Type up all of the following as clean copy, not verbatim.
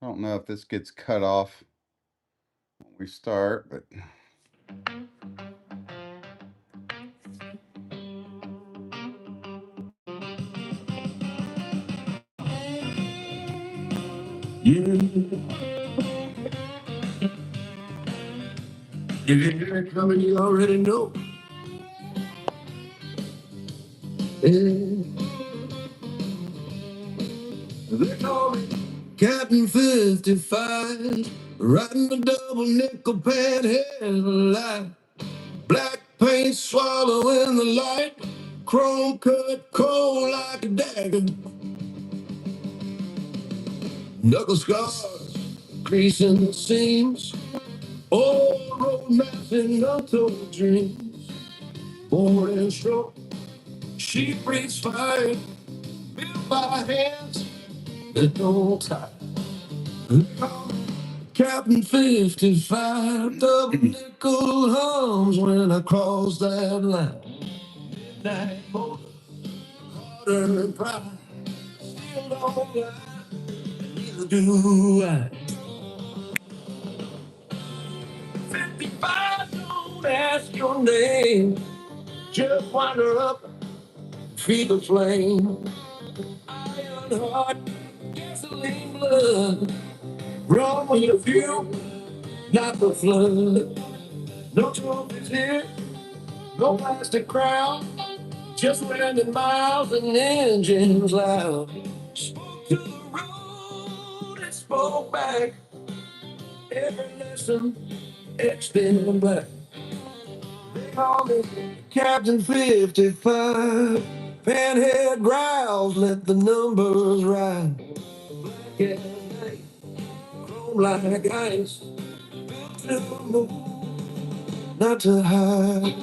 I don't know if this gets cut off when we start, but Yeah, if you hear it coming, you already know. Yeah, they call me Captain 55, riding the double nickel panhandle line. Black paint swallowing the light, chrome cut cold like a dagger. Knuckle scars, creasing the seams, old road maps and untold dreams. Born and stroke, she breathes fire, built by hands that don't tie. Captain 55, double nickel hums when I cross that line. Midnight motor, harder than pride. Still don't lie, neither do I. 55, don't ask your name. Just wander up, feed the flame. Iron heart, gasoline blood. Run with the fuel, not the flood. No trophies here, no plastic crown. Just landing miles and engines loud. Spoke to the road and spoke back. Every lesson etched in black. They call me Captain 55. Panhead growls, let the numbers ride. Black and night, chrome like ice. Built to move, not to hide.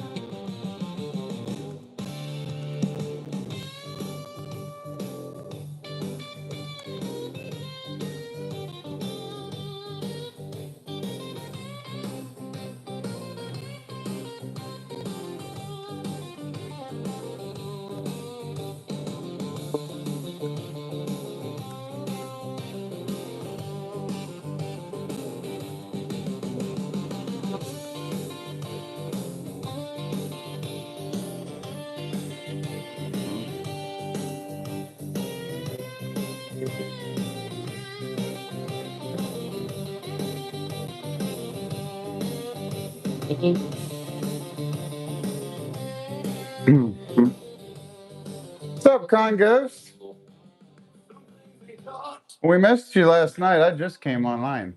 what's up, Con Ghost? We missed you last night. I just came online.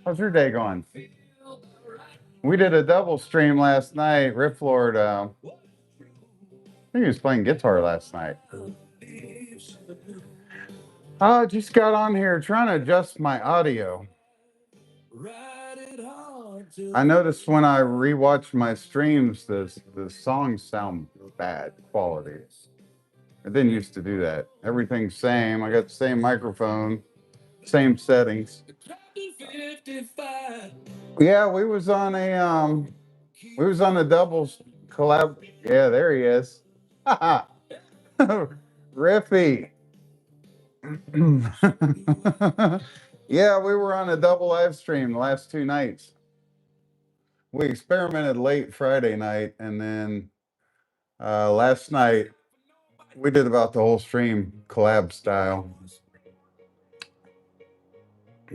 How's your day going? We did a double stream last night. Riff Lord, I think he was playing guitar last night. I just got on here trying to adjust my audio. I noticed when I rewatch my streams, the songs sound bad quality. I didn't used to do that. Everything's same. I got the same microphone, same settings. Yeah, we was on a doubles collab. Yeah, there he is. Riffy. Yeah, we were on a double live stream the last 2 nights. We experimented late Friday night, and then last night we did about the whole stream collab style. I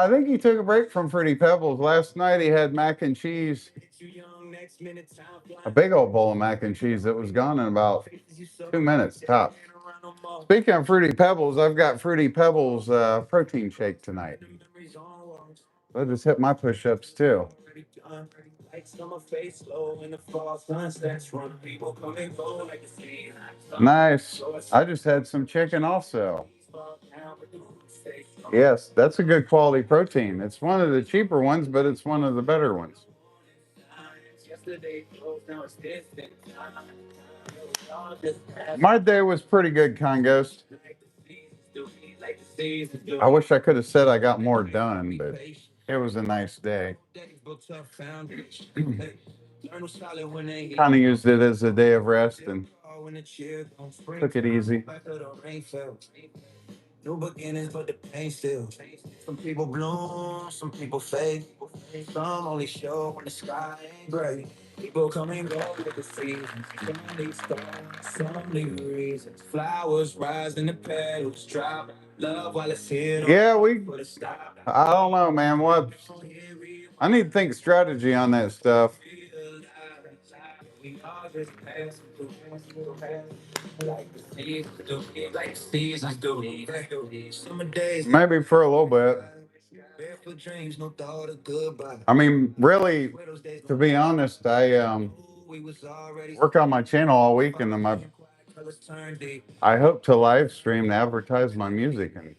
think he took a break from Fruity Pebbles. Last night he had mac and cheese, a big old bowl of mac and cheese that was gone in about 2 minutes tops. Speaking of Fruity Pebbles, I've got Fruity Pebbles protein shake tonight. I just hit my push-ups too. Nice. I just had some chicken also. Yes, that's a good quality protein. It's one of the cheaper ones, but it's one of the better ones. My day was pretty good, Congos. I wish I could have said I got more done, but it was a nice day. Kind of used it as a day of rest and took it easy. New beginnings, but the pain still. Some people bloom, some people fade. Some only show when the sky ain't gray. People come and go with the seasons. Some leave stars, some leave reasons. Flowers rise and the petals drop. Love while it's here. Yeah, I don't know, man. What? I need to think strategy on that stuff. We all just pass through, like the seasons do, like the seasons do. Summer days, Maybe for a little bit. barefoot dreams, no thought of goodbye. I mean, really, to be honest, I work on my channel all week, and I hope to live stream to advertise my music and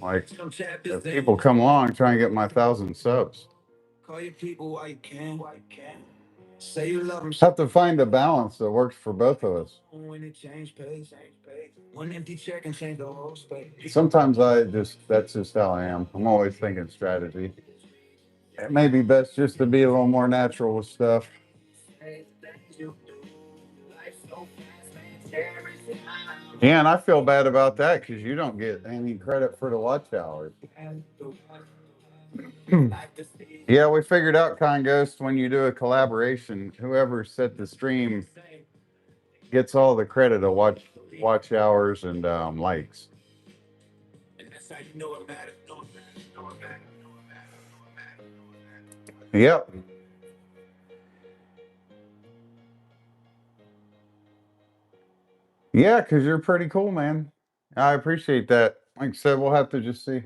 like if people come along, try and get my 1,000 subs. Call your people while you can. Say you love them. Have to find a balance that works for both of us. When it change pace, one empty check can change the whole space. Sometimes that's just how I am. I'm always thinking strategy. It may be best just to be a little more natural with stuff. Yeah, and I feel bad about that because you don't get any credit for the watch hours. Yeah, we figured out, Con Ghost, when you do a collaboration, whoever set the stream gets all the credit of watch hours and likes. Yep. Yeah, because you're pretty cool, man. I appreciate that. Like I said, we'll have to just see.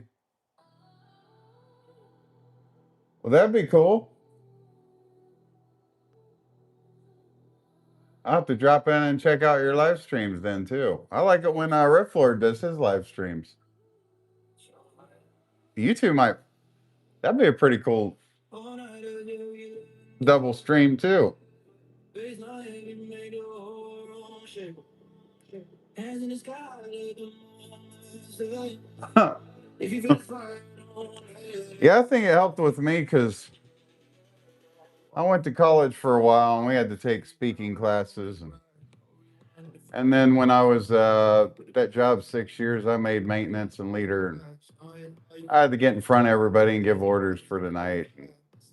Well, that'd be cool. I'll have to drop in and check out your live streams then too. I like it when Riff Lord does his live streams. You two might. That'd be a pretty cool double stream too. Yeah, I think it helped with me because I went to college for a while and we had to take speaking classes and then when I was that job 6 years, I made maintenance and leader. I had to get in front of everybody and give orders for the night.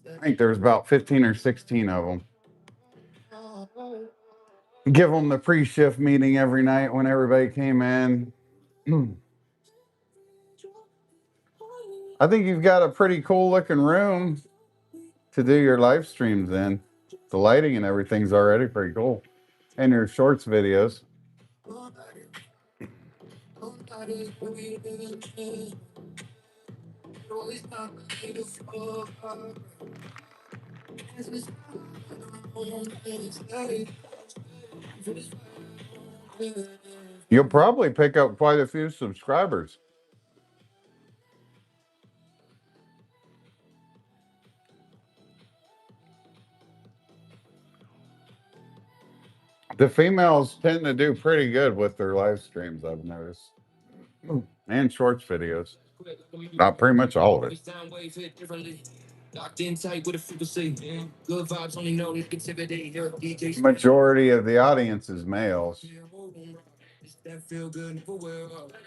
I think there was about 15 or 16 of them. Give them the pre-shift meeting every night when everybody came in. I think you've got a pretty cool looking room to do your live streams in. The lighting and everything's already pretty cool. And your shorts videos. You'll probably pick up quite a few subscribers. The females tend to do pretty good with their live streams, I've noticed. And shorts videos. Not pretty much all of it. Majority of the audience is males.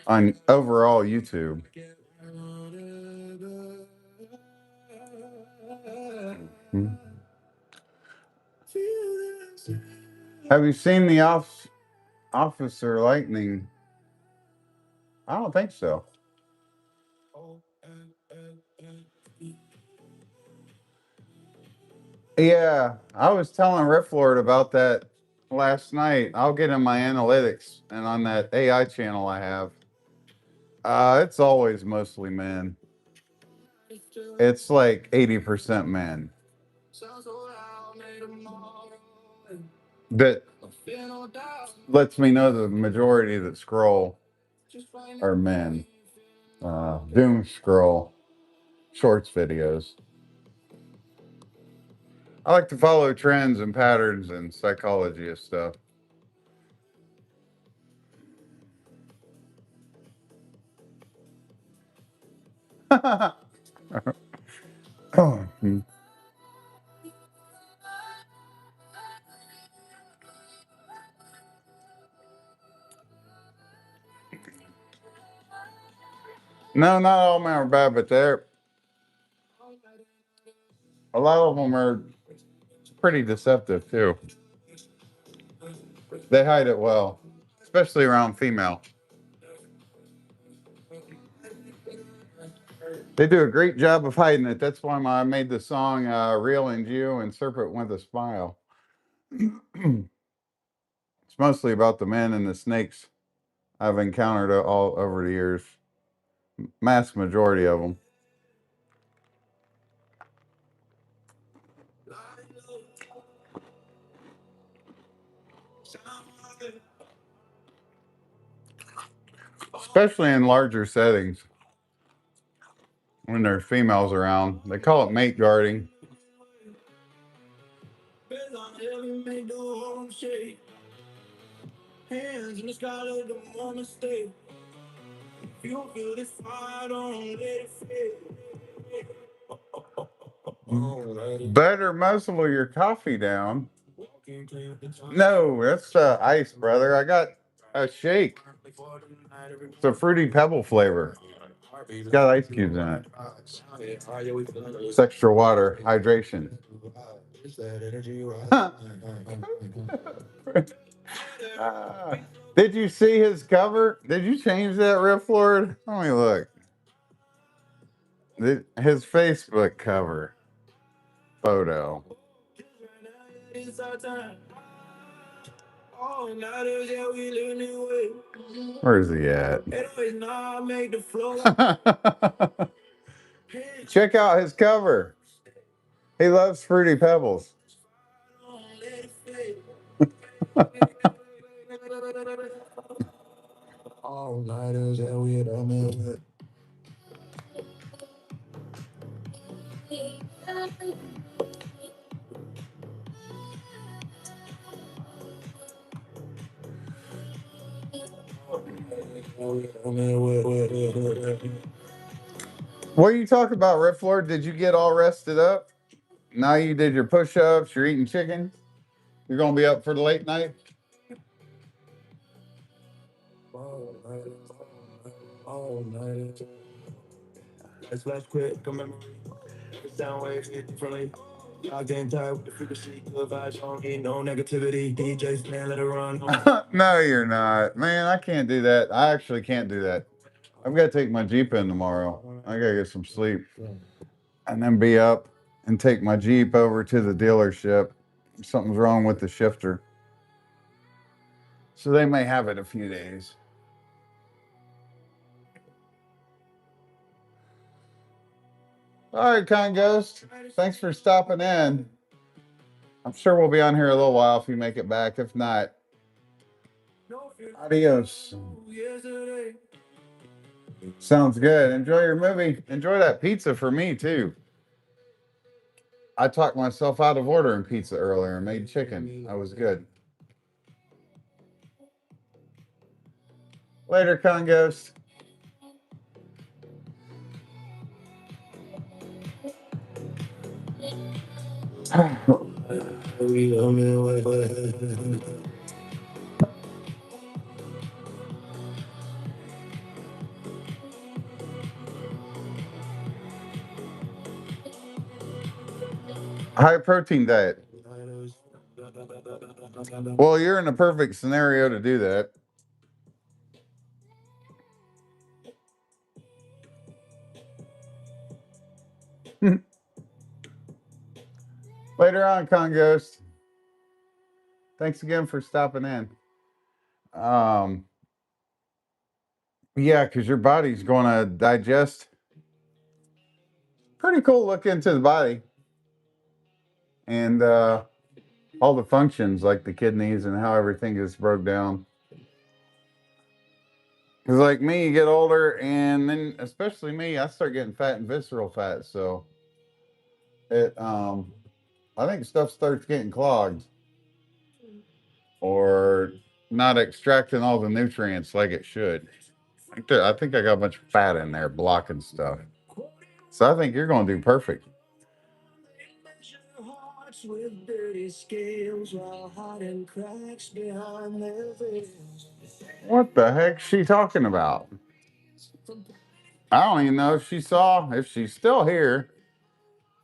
On overall YouTube. Have you seen the Officer Lightning? I don't think so. Yeah, I was telling Riff Lord about that last night. I'll get in my analytics and on that AI channel I have. It's always mostly men. It's like 80% men. That lets me know the majority that scroll are men. Doom scroll shorts videos. I like to follow trends and patterns and psychology of stuff. No, not all men are bad, but they're a lot of them are pretty deceptive too. They hide it well, especially around female. They do a great job of hiding it. That's why I made the song "Real and You" and "Serpent with a Smile." It's mostly about the men and the snakes I've encountered all over the years. Mass majority of them. Especially in larger settings when there's females around. They call it mate guarding. Hands in the sky, let the moment stay. If you don't feel this fire, don't let it fade. Better muzzle your coffee down. No, that's ice, brother. I got a shake. It's a fruity pebble flavor. It's got ice cubes in it. It's extra water, hydration. Ah, did you see his cover? Did you change that, Riff Lord? Let me look. His Facebook cover photo. Where is he at? Check out his cover. He loves Fruity Pebbles. All nighters that we had. What are you talking about, Riff Lord? Did you get all rested up? Now you did your push-ups, you're eating chicken? You're gonna be up for the late night? All night. Let's quick, memory. Sound waves hit differently. Locked in tight with the frequency, good vibes, don't need no negativity. DJs, man, let it run. No, you're not. Man, I can't do that. I actually can't do that. I've got to take my Jeep in tomorrow. I got to get some sleep. And then be up and take my Jeep over to the dealership. Something's wrong with the shifter. So they may have it a few days. All right, Kind Ghost. Thanks for stopping in. I'm sure we'll be on here a little while if you make it back. If not, adios. Sounds good. Enjoy your movie. Enjoy that pizza for me, too. I talked myself out of ordering pizza earlier and made chicken. That was good. Later, Congos. High protein diet. Well, you're in the perfect scenario to do that. Later on, Congos. Thanks again for stopping in. Um, yeah, because your body's going to digest. Pretty cool look into the body and all the functions like the kidneys and how everything is broke down. Because like me, you get older, and then especially me, I start getting fat and visceral fat. So it, I think stuff starts getting clogged or not extracting all the nutrients like it should. I think I got a bunch of fat in there blocking stuff. So I think you're going to do perfect. What the heck's she talking about? I don't even know if she's still here.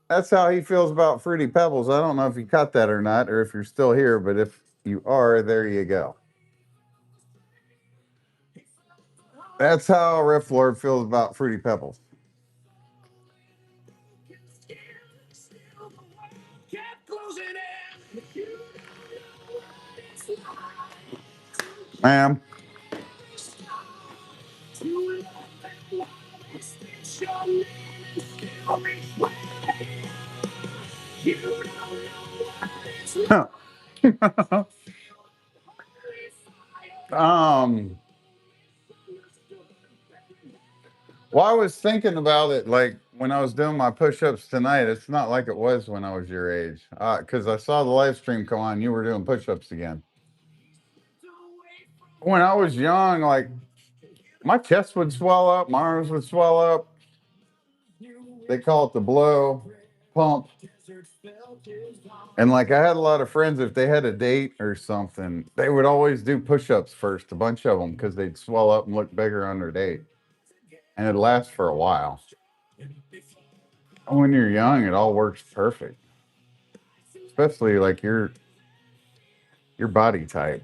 That's how he feels about Fruity Pebbles. I don't know if you caught that or not, or if you're still here, but if you are, there you go. That's how Riff Lord feels about Fruity Pebbles. Ma'am. um, well, I was thinking about it like when I was doing my push ups tonight. It's not like it was when I was your age. Because I saw the live stream come on, you were doing push ups again. When I was young, like my chest would swell up, my arms would swell up. They call it the blow pump. And like I had a lot of friends, if they had a date or something, they would always do push ups first, a bunch of them, because they'd swell up and look bigger on their date. And it'd last for a while. When you're young, it all works perfect, especially like your body type.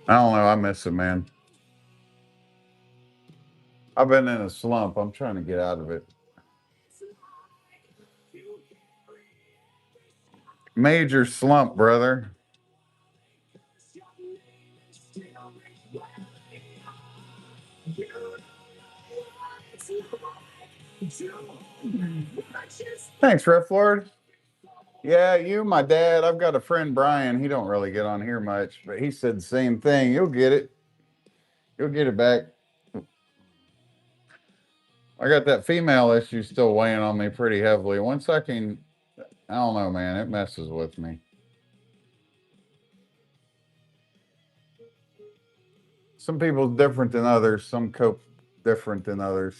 I don't know. I miss it, man. I've been in a slump. I'm trying to get out of it. Major slump, brother. Thanks, Ref Lord. Yeah, you, my dad. I've got a friend, Brian. He don't really get on here much, but he said the same thing. You'll get it. You'll get it back. I got that female issue still weighing on me pretty heavily. Once I can, I don't know, man. It messes with me. Some people different than others. Some cope different than others.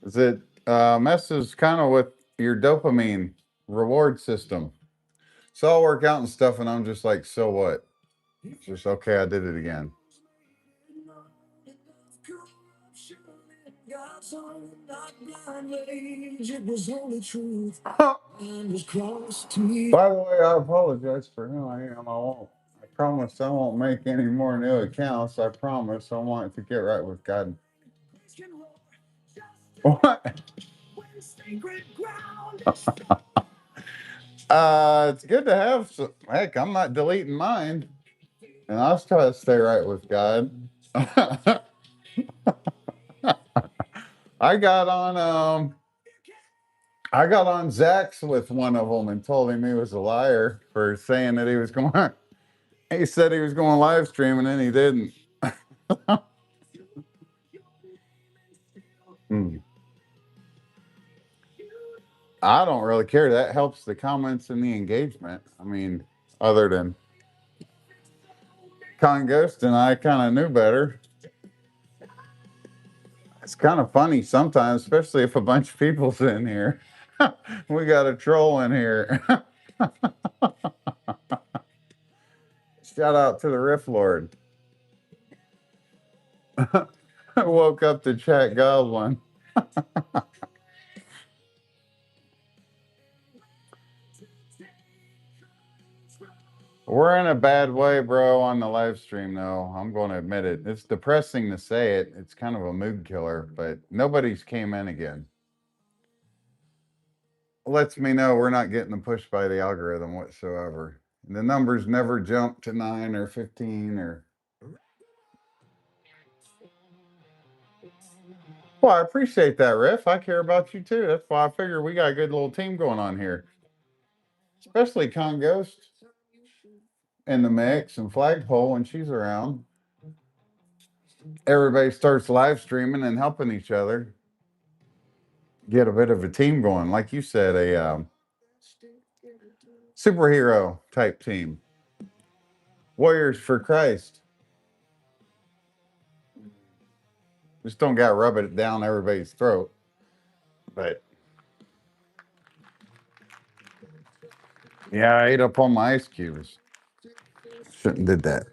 Is it messes kind of with your dopamine reward system. So I'll work out and stuff, and I'm just like, so what? It's just okay. I did it again. By the way, I apologize for who I am. I won't. I promise I won't make any more new accounts. I promise I want to get right with God. What? It's good to have. Heck, I'm not deleting mine, and I'll try to stay right with God. I got on. I got on Zach's with one of them and told him he was a liar for saying that he was going. He said he was going live stream and then he didn't. Hmm. I don't really care. That helps the comments and the engagement. I mean, other than Con Ghost and I kind of knew better. It's kind of funny sometimes, especially if a bunch of people's in here. We got a troll in here. Shout out to the Riff Lord. I woke up to chat Goblin. We're in a bad way, bro, on the live stream, though. I'm going to admit it. It's depressing to say it. It's kind of a mood killer, but nobody's came in again. Lets me know we're not getting pushed by the algorithm whatsoever. The numbers never jump to 9 or 15 or. Well, I appreciate that, Riff. I care about you too. That's why I figure we got a good little team going on here, especially Con Ghost in the mix and Flagpole when she's around. Everybody starts live streaming and helping each other get a bit of a team going. Like you said, a superhero type team. Warriors for Christ. Just don't got to rub it down everybody's throat. But Yeah, I ate up all my ice cubes. Shouldn't did that.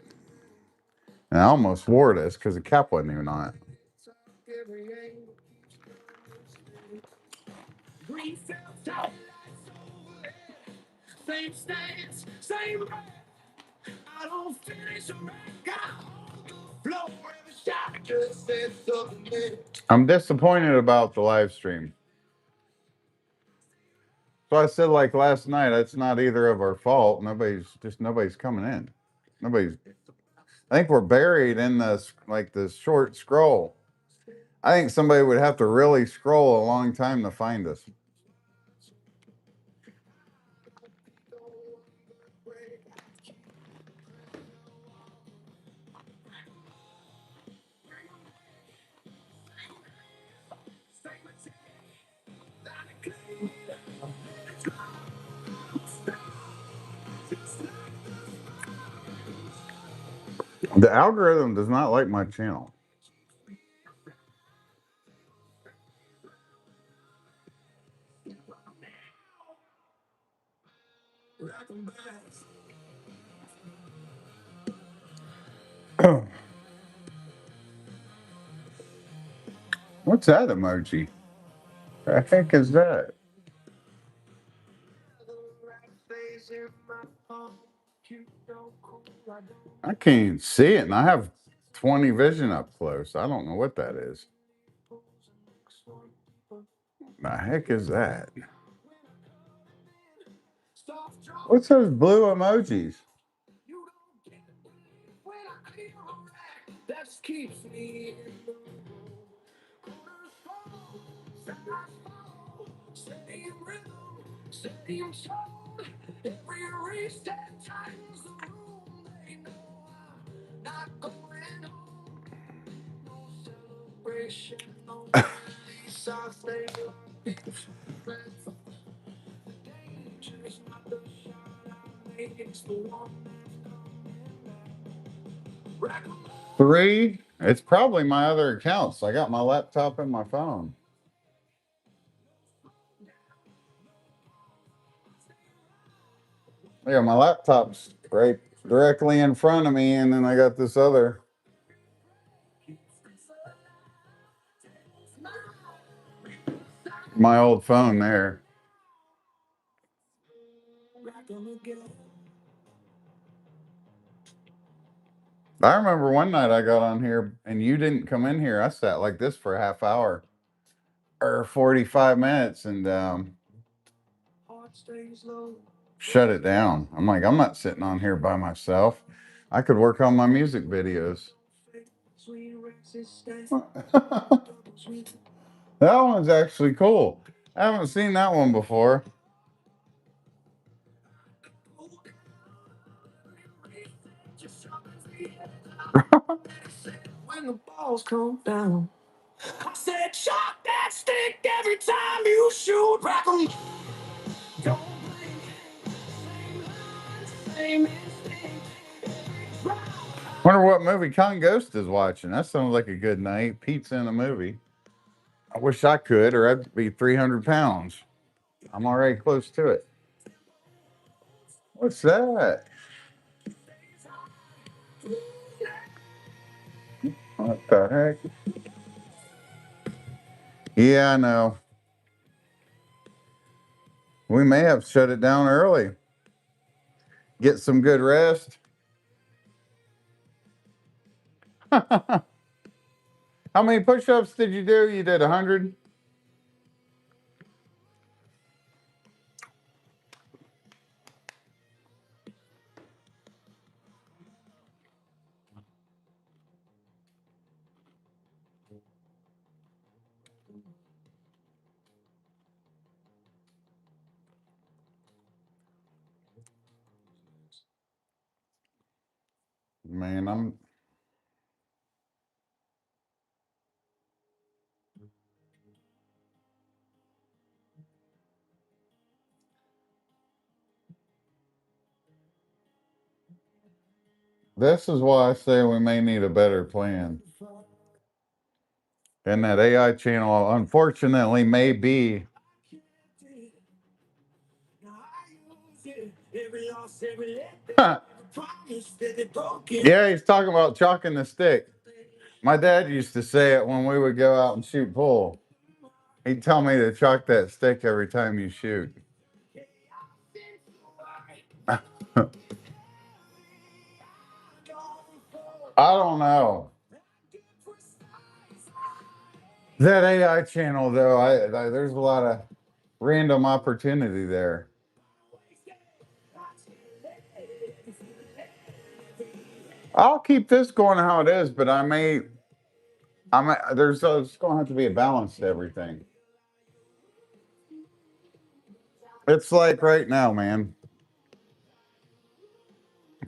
And I almost wore this because the cap wasn't even on it. I'm disappointed about the live stream. So I said like last night, it's not either of our fault. Nobody's coming in. Nobody's I think we're buried in this short scroll. I think somebody would have to really scroll a long time to find us. The algorithm does not like my channel. What's that emoji? The heck is that? I can't even see it, and I have 20 vision up close. I don't know what that is. The heck is that? What's those blue emojis? Three? It's probably my other accounts. I got my laptop and my phone. Yeah, my laptop's right directly in front of me, and then I got this other. My old phone there. I remember one night I got on here and you didn't come in here. I sat like this for a half hour or 45 minutes and shut it down. I'm like, I'm not sitting on here by myself. I could work on my music videos. That one's actually cool. I haven't seen that one before. When the balls come down, I said, chop that stick every time you shoot. Rock 'em. Don't blame me. Wonder what movie Con Ghost is watching. That sounds like a good night. Pizza in a movie. I wish I could, or I'd be 300 pounds. I'm already close to it. What's that? What the heck? Yeah, I know. We may have shut it down early. Get some good rest. How many push ups did you do? You did 100? Man, this is why I say we may need a better plan. And that AI channel, unfortunately, may be Yeah, he's talking about chalking the stick. My dad used to say it when we would go out and shoot pool. He'd tell me to chalk that stick every time you shoot. I don't know. That AI channel, though, there's a lot of random opportunity there. I'll keep this going how it is, but there's going to have to be a balance to everything. It's like right now, man.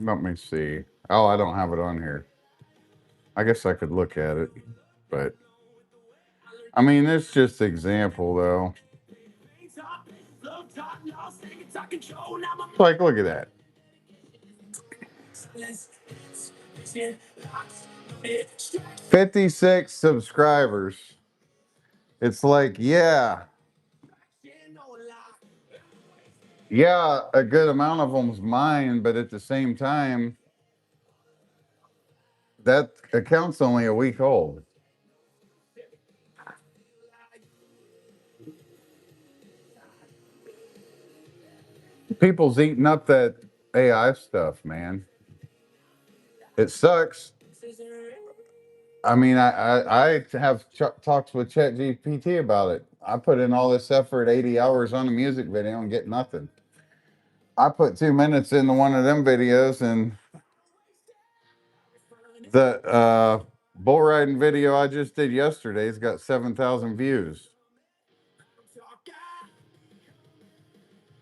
Let me see. Oh, I don't have it on here. I guess I could look at it, but I mean, it's just example though. Like, look at that. 56 subscribers. It's like, yeah, a good amount of them's mine, but at the same time, that account's only a week old. People's eating up that AI stuff, man. It sucks. I mean, I have talks with ChatGPT about it. I put in all this effort, 80 hours on a music video and get nothing. I put 2 minutes into one of them videos, and the bull riding video I just did yesterday's got 7,000 views.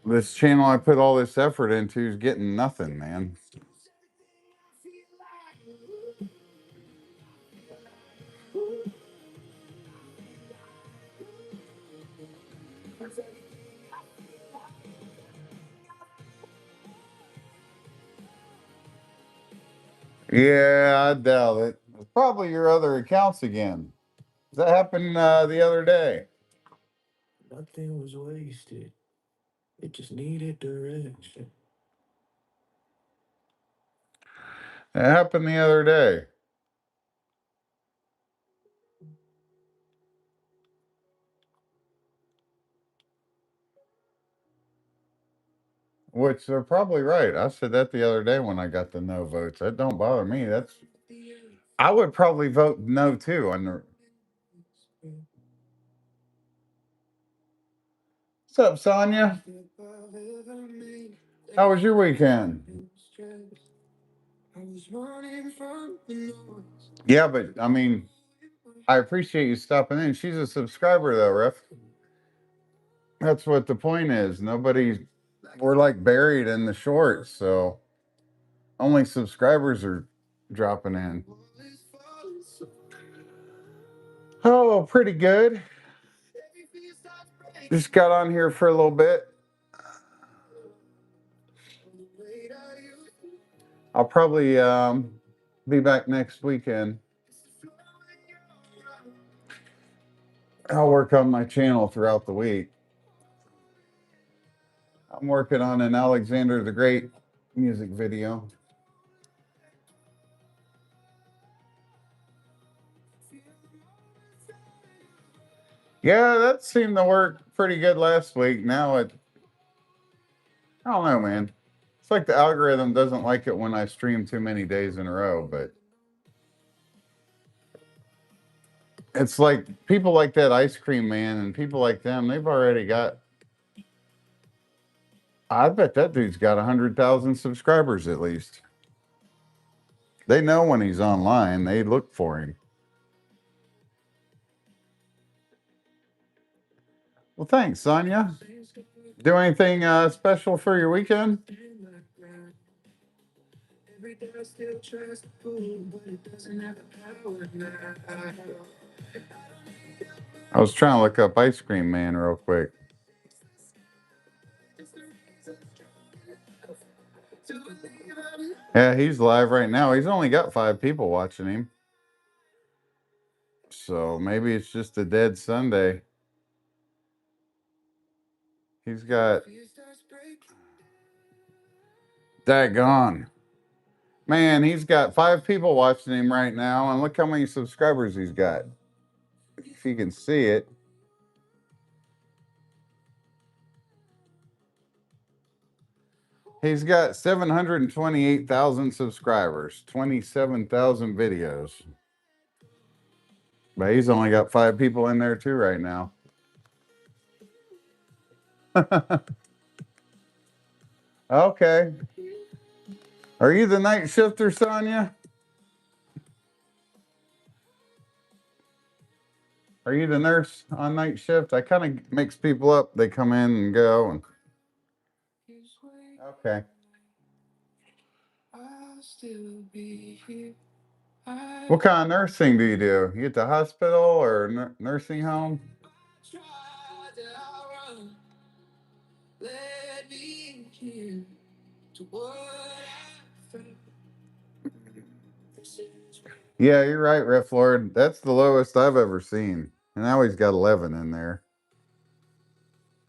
This channel I put all this effort into is getting nothing, man. Yeah, I doubt it. It's probably your other accounts again. That happened the other day. Nothing was wasted. It just needed direction. It happened the other day. Which they're probably right. I said that the other day when I got the no votes. That don't bother me. I would probably vote no too. What's up, Sonia? How was your weekend? Yeah, but I mean, I appreciate you stopping in. She's a subscriber though, Riff. That's what the point is. We're like buried in the shorts, so only subscribers are dropping in. Oh, pretty good. Just got on here for a little bit. I'll probably be back next weekend. I'll work on my channel throughout the week. I'm working on an Alexander the Great music video. Yeah, that seemed to work pretty good last week. I don't know, man. It's like the algorithm doesn't like it when I stream too many days in a row, but it's like people like that ice cream man and people like them, they've already got, I bet that dude's got 100,000 subscribers at least. They know when he's online, they look for him. Well, thanks, Sonia. Do anything special for your weekend? I was trying to look up Ice Cream Man real quick. Yeah, he's live right now. He's only got 5 people watching him. So maybe it's just a dead Sunday. He's got Daggone. Man, he's got 5 people watching him right now, and look how many subscribers he's got. If you can see it. He's got 728,000 subscribers, 27,000 videos. But he's only got 5 people in there too right now. Okay. Are you the night shifter, Sonia? Are you the nurse on night shift? I kind of mix people up. They come in and go. And... Okay. What kind of nursing do you do? You at the hospital or nursing home? Yeah, you're right, Riff Lord. That's the lowest I've ever seen. And now he's got 11 in there.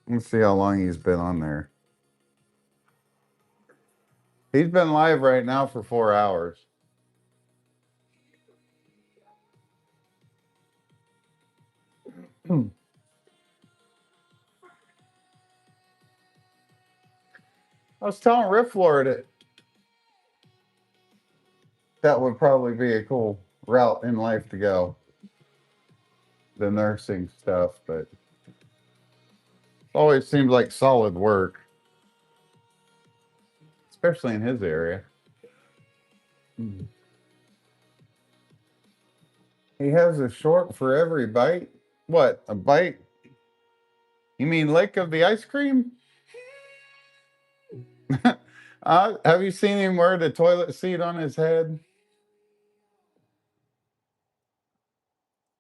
Let's see how long he's been on there. He's been live right now for 4 hours. I was telling Riff Lord that would probably be a cool route in life to go. The nursing stuff, but always seems like solid work, especially in his area. He has a short for every bite. What, a bite? You mean lick of the ice cream? Have you seen him wear the toilet seat on his head?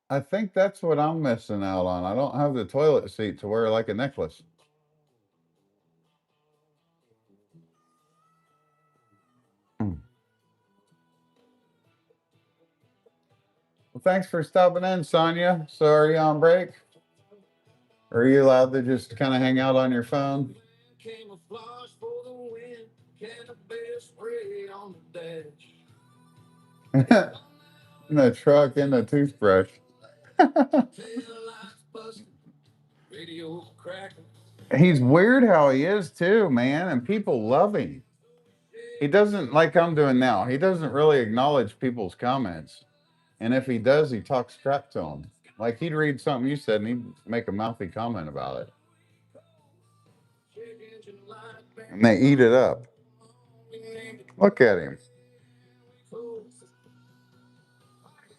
I think that's what I'm missing out on. I don't have the toilet seat to wear like a necklace. Well, thanks for stopping in, Sonia. So, are you on break? Or are you allowed to just kind of hang out on your phone? In the truck, in the toothbrush. He's weird how he is too, man, and people love him. He doesn't like I'm doing now. He doesn't really acknowledge people's comments, and if he does, he talks crap to them. Like he'd read something you said and he'd make a mouthy comment about it, and they eat it up. Look at him.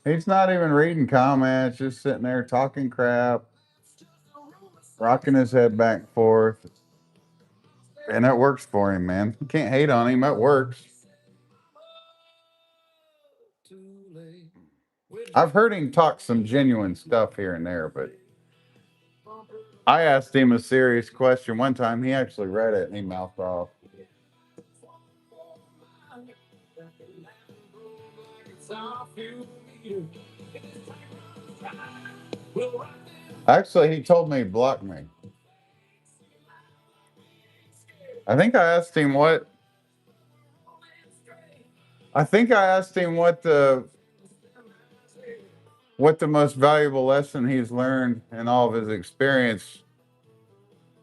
He's not even reading comments, just sitting there talking crap, rocking his head back and forth. And that works for him, man. You can't hate on him. That works. I've heard him talk some genuine stuff here and there, but I asked him a serious question one time. He actually read it and he mouthed off. Actually, he told me he blocked me. I think I asked him what. I think I asked him what the most valuable lesson he's learned in all of his experience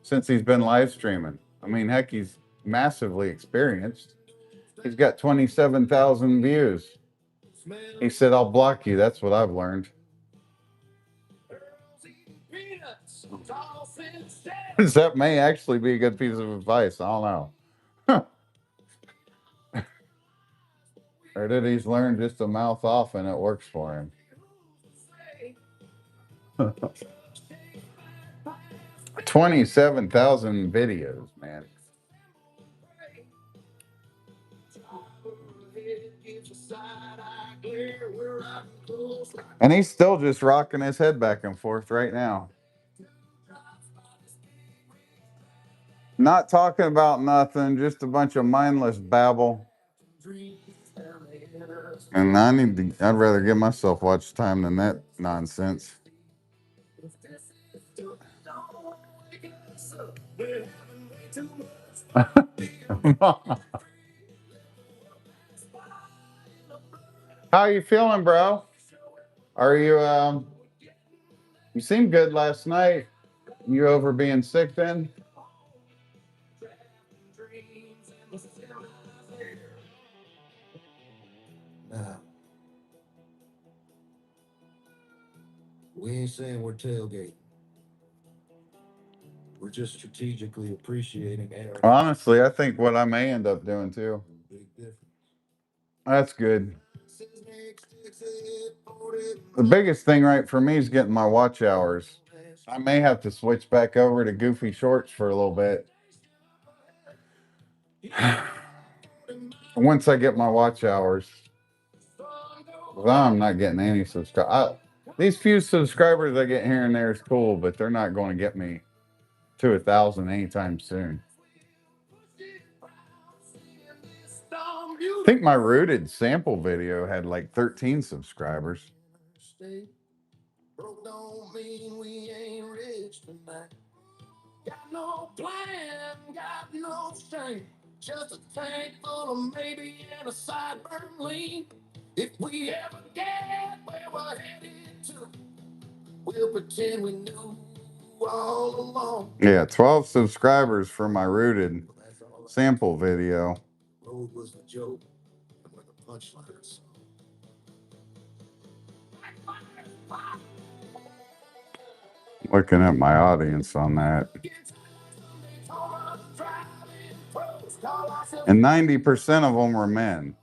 since he's been live streaming. I mean, heck, he's massively experienced. He's got 27,000 views. He said, I'll block you. That's what I've learned. That may actually be a good piece of advice. I don't know. Or did he's learned just to mouth off and it works for him? 27,000 videos, man. And he's still just rocking his head back and forth right now. Not talking about nothing, just a bunch of mindless babble. And I'd rather give myself watch time than that nonsense. How you feeling, bro? Are you you seemed good last night. You over being sick then? Nah, we ain't saying we're tailgating. We're just strategically appreciating air. Honestly, I think what I may end up doing too. Big difference. That's good. The biggest thing right for me is getting my watch hours. I may have to switch back over to goofy shorts for a little bit. Once I get my watch hours. Well, I'm not getting any subscribers. These few subscribers I get here and there is cool, but they're not going to get me to 1,000 anytime soon. I think my rooted sample video had like 13 subscribers. Broke don't mean we ain't rich tonight. Got no plan, got no strength. Just a tank full of maybe and a sideburn lean. If we ever get where we're headed to, we'll pretend we knew all along. Yeah, 12 subscribers for my rooted sample video. Road was the joke, but the punchlines. Looking at my audience on that. And 90% of them were men.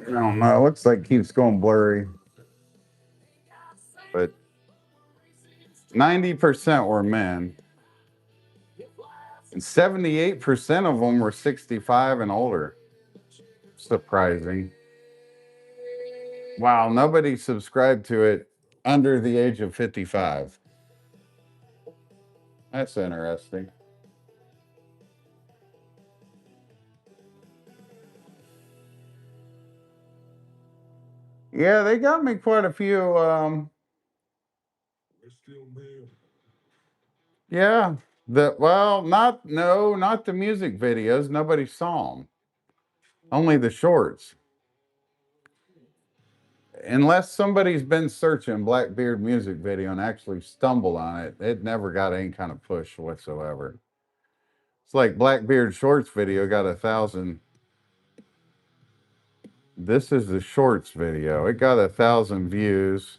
I don't know. It looks like it keeps going blurry. But 90% were men. And 78% of them were 65 and older. Surprising. Wow, nobody subscribed to it under the age of 55. That's interesting. Yeah, they got me quite a few. Yeah, not the music videos. Nobody saw them. Only the shorts. Unless somebody's been searching Blackbeard music video and actually stumbled on it, it never got any kind of push whatsoever. It's like Blackbeard shorts video got 1,000. This is the shorts video. It got 1,000 views.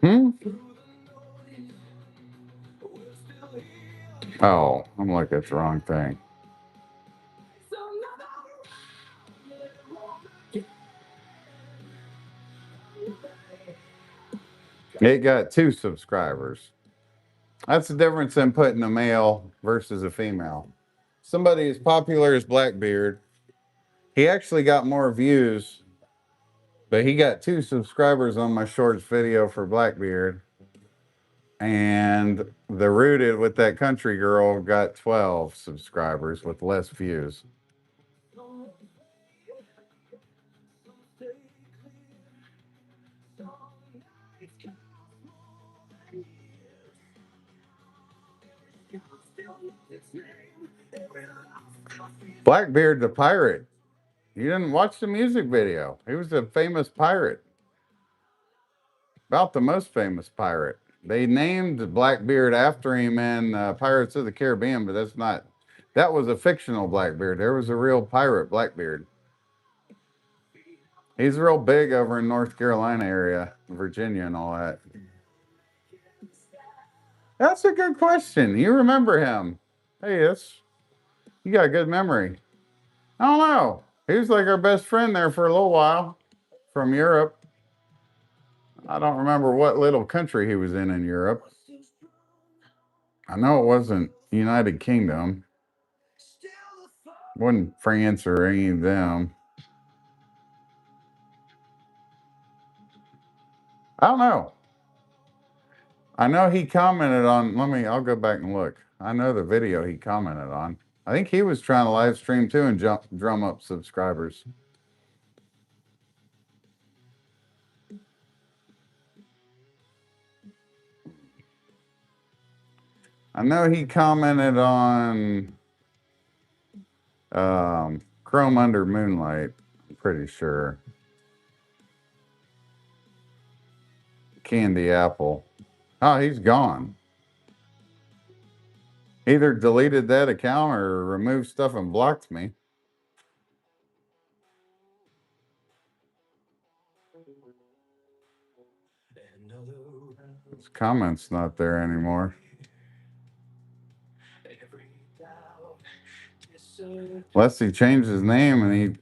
Hmm? Oh, I'm looking at the wrong thing. It got 2 subscribers. That's the difference in putting a male versus a female. Somebody as popular as Blackbeard, he actually got more views, but he got 2 subscribers on my shorts video for Blackbeard. And the Rooted with that country girl got 12 subscribers with less views. Blackbeard the pirate. You didn't watch the music video. He was a famous pirate. About the most famous pirate. They named Blackbeard after him in Pirates of the Caribbean, but that's not. That was a fictional Blackbeard. There was a real pirate Blackbeard. He's real big over in North Carolina area, Virginia, and all that. That's a good question. You remember him? Hey, you got a good memory. I don't know. He was like our best friend there for a little while from Europe. I don't remember what little country he was in Europe. I know it wasn't United Kingdom. Wasn't France or any of them. I don't know. I know he commented on, I'll go back and look. I know the video he commented on. I think he was trying to live stream too and drum up subscribers. I know he commented on Chrome Under Moonlight. I'm pretty sure. Candy Apple. Oh, he's gone. Either deleted that account or removed stuff and blocked me. His comments not there anymore. Unless he changed his name and he.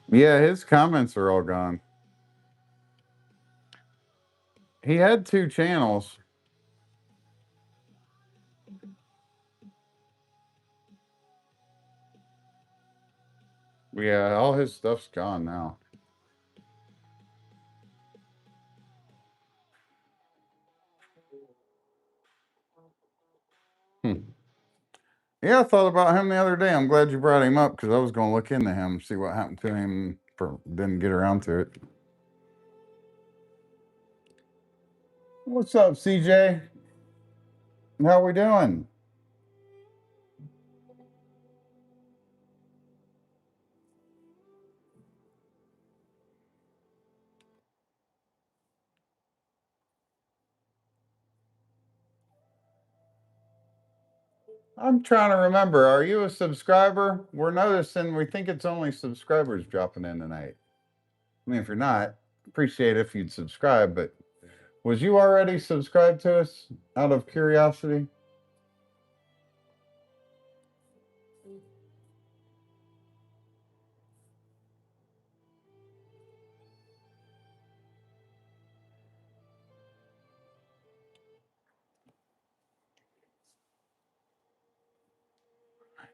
Yeah, his comments are all gone. He had 2 channels. Yeah, all his stuff's gone now. Hmm. Yeah, I thought about him the other day. I'm glad you brought him up because I was going to look into him, see what happened to him. Didn't get around to it. What's up, CJ? How we doing? I'm trying to remember. Are you a subscriber? We're noticing we think it's only subscribers dropping in tonight. I mean, if you're not, appreciate if you'd subscribe, but was you already subscribed to us out of curiosity?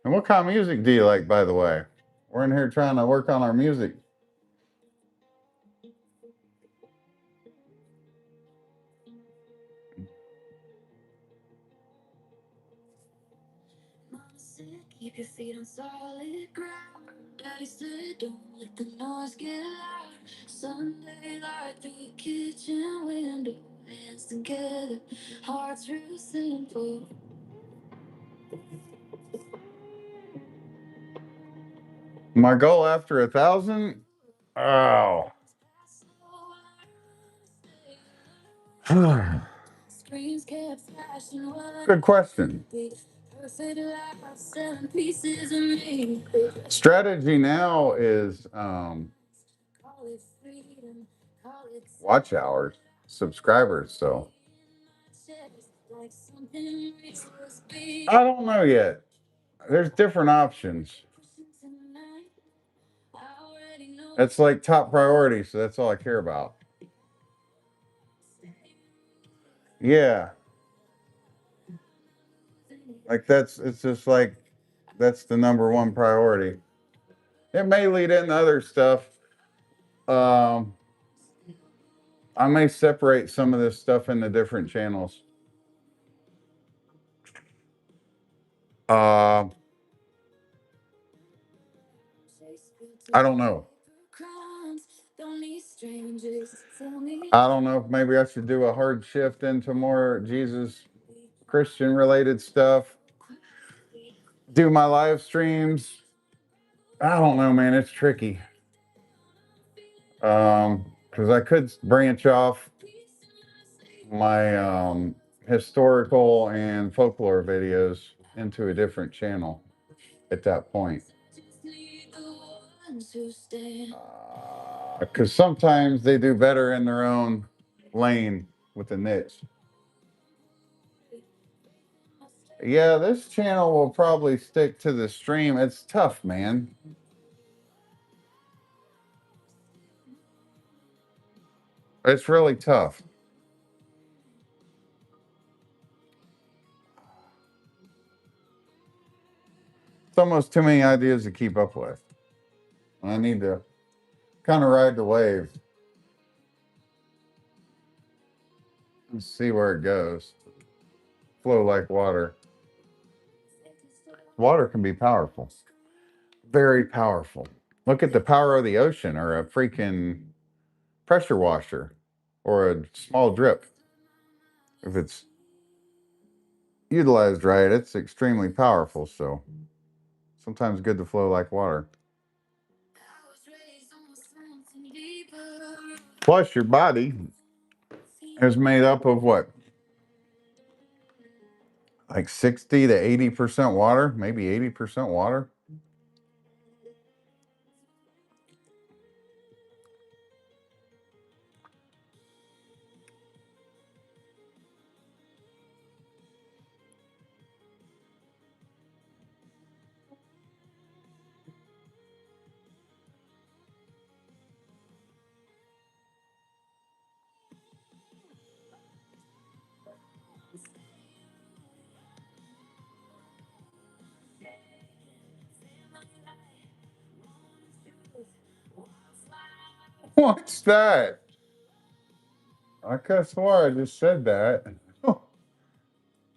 And what kind of music do you like, by the way? We're in here trying to work on our music. Keep your feet on solid ground. Daddy said, don't let the noise get loud. Sunday light through the kitchen window. Hands together, hearts real simple. My goal after 1,000? Oh. Good question. Strategy now is watch hours, subscribers. So I don't know yet. There's different options. It's like top priority, so that's all I care about. Yeah. Like it's just like that's the number one priority. It may lead into other stuff. Um, I may separate some of this stuff into different channels. Uh, I don't know. I don't know if maybe I should do a hard shift into more Jesus Christian related stuff. Do my live streams. I don't know, man. It's tricky. Because I could branch off my historical and folklore videos into a different channel at that point. Because sometimes they do better in their own lane with a niche. Yeah, this channel will probably stick to the stream. It's tough, man. It's really tough. It's almost too many ideas to keep up with. I need to kind of ride the wave and see where it goes. Flow like water. Water can be powerful, very powerful. Look at the power of the ocean or a freaking pressure washer or a small drip. If it's utilized right, it's extremely powerful. So sometimes good to flow like water. Plus, your body is made up of what? Like 60 to 80% water, maybe 80% water. What's that? I could have swore I just said that.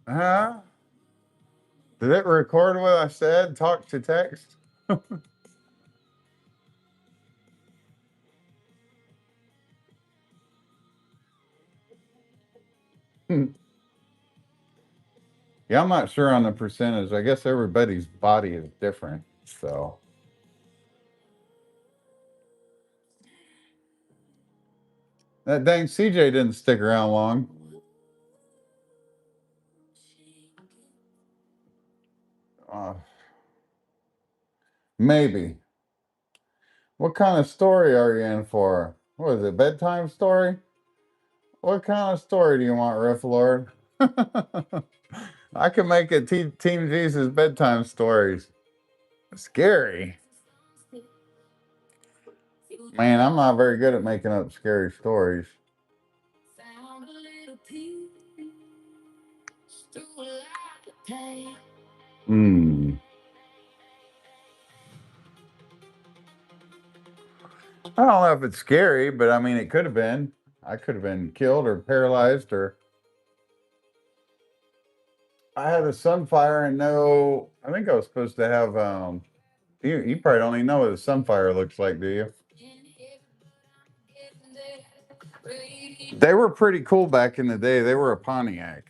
Huh? Did it record what I said? Talk to text? Yeah, I'm not sure on the percentage. I guess everybody's body is different. So that dang CJ didn't stick around long. Uh, maybe. What kind of story are you in for? What is it, bedtime story? What kind of story do you want, Riff Lord? I can make it Team Jesus bedtime stories. Scary. Man, I'm not very good at making up scary stories. Hmm. I don't know if it's scary, but I mean, it could have been. I could have been killed or paralyzed, or I had a sunfire and no. I think I was supposed to have. You probably don't even know what a sunfire looks like, do you? They were pretty cool back in the day. They were a Pontiac.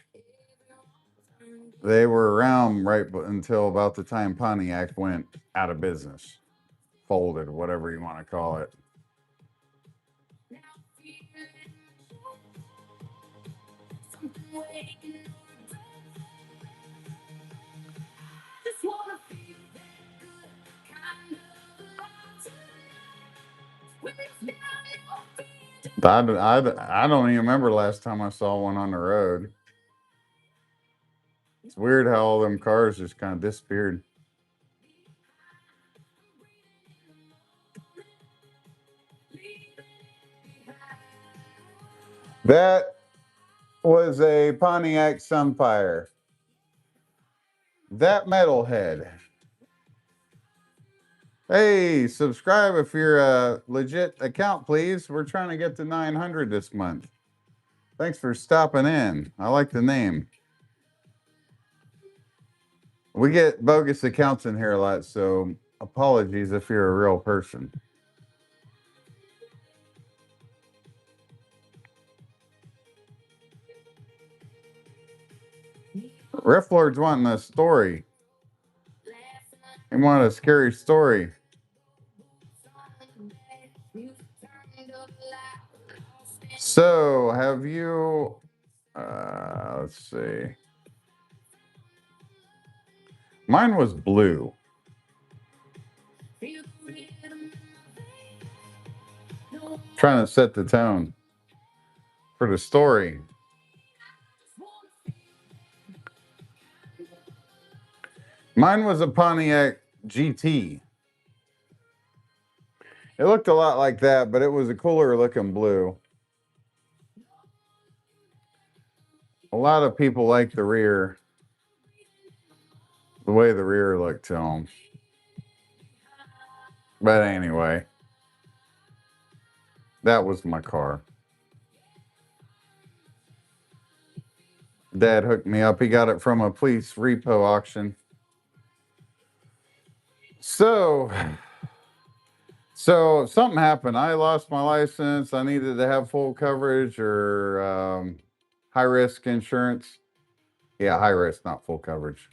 They were around until about the time Pontiac went out of business, folded, whatever you want to call it. I don't even remember last time I saw one on the road. It's weird how all them cars just kind of disappeared. That was a Pontiac Sunfire. That metalhead. Hey, subscribe if you're a legit account, please. We're trying to get to 900 this month. Thanks for stopping in. I like the name. We get bogus accounts in here a lot, so apologies if you're a real person. Riff Lord's wanting a story. He wanted a scary story. So, have you? Let's see. Mine was blue. Trying to set the tone for the story. Mine was a Pontiac GT. It looked a lot like that, but it was a cooler looking blue. A lot of people like the rear. The way the rear looked to him. But anyway, that was my car. Dad hooked me up. He got it from a police repo auction. So, so something happened. I lost my license. I needed to have full coverage or high risk insurance. Yeah, high risk, not full coverage.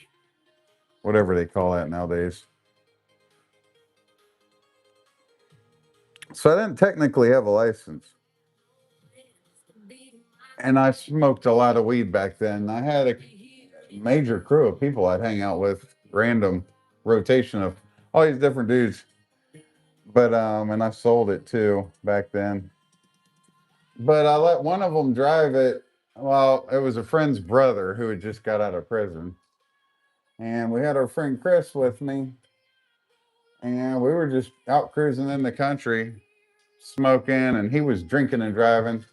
Whatever they call that nowadays. So I didn't technically have a license. And I smoked a lot of weed back then. I had a major crew of people I'd hang out with, random rotation of all these different dudes. But and I sold it too back then. But I let one of them drive it. Well, it was a friend's brother who had just got out of prison. And we had our friend Chris with me. And we were just out cruising in the country, smoking, and he was drinking and driving.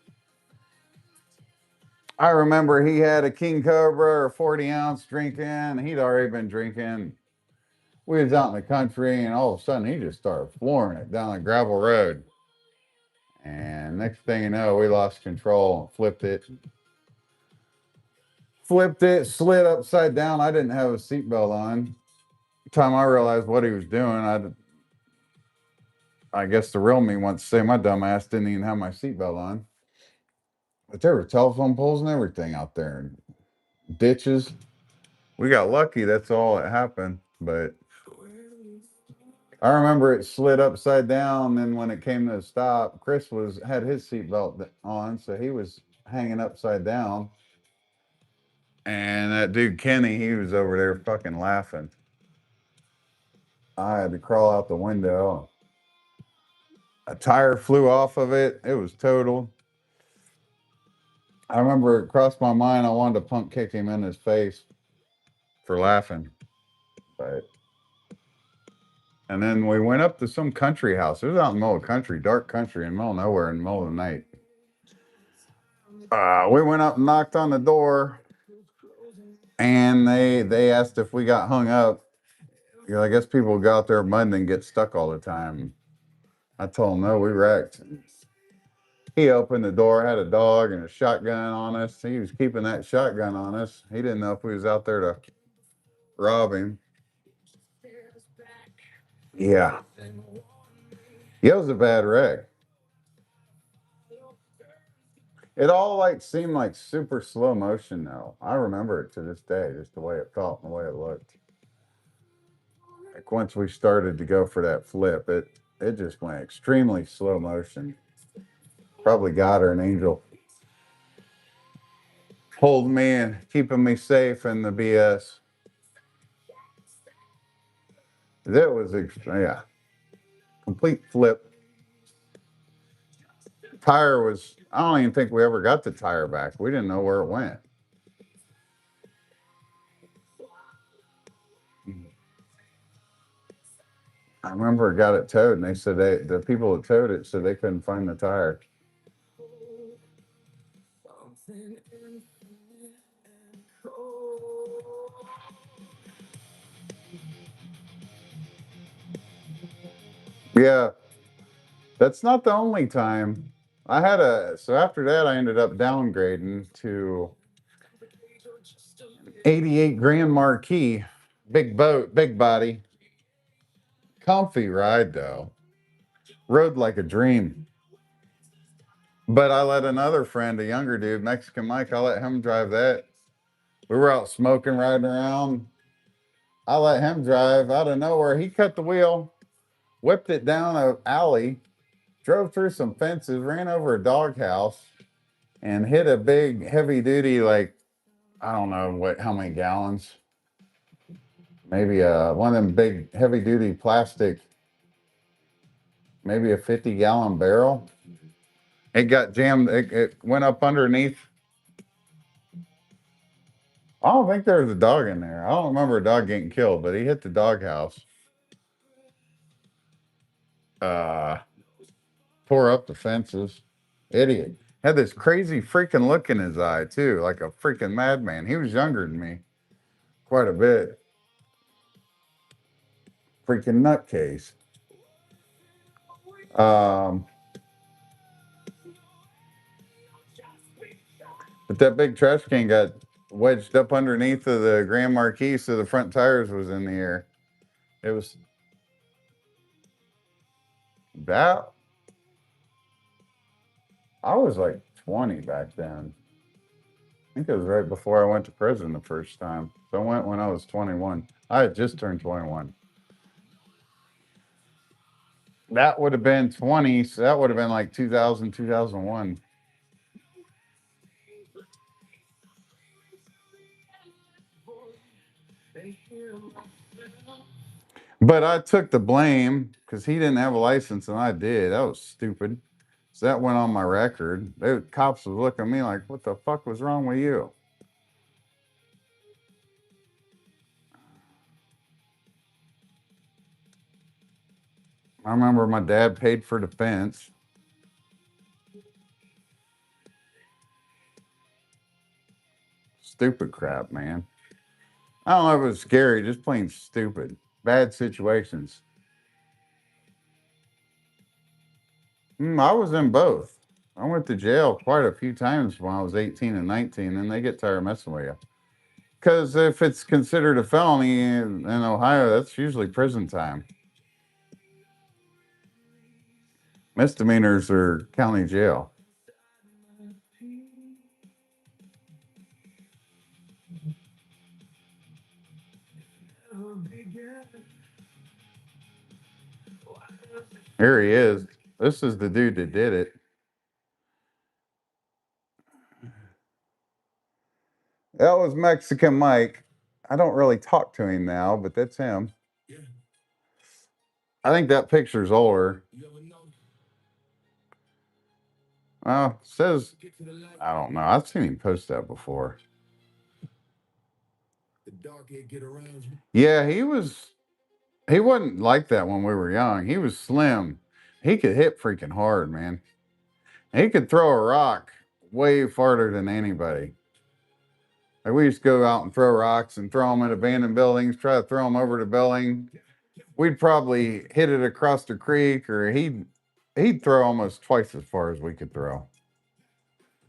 I remember he had a King Cobra or 40 ounce drinking. He'd already been drinking. We was out in the country, and all of a sudden he just started flooring it down a gravel road. And next thing you know, we lost control and flipped it. Flipped it, slid upside down. I didn't have a seatbelt on. Time I realized what he was doing, I guess the real me wants to say my dumb ass didn't even have my seatbelt on. But there were telephone poles and everything out there, and ditches. We got lucky. That's all that happened. But I remember it slid upside down. Then when it came to a stop, Chris was had his seatbelt on, so he was hanging upside down. And that dude Kenny, he was over there fucking laughing. I had to crawl out the window. A tire flew off of it. It was totaled. I remember it crossed my mind. I wanted to punk kick him in his face for laughing. But and then we went up to some country house. It was out in the middle of the country, dark country, in the middle of nowhere, in the middle of the night. We went up and knocked on the door, and they asked if we got hung up. You know, I guess people go out there mudding and get stuck all the time. I told them no, we wrecked. He opened the door, had a dog and a shotgun on us. He was keeping that shotgun on us. He didn't know if we was out there to rob him. Yeah. Yeah, it was a bad wreck. It all like seemed like super slow motion though. I remember it to this day, just the way it felt and the way it looked. Like once we started to go for that flip, it just went extremely slow motion. Probably God or an angel holding me and keeping me safe in the BS. It was yeah, complete flip. Tire was, I don't even think we ever got the tire back. We didn't know where it went. I remember I got it towed, and they said the people that towed it said they couldn't find the tire. Yeah, that's not the only time. So after that, I ended up downgrading to 88 Grand Marquis, big boat, big body, comfy ride though. Rode like a dream. But I let another friend, a younger dude, Mexican Mike, I let him drive that. We were out smoking, riding around. I let him drive out of nowhere. He cut the wheel, whipped it down an alley, drove through some fences, ran over a doghouse, and hit a big heavy duty, like, I don't know how many gallons. Maybe one of them big heavy duty plastic, maybe a 50-gallon barrel. It got jammed. It went up underneath. I don't think there was a dog in there. I don't remember a dog getting killed, but he hit the doghouse. Uh, Tore up the fences. Idiot. Had this crazy freaking look in his eye, too, like a freaking madman. He was younger than me quite a bit. freaking nutcase. Um, but that big trash can got wedged up underneath of the Grand Marquis, so the front tires was in the air. It was that. I was like 20 back then. I think it was right before I went to prison the first time. So I went when I was 21. I had just turned 21. That would have been 20. So that would have been like 2000, 2001. But I took the blame because he didn't have a license and I did. That was stupid. So that went on my record. The cops was looking at me like, what the fuck was wrong with you? I remember my dad paid for defense. Stupid crap, man. I don't know if it was scary, just plain stupid. Bad situations. I was in both. I went to jail quite a few times when I was 18 and 19, and they get tired of messing with you. Because if it's considered a felony in Ohio, that's usually prison time. Misdemeanors are county jail. Here he is. This is the dude that did it. That was Mexican Mike. I don't really talk to him now, but that's him. I think that picture's older. Says, I don't know. I've seen him post that before. Yeah, he wasn't like that when we were young. He was slim. He could hit freaking hard, man. He could throw a rock way farther than anybody. Like we used to go out and throw rocks and throw them at abandoned buildings, try to throw them over the building. We'd probably hit it across the creek, or he'd throw almost twice as far as we could throw.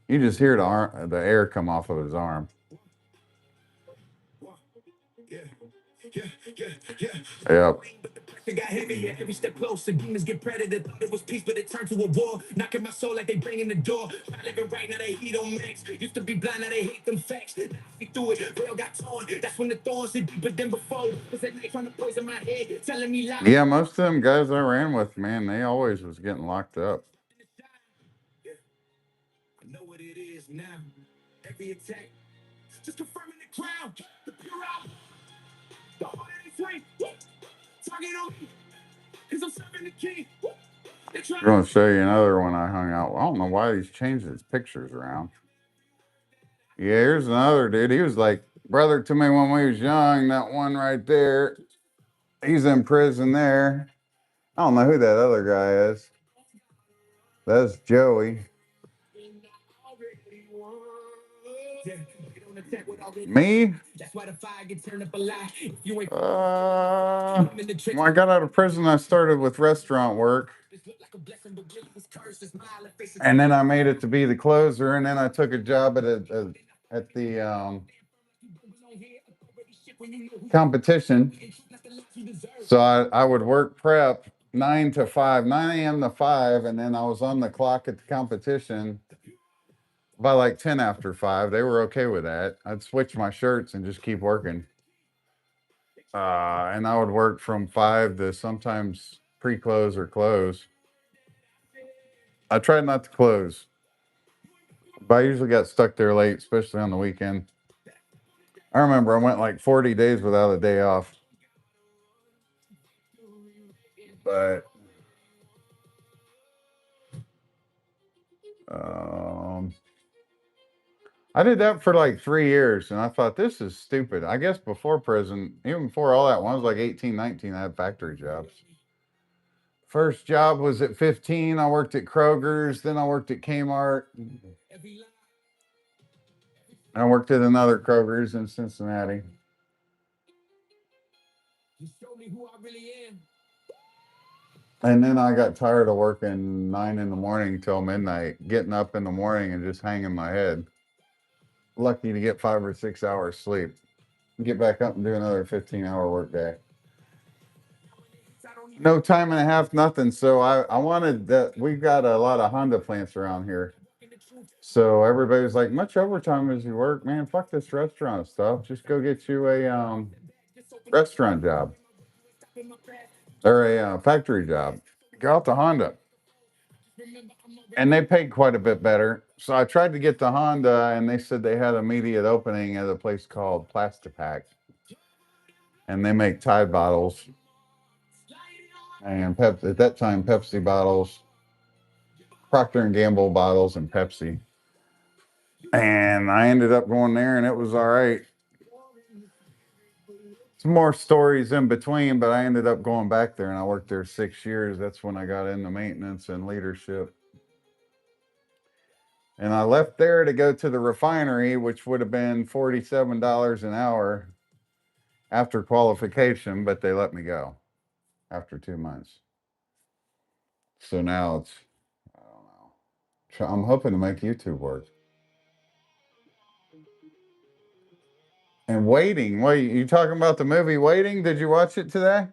You just hear the air come off of his arm. Yep. It got heavier every step closer. Demons get predator. Thought it was peace, but it turned to a war. Knocking my soul like they banging the door. Try living right now, they heat on max. Used to be blind, now they hate them facts. Now I see through it. Veil got torn. That's when the thorns hit deeper than before. Was that night trying to poison my head, telling me lies. Yeah, most of them guys I ran with, man, they always was getting locked up. I know what it is now. Every attack, just confirming the crown. The pure out. The heart of the flame. Target on me. Cause I'm serving the king. I'm going to show you another one I hung out with. I don't know why he's changed his pictures around. Yeah, here's another dude. He was like brother to me when we was young. That one right there. He's in prison there. I don't know who that other guy is. That's Joey. Me? When I got out of prison, I started with restaurant work. And then I made it to be the closer, and then I took a job at the competition. So I would work prep 9 to 5, 9 a.m. to 5, and then I was on the clock at the competition by like 10 after 5. They were okay with that. I'd switch my shirts and just keep working. And I would work from 5 to sometimes pre-close or close. I tried not to close, but I usually got stuck there late, especially on the weekend. I remember I went like 40 days without a day off. But um, I did that for like 3 years, and I thought this is stupid. I guess before prison, even before all that, when I was like 18, 19, I had factory jobs. First job was at 15. I worked at Kroger's, then I worked at Kmart. I worked at another Kroger's in Cincinnati. And then I got tired of working 9 in the morning till midnight, getting up in the morning and just hanging my head. Lucky to get 5 or 6 hours sleep. Get back up and do another 15-hour workday. No time and a half, nothing. So I wanted that. We've got a lot of Honda plants around here. So everybody was like, much overtime as you work, man. Fuck this restaurant stuff. Just go get you a restaurant job or a factory job. Go out to Honda. And they paid quite a bit better. So I tried to get to Honda, and they said they had immediate opening at a place called Plastipack, and they make Tide bottles and at that time Pepsi bottles, Procter and Gamble bottles, and Pepsi. And I ended up going there, and it was all right. Some more stories in between, but I ended up going back there, and I worked there 6 years. That's when I got into maintenance and leadership. And I left there to go to the refinery, which would have been $47 an hour after qualification, but they let me go after 2 months. So now it's, I don't know. I'm hoping to make YouTube work. And Waiting, wait, you talking about the movie Waiting? Did you watch it today?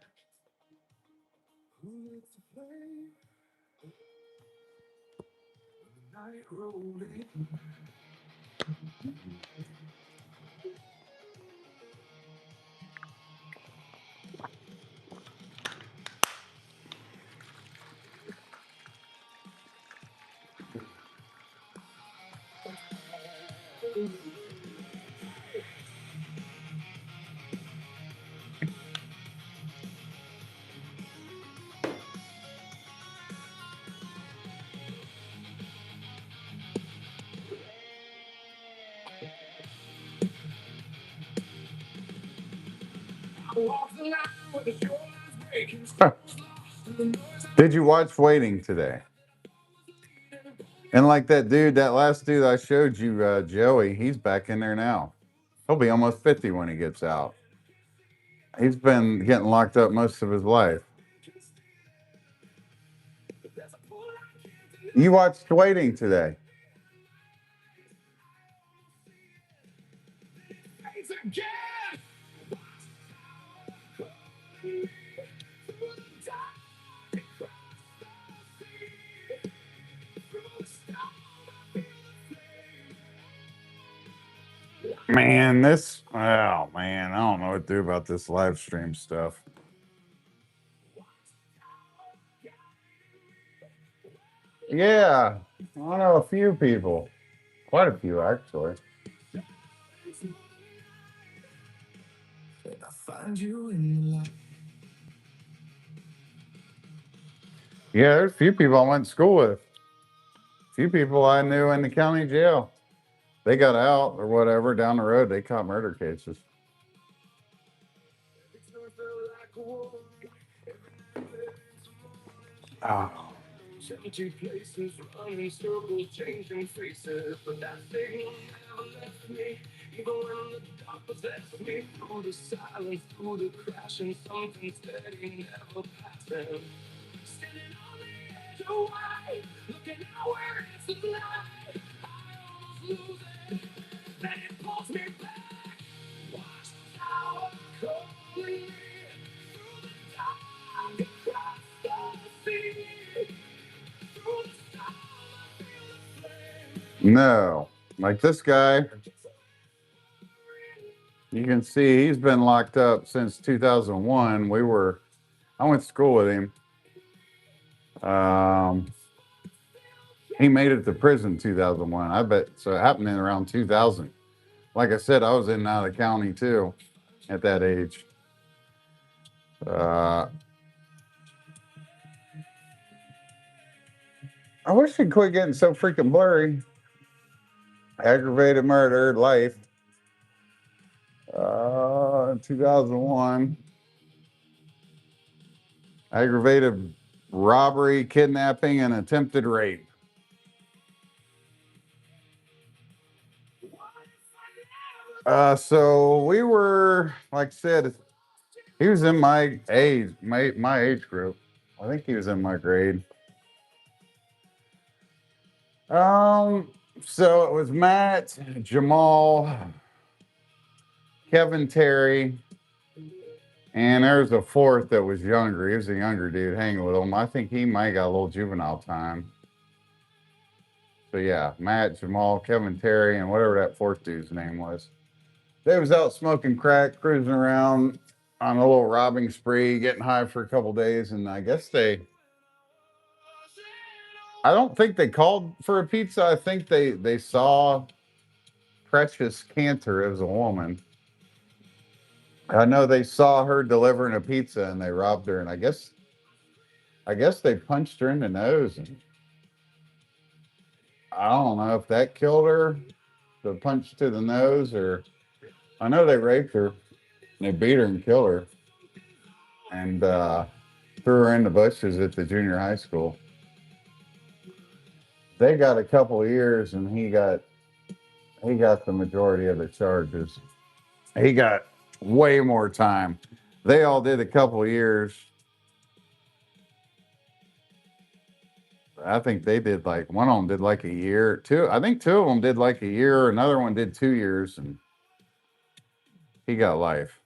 Did you watch Waiting today? And like that dude, that last dude I showed you, Joey, he's back in there now. He'll be almost 50 when he gets out. He's been getting locked up most of his life. You watched Waiting today. Man, oh man, I don't know what to do about this live stream stuff. Yeah, I know a few people, quite a few actually. Yeah, there's a few people I went to school with. A few people I knew in the county jail. They got out or whatever down the road. They caught murder cases. Oh. No, like this guy, you can see he's been locked up since 2001. I went to school with him. He made it to prison 2001. I bet so. It happened in around 2000. Like I said, I was in and out of the county too at that age. I wish he'd quit getting so freaking blurry. Aggravated murder, life. 2001. Aggravated robbery, kidnapping, and attempted rape. So we were, like I said, He was in my age group. I think he was in my grade. Um, so it was Matt, Jamal, Kevin Terry, and there was a fourth that was younger. He was a younger dude hanging with him. I think he might got a little juvenile time. So yeah, Matt, Jamal, Kevin Terry, and whatever that fourth dude's name was. They was out smoking crack, cruising around on a little robbing spree, getting high for a couple days, and I don't think they called for a pizza. I think they saw Precious Cantor as a woman. I know they saw her delivering a pizza and they robbed her, and I guess they punched her in the nose, and I don't know if that killed her, the punch to the nose, or I know they raped her. They beat her and killed her, and threw her in the bushes at the junior high school. They got a couple of years, and he got the majority of the charges. He got way more time. They all did a couple of years. I think they did like one of them did like a year. Two, I think two of them did like a year. Another one did 2 years, and he got life.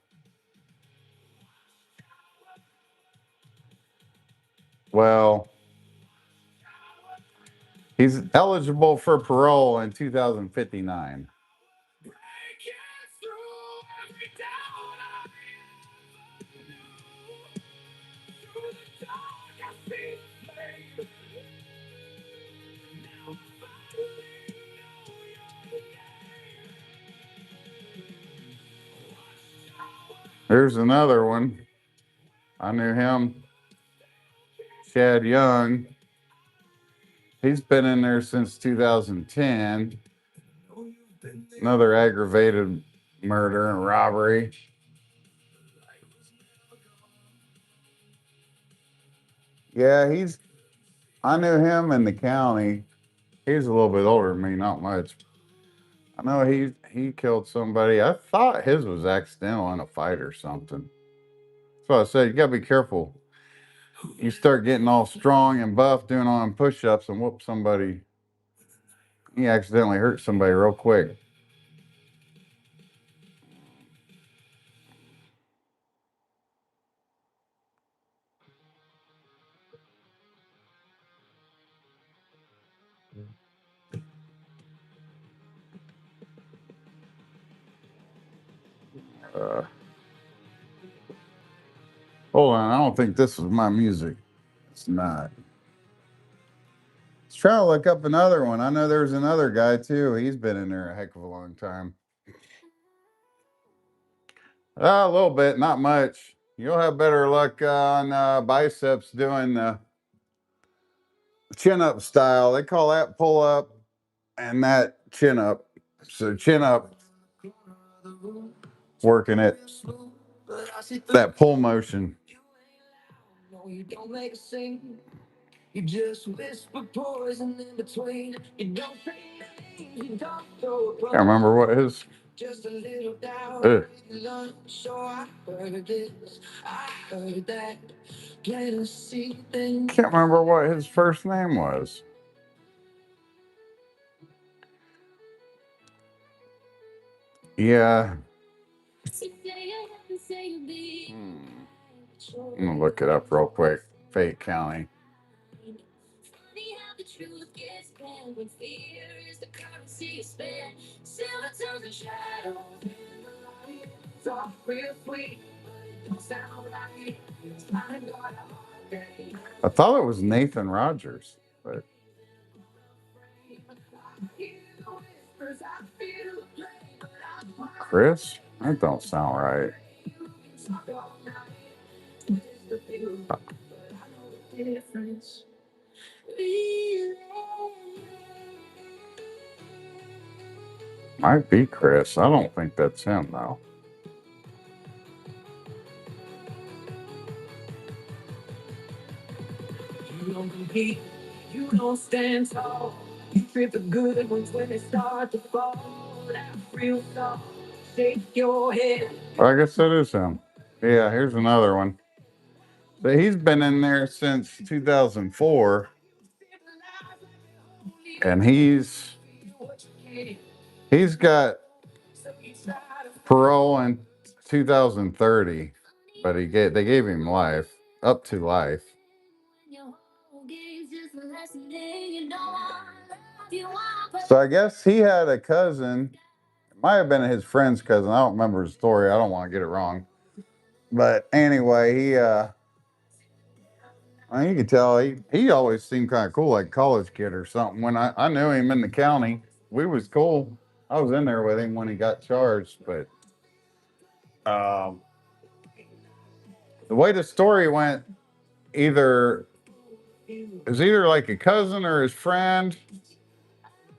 Well, he's eligible for parole in 2059. There's another one. I knew him, Chad Young. He's been in there since 2010. Another aggravated murder and robbery. Yeah, I knew him in the county. He's a little bit older than me, not much. I know he killed somebody. I thought his was accidental in a fight or something. So I said, you gotta be careful. You start getting all strong and buff doing on push-ups and whoop somebody. You accidentally hurt somebody real quick. Uh, Hold on, I don't think this is my music. It's not. Let's try to look up another one. I know there's another guy too. He's been in there a heck of a long time. A little bit, not much. You'll have better luck on biceps doing the chin up style. They call that pull up and that chin up. So chin up, working it, that pull motion. You just whisper poison in between. You don't say names, you don't throw. Can't remember what his. Just a little doubt. So I heard this, I heard that. Can't see things. Can't remember what his first name was. Yeah. I'm gonna look it up real quick. Fayette County. I thought it was Nathan Rogers, but Chris? That don't sound right. Might be Chris. I don't think that's him though. You don't compete, you don't stand tall. You treat the good ones when they start to fall. That real talk, shake your head. I guess that is him. Yeah, here's another one. But he's been in there since 2004, and he's got parole in 2030, but they gave him life, up to life. So I guess he had a cousin. It might have been his friend's cousin. I don't remember his story. I don't want to get it wrong. But anyway, I mean, you could tell he always seemed kind of cool, like a college kid or something. When I knew him in the county, we was cool. I was in there with him when he got charged, but um, the way the story went, either it was either like a cousin or his friend,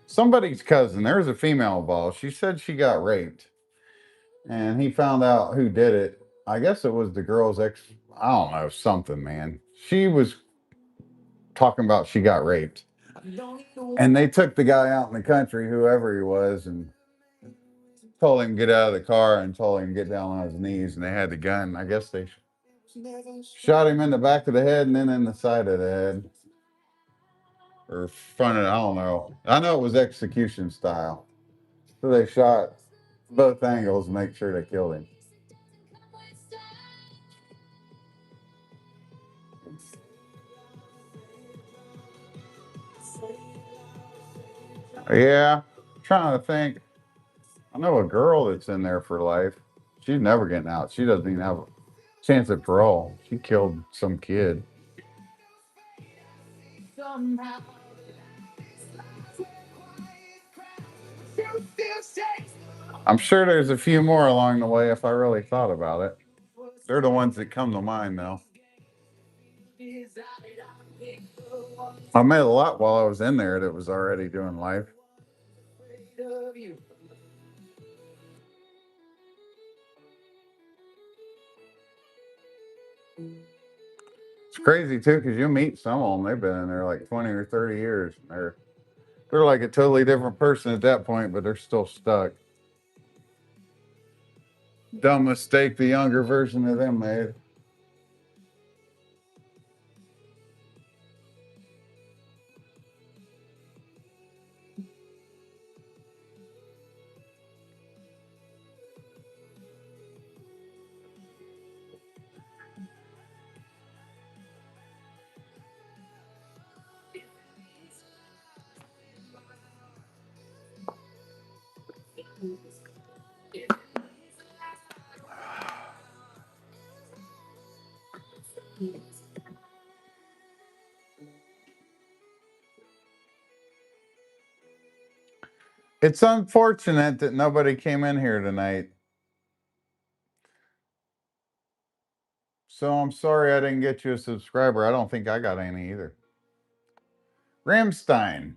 somebody's cousin. There was a female involved. She said she got raped, and he found out who did it. I guess it was the girl's ex. I don't know, something, man. She was talking about she got raped. And they took the guy out in the country, whoever he was, and told him to get out of the car and told him to get down on his knees. And they had the gun. I guess they shot him in the back of the head and then in the side of the head. Or front of, I don't know. I know it was execution style. So they shot both angles to make sure they killed him. Yeah, I'm trying to think. I know a girl that's in there for life. She's never getting out. She doesn't even have a chance at parole. She killed some kid. I'm sure there's a few more along the way if I really thought about it. They're the ones that come to mind, though. I met a lot while I was in there that was already doing life. It's crazy too, because you meet some of them. They've been in there like 20 or 30 years. And they're like a totally different person at that point, but they're still stuck. Dumb mistake the younger version of them made. It's unfortunate that nobody came in here tonight. So I'm sorry I didn't get you a subscriber. I don't think I got any either. Ramstein.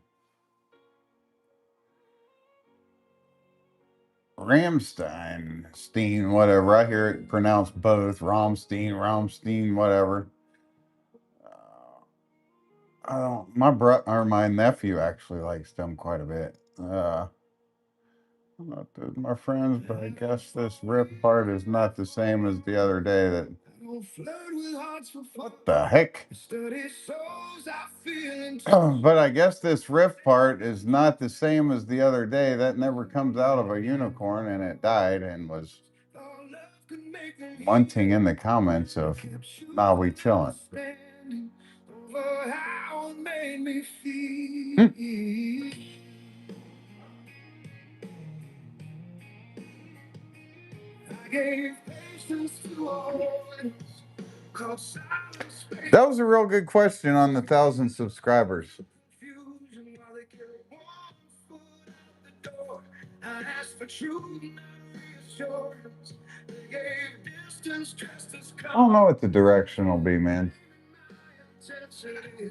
Steen, whatever. I hear it pronounced both. Ramstein, whatever. I don't. My nephew actually likes them quite a bit. I'm not my friends, but I guess this riff part is not the same as the other day. What the heck? But I guess this riff part is not the same as the other day. That never comes out of a unicorn, and it died and was munting in the comments of, "Nah, we chilling." That was a real good question on the 1,000 subscribers. I don't know what the direction will be, man.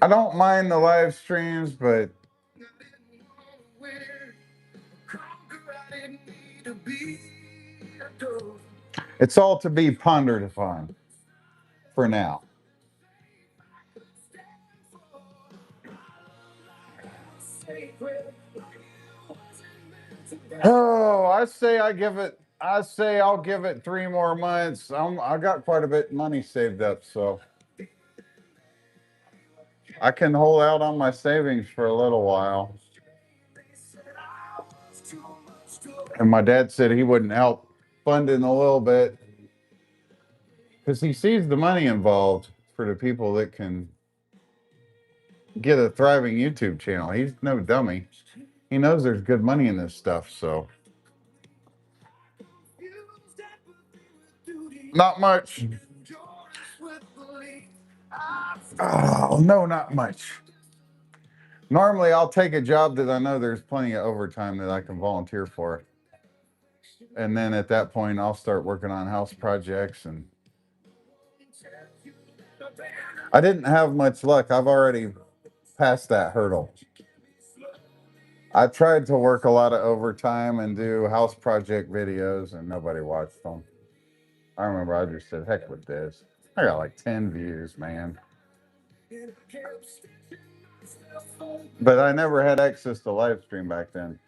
I don't mind the live streams, but it's all to be pondered upon for now. Oh, I say I give it I say I'll give it 3 more months. I got quite a bit of money saved up, so I can hold out on my savings for a little while. And my dad said he wouldn't help funding a little bit because he sees the money involved for the people that can get a thriving YouTube channel. He's no dummy. He knows there's good money in this stuff, so not much. Oh, no, not much. Normally, I'll take a job that I know there's plenty of overtime that I can volunteer for. And then at that point, I'll start working on house projects. And I didn't have much luck. I've already passed that hurdle. I tried to work a lot of overtime and do house project videos, and nobody watched them. I remember I just said, heck with this. I got like 10 views, man. But I never had access to live stream back then.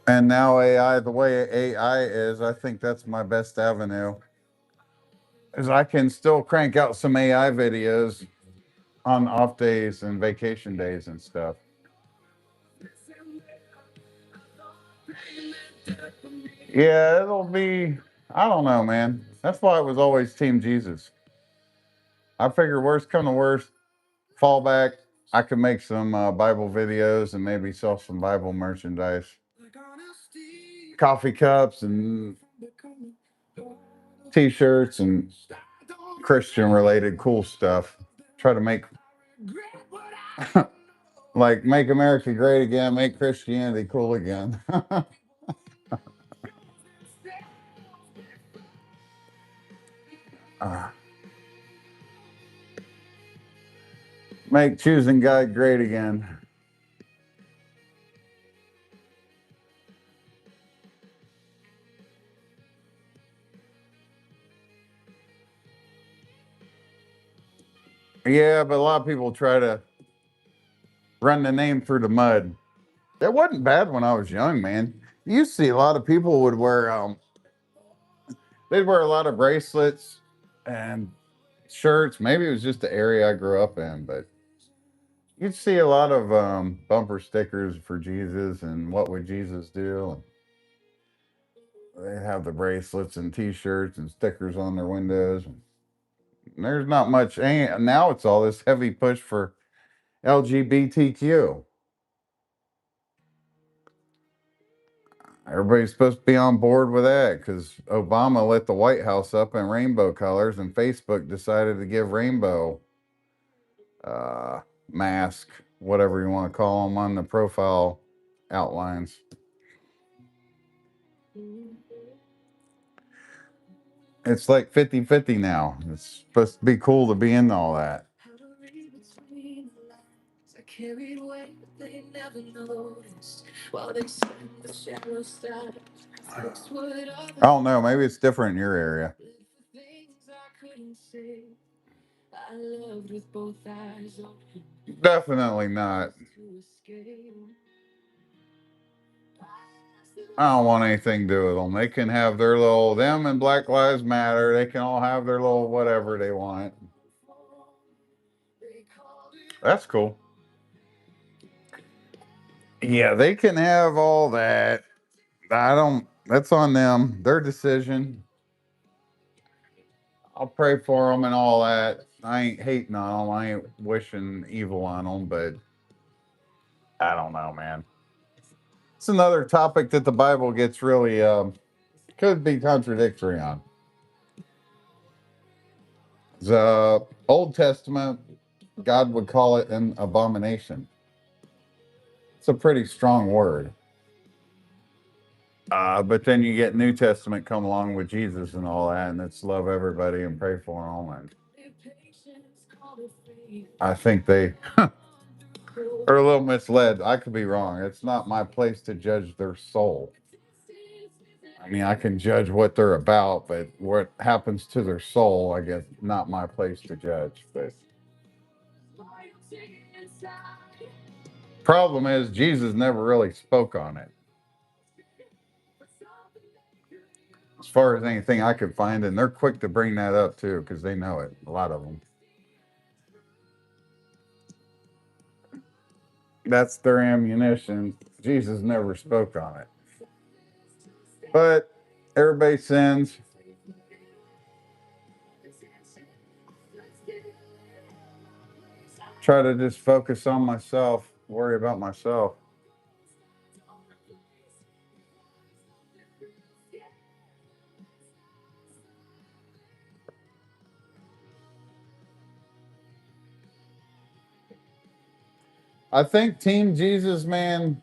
And now AI, the way AI is, I think that's my best avenue. Is I can still crank out some AI videos on off days and vacation days and stuff. Yeah, it'll be, I don't know, man. That's why it was always Team Jesus. I figure worst come to worst, fallback. I could make some Bible videos and maybe sell some Bible merchandise, coffee cups and T-shirts and Christian related cool stuff. Try to make like make America great again, make Christianity cool again. uh, make choosing God great again. Yeah, but a lot of people try to run the name through the mud. It wasn't bad when I was young, man. You see a lot of people would wear they'd wear a lot of bracelets and shirts. Maybe it was just the area I grew up in, but you'd see a lot of bumper stickers for Jesus and what would Jesus do. And they have the bracelets and T-shirts and stickers on their windows. And there's not much. Now it's all this heavy push for LGBTQ. Everybody's supposed to be on board with that because Obama lit the White House up in rainbow colors, and Facebook decided to give rainbow uh, mask, whatever you want to call them, on the profile outlines. It's like 50-50 now. It's supposed to be cool to be in all that. I don't know. Maybe it's different in your area. Definitely not. I don't want anything to do with them. They can have their little, them and Black Lives Matter. They can all have their little whatever they want. That's cool. Yeah, they can have all that. I don't, that's on them, their decision. I'll pray for them and all that. I ain't hating on them. I ain't wishing evil on them, but I don't know, man. It's another topic that the Bible gets really, could be contradictory on. The Old Testament, God would call it an abomination. It's a pretty strong word. But then you get New Testament come along with Jesus and all that, and it's love everybody and pray for them. And I think they are a little misled. I could be wrong. It's not my place to judge their soul. I mean, I can judge what they're about, but what happens to their soul, I guess, not my place to judge. But Problem is, Jesus never really spoke on it. As far as anything I could find, and they're quick to bring that up too, because they know it, a lot of them. That's their ammunition. Jesus never spoke on it. But everybody sins. Try to just focus on myself, worry about myself. I think Team Jesus, man,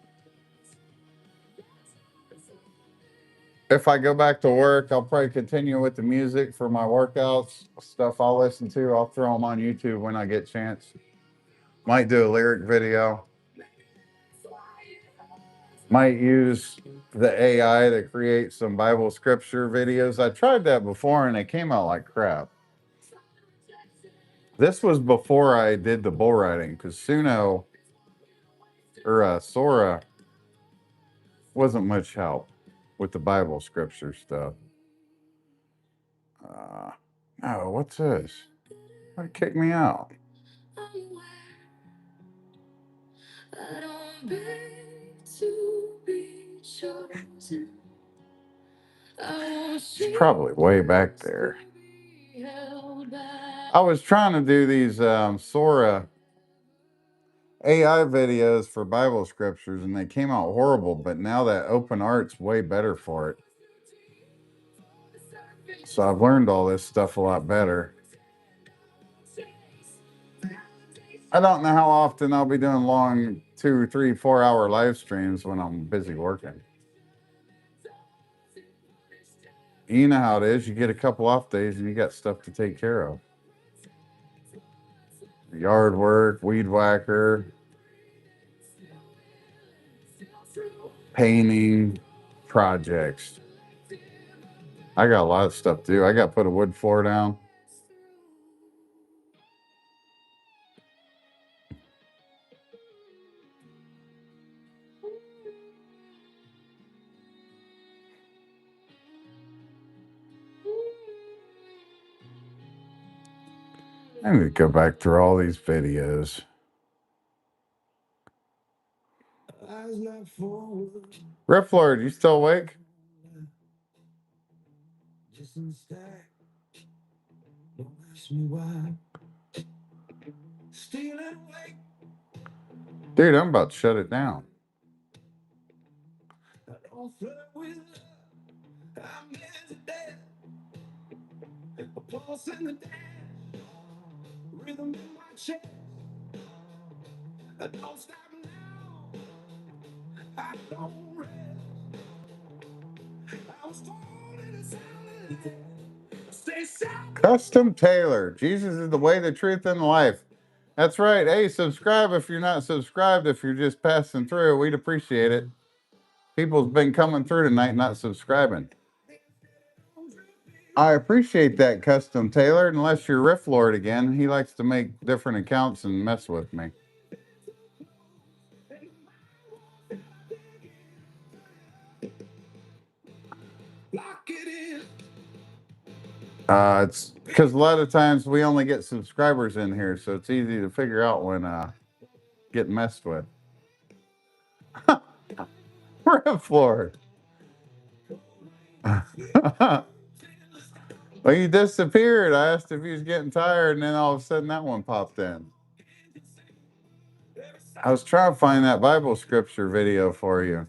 if I go back to work, I'll probably continue with the music for my workouts, stuff I'll listen to. I'll throw them on YouTube when I get a chance. Might do a lyric video. Might use the AI to create some Bible scripture videos. I tried that before and it came out like crap. This was before I did the bull riding because Suno or Sora wasn't much help with the Bible scripture stuff. Oh, what's this? Why kick me out? It's probably way back there. I was trying to do these Sora AI videos for Bible scriptures, and they came out horrible. But now that Open Art's way better for it, so I've learned all this stuff a lot better. I don't know how often I'll be doing long 2, 3, 4 hour live streams when I'm busy working. You know how it is. You get a couple off days and you got stuff to take care of. Yard work, weed whacker, painting, projects. I got a lot of stuff to do. I got to put a wood floor down. I need to go back through all these videos. Riff Lord, you still awake? Dude, I'm about to shut it down. Custom Taylor. Jesus is the way, the truth, and the life. That's right. Hey, subscribe if you're not subscribed. If you're just passing through, we'd appreciate it. People's been coming through tonight not subscribing. I appreciate that, Custom Taylor, unless you're Riff Lord again. He likes to make different accounts and mess with me. It's because a lot of times we only get subscribers in here, so it's easy to figure out when getting messed with. Riff Lord. Well, you disappeared. I asked if he was getting tired, and then all of a sudden that one popped in. I was trying to find that Bible scripture video for you.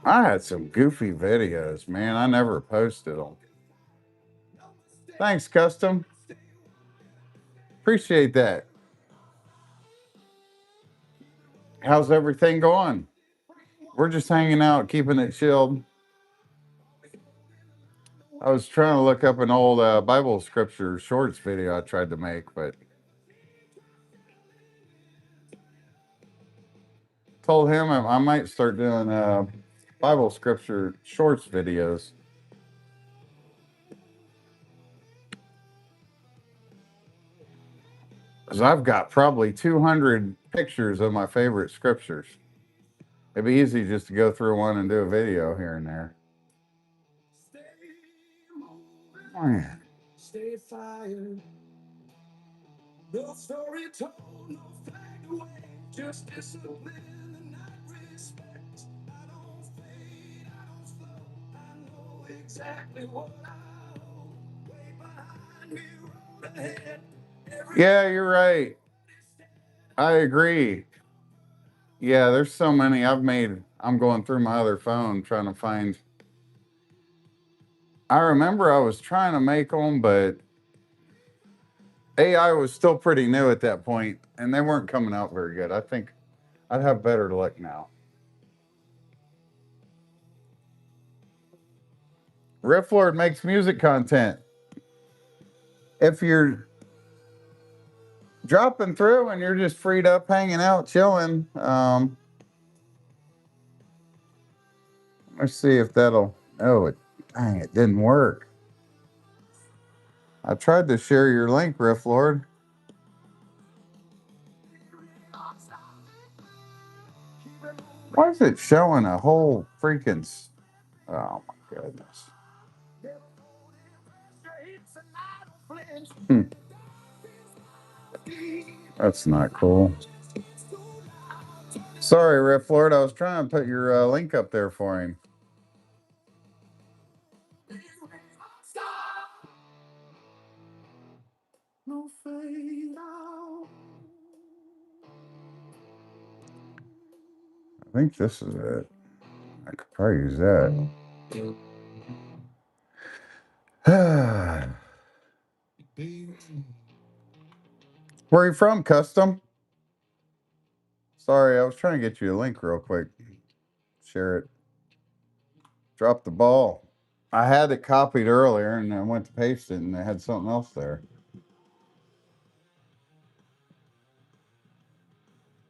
I had some goofy videos, man. I never posted them. Thanks, Custom. Appreciate that. How's everything going? We're just hanging out, keeping it chilled. I was trying to look up an old Bible scripture shorts video I tried to make, but told him I might start doing Bible scripture shorts videos. 'Cause I've got probably 200 pictures of my favorite scriptures. It'd be easy just to go through one and do a video here and there. Man. Stay fired. No story told, no flag away. Just discipline and not respect. I don't fade, I don't slow. I know exactly what I hold. Way behind me, road ahead. Yeah, you're right. I agree. Yeah, there's so many I've made. I'm going through my other phone trying to find. I remember I was trying to make them, but AI was still pretty new at that point, and they weren't coming out very good. I think I'd have better luck now. Riff Lord makes music content. If you're dropping through and you're just freed up, hanging out, chilling, let's see if that'll. Oh, dang, it didn't work. I tried to share your link, Riff Lord. Why is it showing a whole freaking? Oh my goodness. Hmm. That's not cool. Sorry, Riff Lord. I was trying to put your link up there for him. I think this is it. I could probably use that. Where are you from, Custom? Sorry, I was trying to get you a link real quick. Share it. Drop the ball. I had it copied earlier and I went to paste it and it had something else there.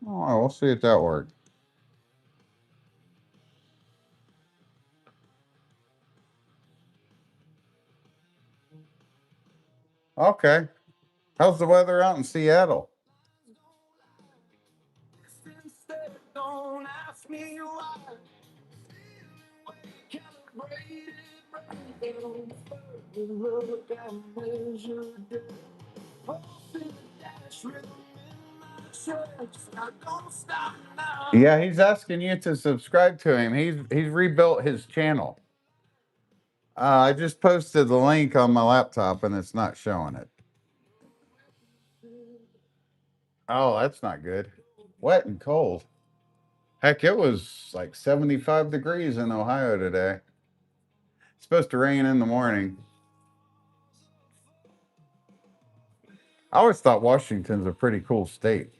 Oh, we'll see if that worked. Okay. How's the weather out in Seattle? Yeah, he's asking you to subscribe to him. He's rebuilt his channel. I just posted the link on my laptop and it's not showing it. Oh, that's not good. Wet and cold. Heck, it was like 75 degrees in Ohio today. It's supposed to rain in the morning. I always thought Washington's a pretty cool state.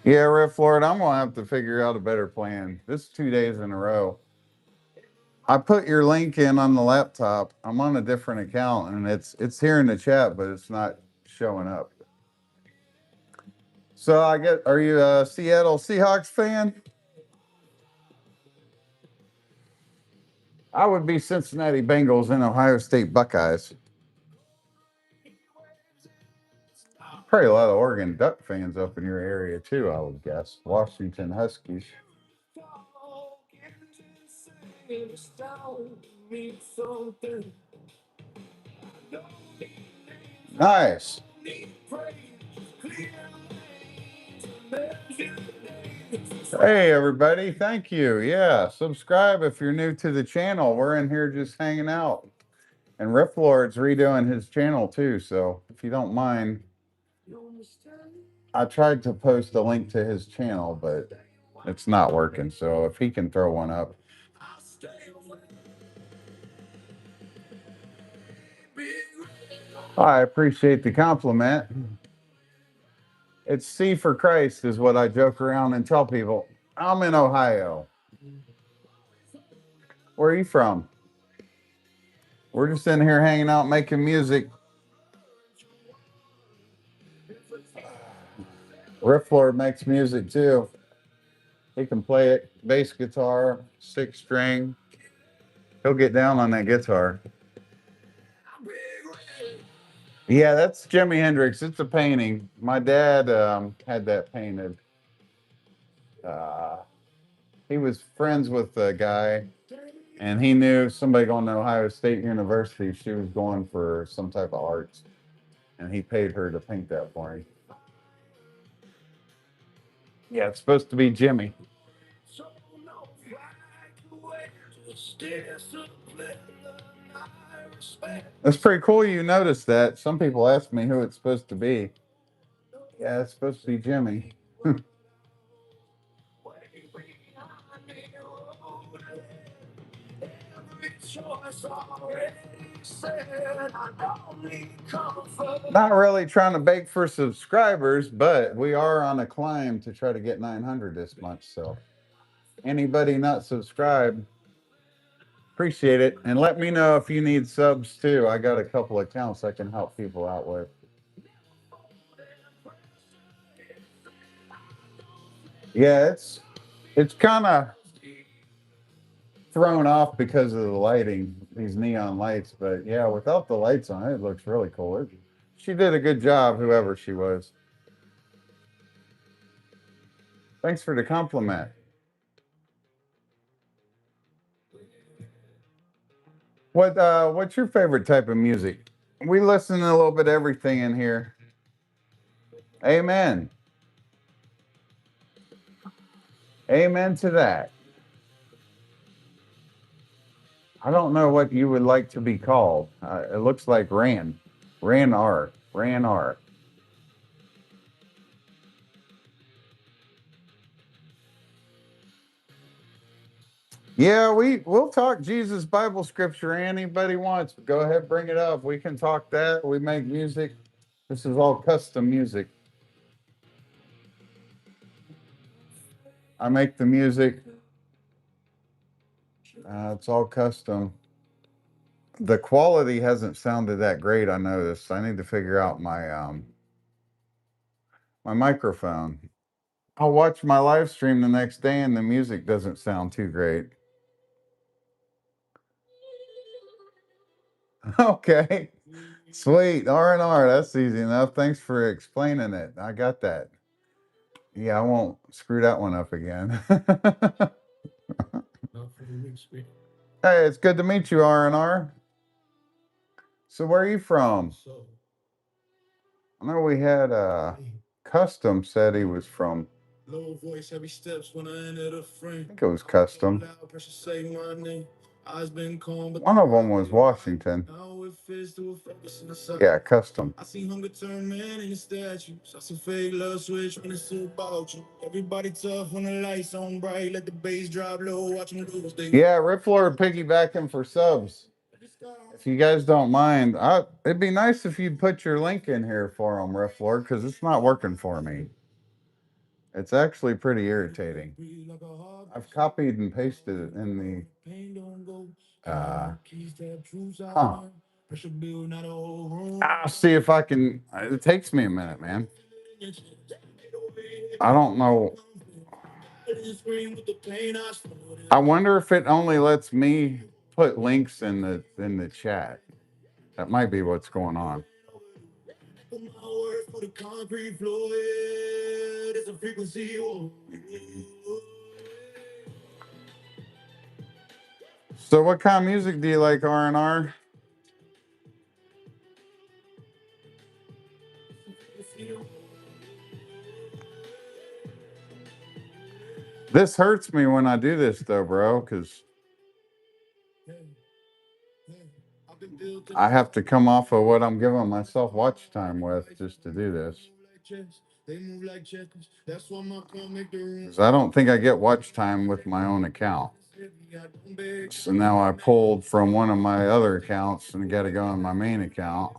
Yeah, Riff Lord, I'm gonna have to figure out a better plan. This is 2 days in a row. I put your link in on the laptop. I'm on a different account and it's here in the chat, but it's not showing up. So I get, are you a Seattle Seahawks fan? I would be Cincinnati Bengals and Ohio State Buckeyes. Probably a lot of Oregon Duck fans up in your area too, I would guess. Washington Huskies. Nice. Hey, everybody. Thank you. Yeah. Subscribe if you're new to the channel. We're in here just hanging out. And Riff Lord's redoing his channel too. So if you don't mind, I tried to post a link to his channel, but it's not working. So if he can throw one up. I appreciate the compliment. It's C for Christ, is what I joke around and tell people. I'm in Ohio. Where are you from? We're just in here hanging out, making music. Riff Lord makes music too. He can play it, bass guitar, 6 string. He'll get down on that guitar. Yeah, that's Jimi Hendrix. It's a painting. My dad had that painted. Uh, he was friends with a guy, and he knew somebody going to Ohio State University. She was going for some type of arts, and he paid her to paint that for him. Yeah, it's supposed to be Jimmy. That's pretty cool you noticed that. Some people ask me who it's supposed to be. Yeah, it's supposed to be Jimmy. Not really trying to beg for subscribers, but we are on a climb to try to get 900 this month. So anybody not subscribed, appreciate it. And let me know if you need subs too. I got a couple accounts I can help people out with. Yeah, it's kind of thrown off because of the lighting, these neon lights. But yeah, without the lights on it, it looks really cool. She did a good job, whoever she was. Thanks for the compliment. What's your favorite type of music? We listen to a little bit of everything in here. Amen. Amen to that. I don't know what you would like to be called. It looks like Ran. Ran R. Ran R. Yeah, we'll talk Jesus Bible scripture. Anybody wants, go ahead, bring it up. We can talk that. We make music. This is all custom music. I make the music. It's all custom. The quality hasn't sounded that great. I noticed. I need to figure out my microphone. I'll watch my live stream the next day, and the music doesn't sound too great. Okay, sweet R&R. That's easy enough. Thanks for explaining it. I got that. Yeah, I won't screw that one up again. Hey, it's good to meet you, R&R. So where are you from? I know we had Custom said he was from. Low voice, heavy steps when I enter the frame. I think it was Custom. One of them was Washington. Yeah, Custom. I see hunger turn man in the statues. I see fake love switch when it's all about you. Everybody tough when the lights on bright. Let the bass drop low. Watch them lose. Yeah, Rip Lord piggybacking for subs. If you guys don't mind, it'd be nice if you'd put your link in here for them, Riff Lord, because it's not working for me. It's actually pretty irritating. I've copied and pasted it in the. Huh. I'll see if I can. It takes me a minute, man. I don't know. I wonder if it only lets me put links in the chat. That might be what's going on. So what kind of music do you like, R&R? This hurts me when I do this though, bro, because I have to come off of what I'm giving myself watch time with just to do this. Because I don't think I get watch time with my own account. So now I pulled from one of my other accounts and got to go on my main account.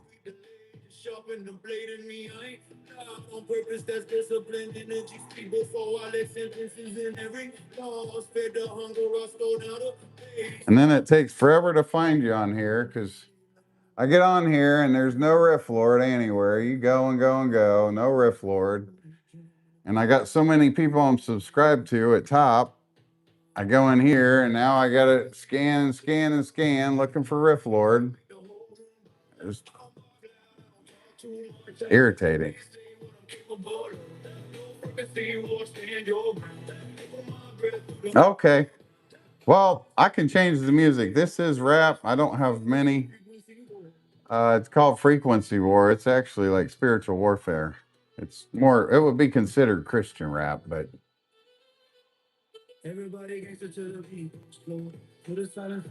On purpose, that's disciplined energy. Speak before I let sentences in every loss. Fed the hunger, rust down the face. And then it takes forever to find you on here because I get on here and there's no Riff Lord anywhere. You go and go and go, no Riff Lord. And I got so many people I'm subscribed to at top. I go in here and now I gotta scan and scan and scan looking for Riff Lord. It's irritating. Okay. Well, I can change the music. This is rap. I don't have many. It's called Frequency War. It's actually like spiritual warfare. It's more, it would be considered Christian rap, but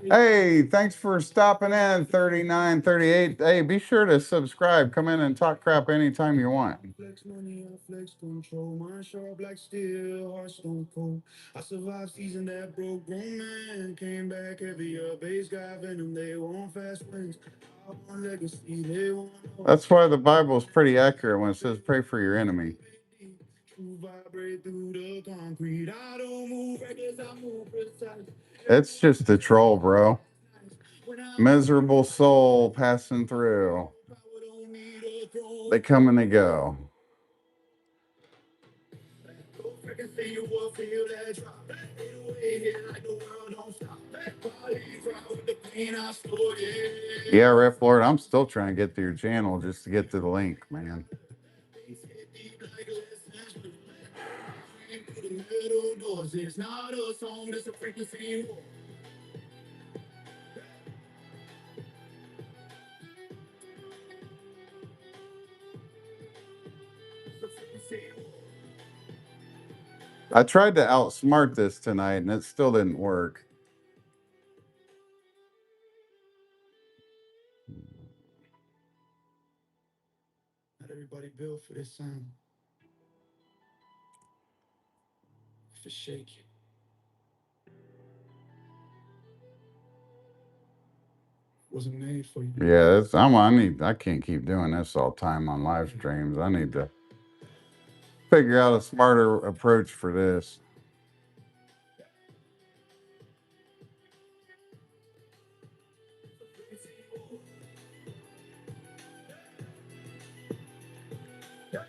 hey, thanks for stopping in 3938. Hey, be sure to subscribe. Come in and talk crap anytime you want. Flex money, I flex control. Mine sharp like steel, heart stone cold. I survived season that broke grown man. Came back heavier, base guy venom. They want fast wins. I want legacy, they want. That's why the Bible is pretty accurate when it says pray for your enemy. It's just a troll, bro. Miserable soul passing through. They come and they go. Yeah, Ref Lord, I'm still trying to get to your channel just to get to the link, man. I tried to outsmart this tonight and it still didn't work. Not everybody built for this sound. If it shake you. Wasn't made for you. Yeah, that's, I can't keep doing this all the time on live streams. I need to figure out a smarter approach for this.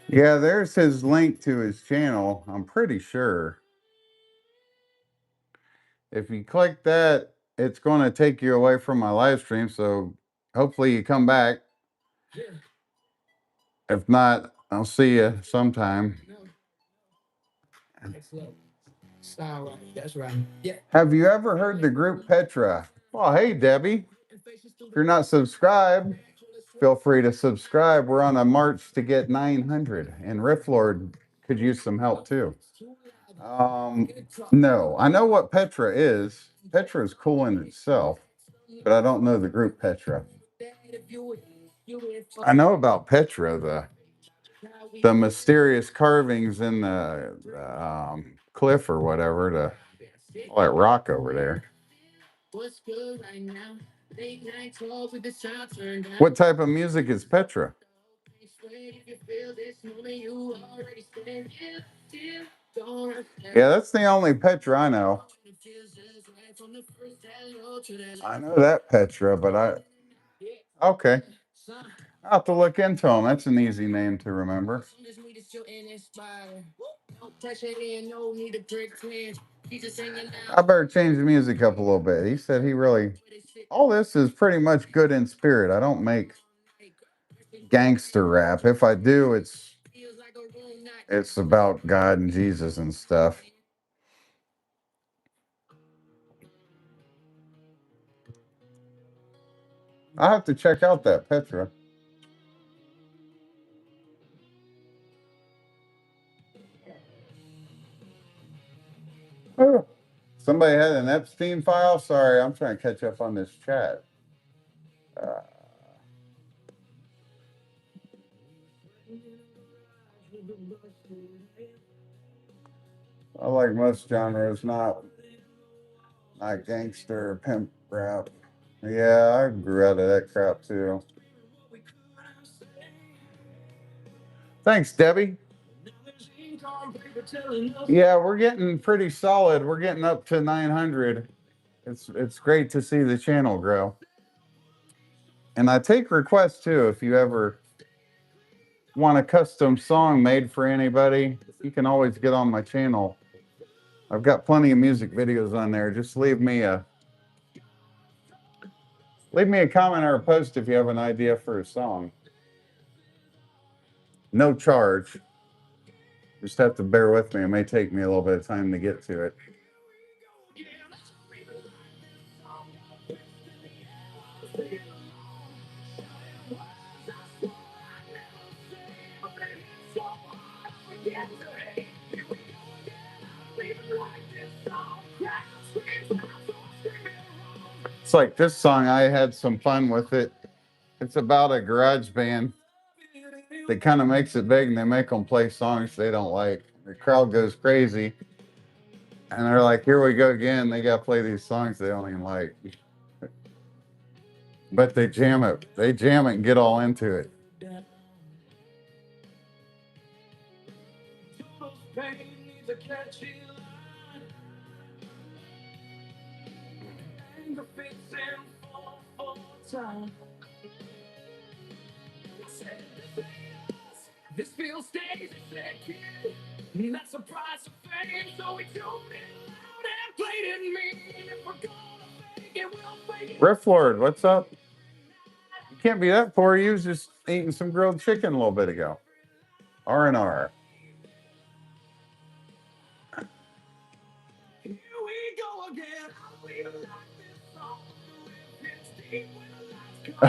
Yeah, there's his link to his channel. I'm pretty sure. If you click that, it's going to take you away from my live stream. So hopefully you come back. If not, I'll see you sometime. That's right. Yeah. Have you ever heard the group Petra? Oh, hey, Debbie. If you're not subscribed, feel free to subscribe. We're on a march to get 900, and Riff Lord could use some help too. No, I know what Petra is. Petra is cool in itself, but I don't know the group Petra. I know about Petra, the mysterious carvings in the cliff or whatever, all that rock over there. What type of music is Petra? Yeah, that's the only Petra I know. I know that Petra, but okay. I'll have to look into them. That's an easy name to remember. I better change the music up a little bit. He said he really, all this is pretty much good in spirit. I don't make gangster rap. If I do, it's about God and Jesus and stuff. I'll have to check out that Petra. Oh, somebody had an Epstein file. Sorry, I'm trying to catch up on this chat. I like most genres, not gangster, pimp rap. Yeah, I grew out of that crap too. Thanks, Debbie. Yeah, we're getting pretty solid. We're getting up to 900. It's great to see the channel grow. And I take requests too if you ever want a custom song made for anybody, you can always get on my channel. I've got plenty of music videos on there. Just leave me a comment or a post if you have an idea for a song. No charge. Just have to bear with me. It may take me a little bit of time to get to it. It's like this song, I had some fun with it. It's about a garage band that kind of makes it big and they make them play songs they don't like. The crowd goes crazy and they're like, here we go again. They got to play these songs they don't even like. But they jam it. They jam it and get all into it. Riff Lord, what's up? You can't be that poor. You was just eating some grilled chicken a little bit ago. R&R.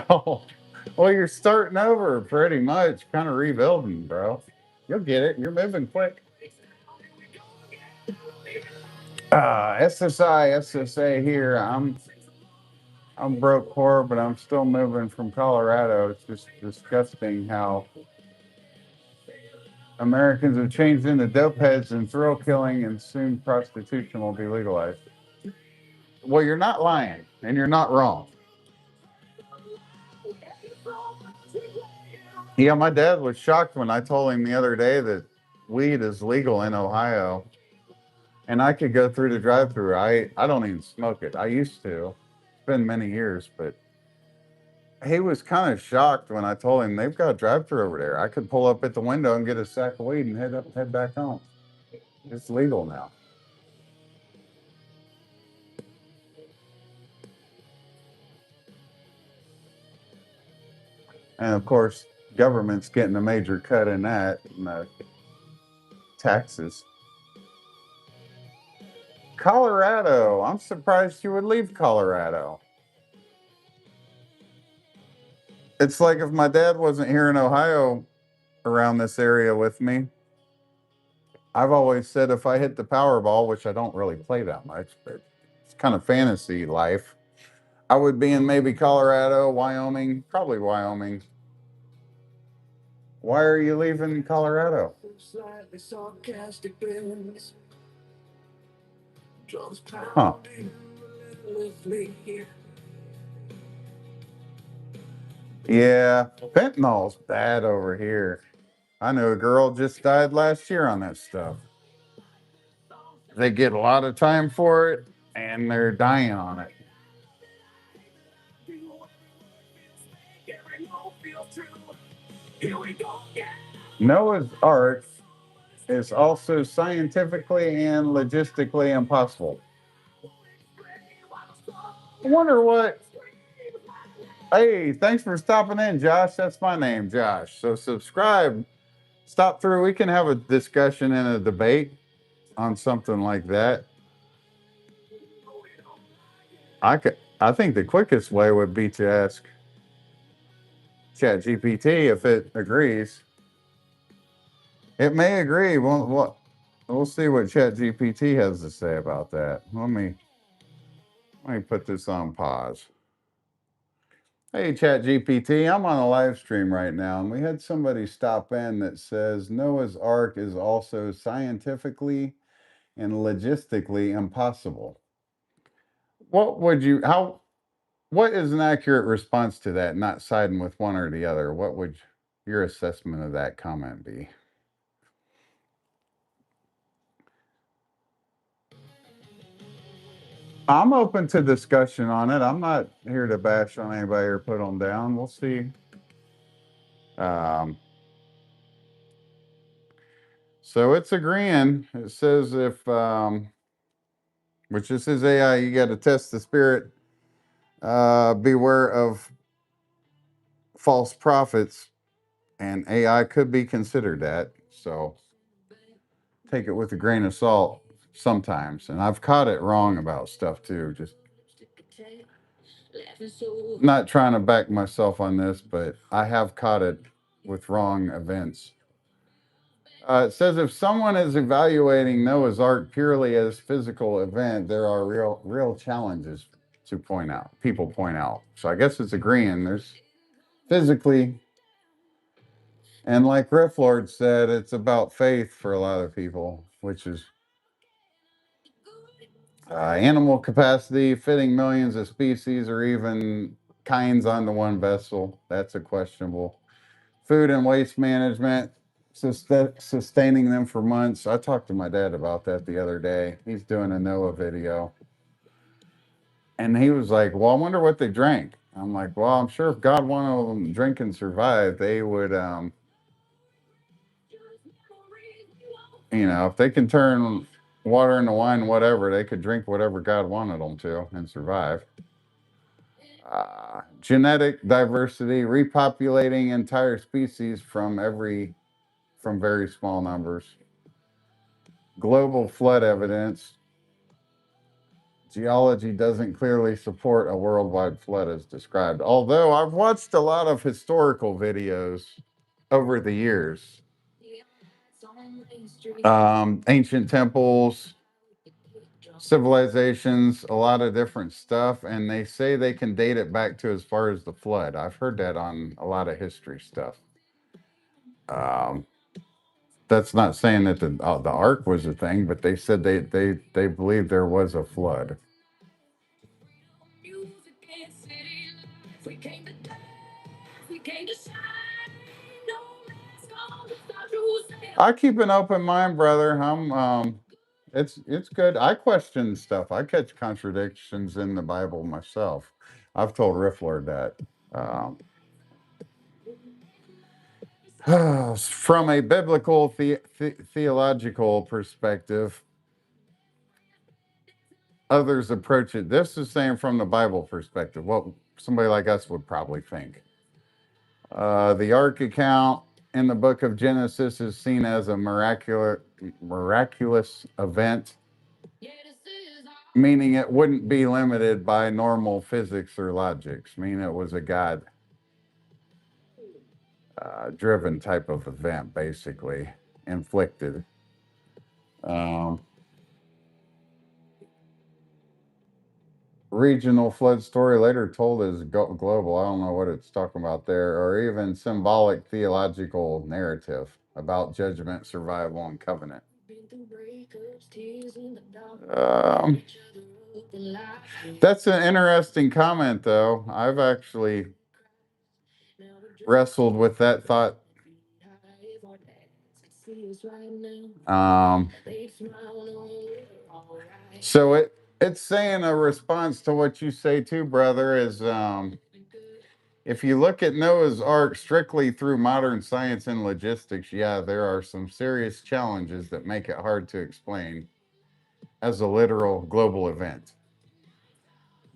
Oh, well, you're starting over pretty much, kind of rebuilding, bro. You'll get it. You're moving quick. SSA here. I'm broke poor, but I'm still moving from Colorado. It's just disgusting how Americans have changed into dope heads and thrill killing, and soon prostitution will be legalized. Well, you're not lying, and you're not wrong. Yeah, my dad was shocked when I told him the other day that weed is legal in Ohio, and I could go through the drive-through. I don't even smoke it. I used to. It's been many years, but he was kind of shocked when I told him they've got a drive-through over there. I could pull up at the window and get a sack of weed and head back home. It's legal now. And of course, government's getting a major cut in that, in the taxes. Colorado. I'm surprised you would leave Colorado. It's like if my dad wasn't here in Ohio around this area with me, I've always said if I hit the Powerball, which I don't really play that much, but it's kind of fantasy life, I would be in maybe Colorado, Wyoming, probably Wyoming. Why are you leaving Colorado? Huh. Yeah, fentanyl's bad over here. I knew a girl just died last year on that stuff. They get a lot of time for it and they're dying on it. Noah's Ark is also scientifically and logistically impossible. I wonder what. Hey, thanks for stopping in, Josh. That's my name, Josh. So subscribe, stop through. We can have a discussion and a debate on something like that. I think the quickest way would be to ask ChatGPT if it agrees. It may agree. We'll see what ChatGPT has to say about that. Let me put this on pause. Hey, ChatGPT, I'm on a live stream right now, and we had somebody stop in that says Noah's Ark is also scientifically and logistically impossible. What is an accurate response to that, not siding with one or the other? What would your assessment of that comment be? I'm open to discussion on it. I'm not here to bash on anybody or put them down. We'll see. Um, So it's agreeing. It says if, which this is AI, you got to test the spirit. Beware of false prophets, and AI could be considered that. So take it with a grain of salt sometimes. And I've caught it wrong about stuff too. Just not trying to back myself on this, but I have caught it with wrong events. It says if someone is evaluating Noah's Ark purely as physical event, there are real challenges to point out. People point out. So I guess it's agreeing. There's physically, and like Riff Lord said, it's about faith for a lot of people, which is animal capacity, fitting millions of species or even kinds onto one vessel. That's a questionable. Food and waste management, sustaining them for months. I talked to my dad about that the other day. He's doing a Noah video. And he was like, well, I wonder what they drank. I'm like, well, I'm sure if God wanted them to drink and survive, they would, if they can turn water into wine, whatever, they could drink whatever God wanted them to and survive. Genetic diversity, repopulating entire species from very small numbers. Global flood evidence. Geology doesn't clearly support a worldwide flood as described. Although I've watched a lot of historical videos over the years, ancient temples, civilizations, a lot of different stuff, and they say they can date it back to as far as the flood. I've heard that on a lot of history stuff. Um, that's not saying that the ark was a thing, but they said they believe there was a flood. I keep an open mind, brother. It's good. I question stuff. I catch contradictions in the Bible myself. I've told Rifflord that. Um, from a biblical theological perspective, others approach it. This is saying from the Bible perspective, what somebody like us would probably think. The Ark account in the book of Genesis is seen as a miraculous event, meaning it wouldn't be limited by normal physics or logics, meaning it was a God driven type of event, basically, inflicted. Um, Regional flood story later told as global. I don't know what it's talking about there, or even symbolic theological narrative about judgment, survival, and covenant. Um, that's an interesting comment, though. I've actually wrestled with that thought. Um, so it's saying a response to what you say too, brother, is if you look at Noah's Ark strictly through modern science and logistics, yeah, there are some serious challenges that make it hard to explain as a literal global event.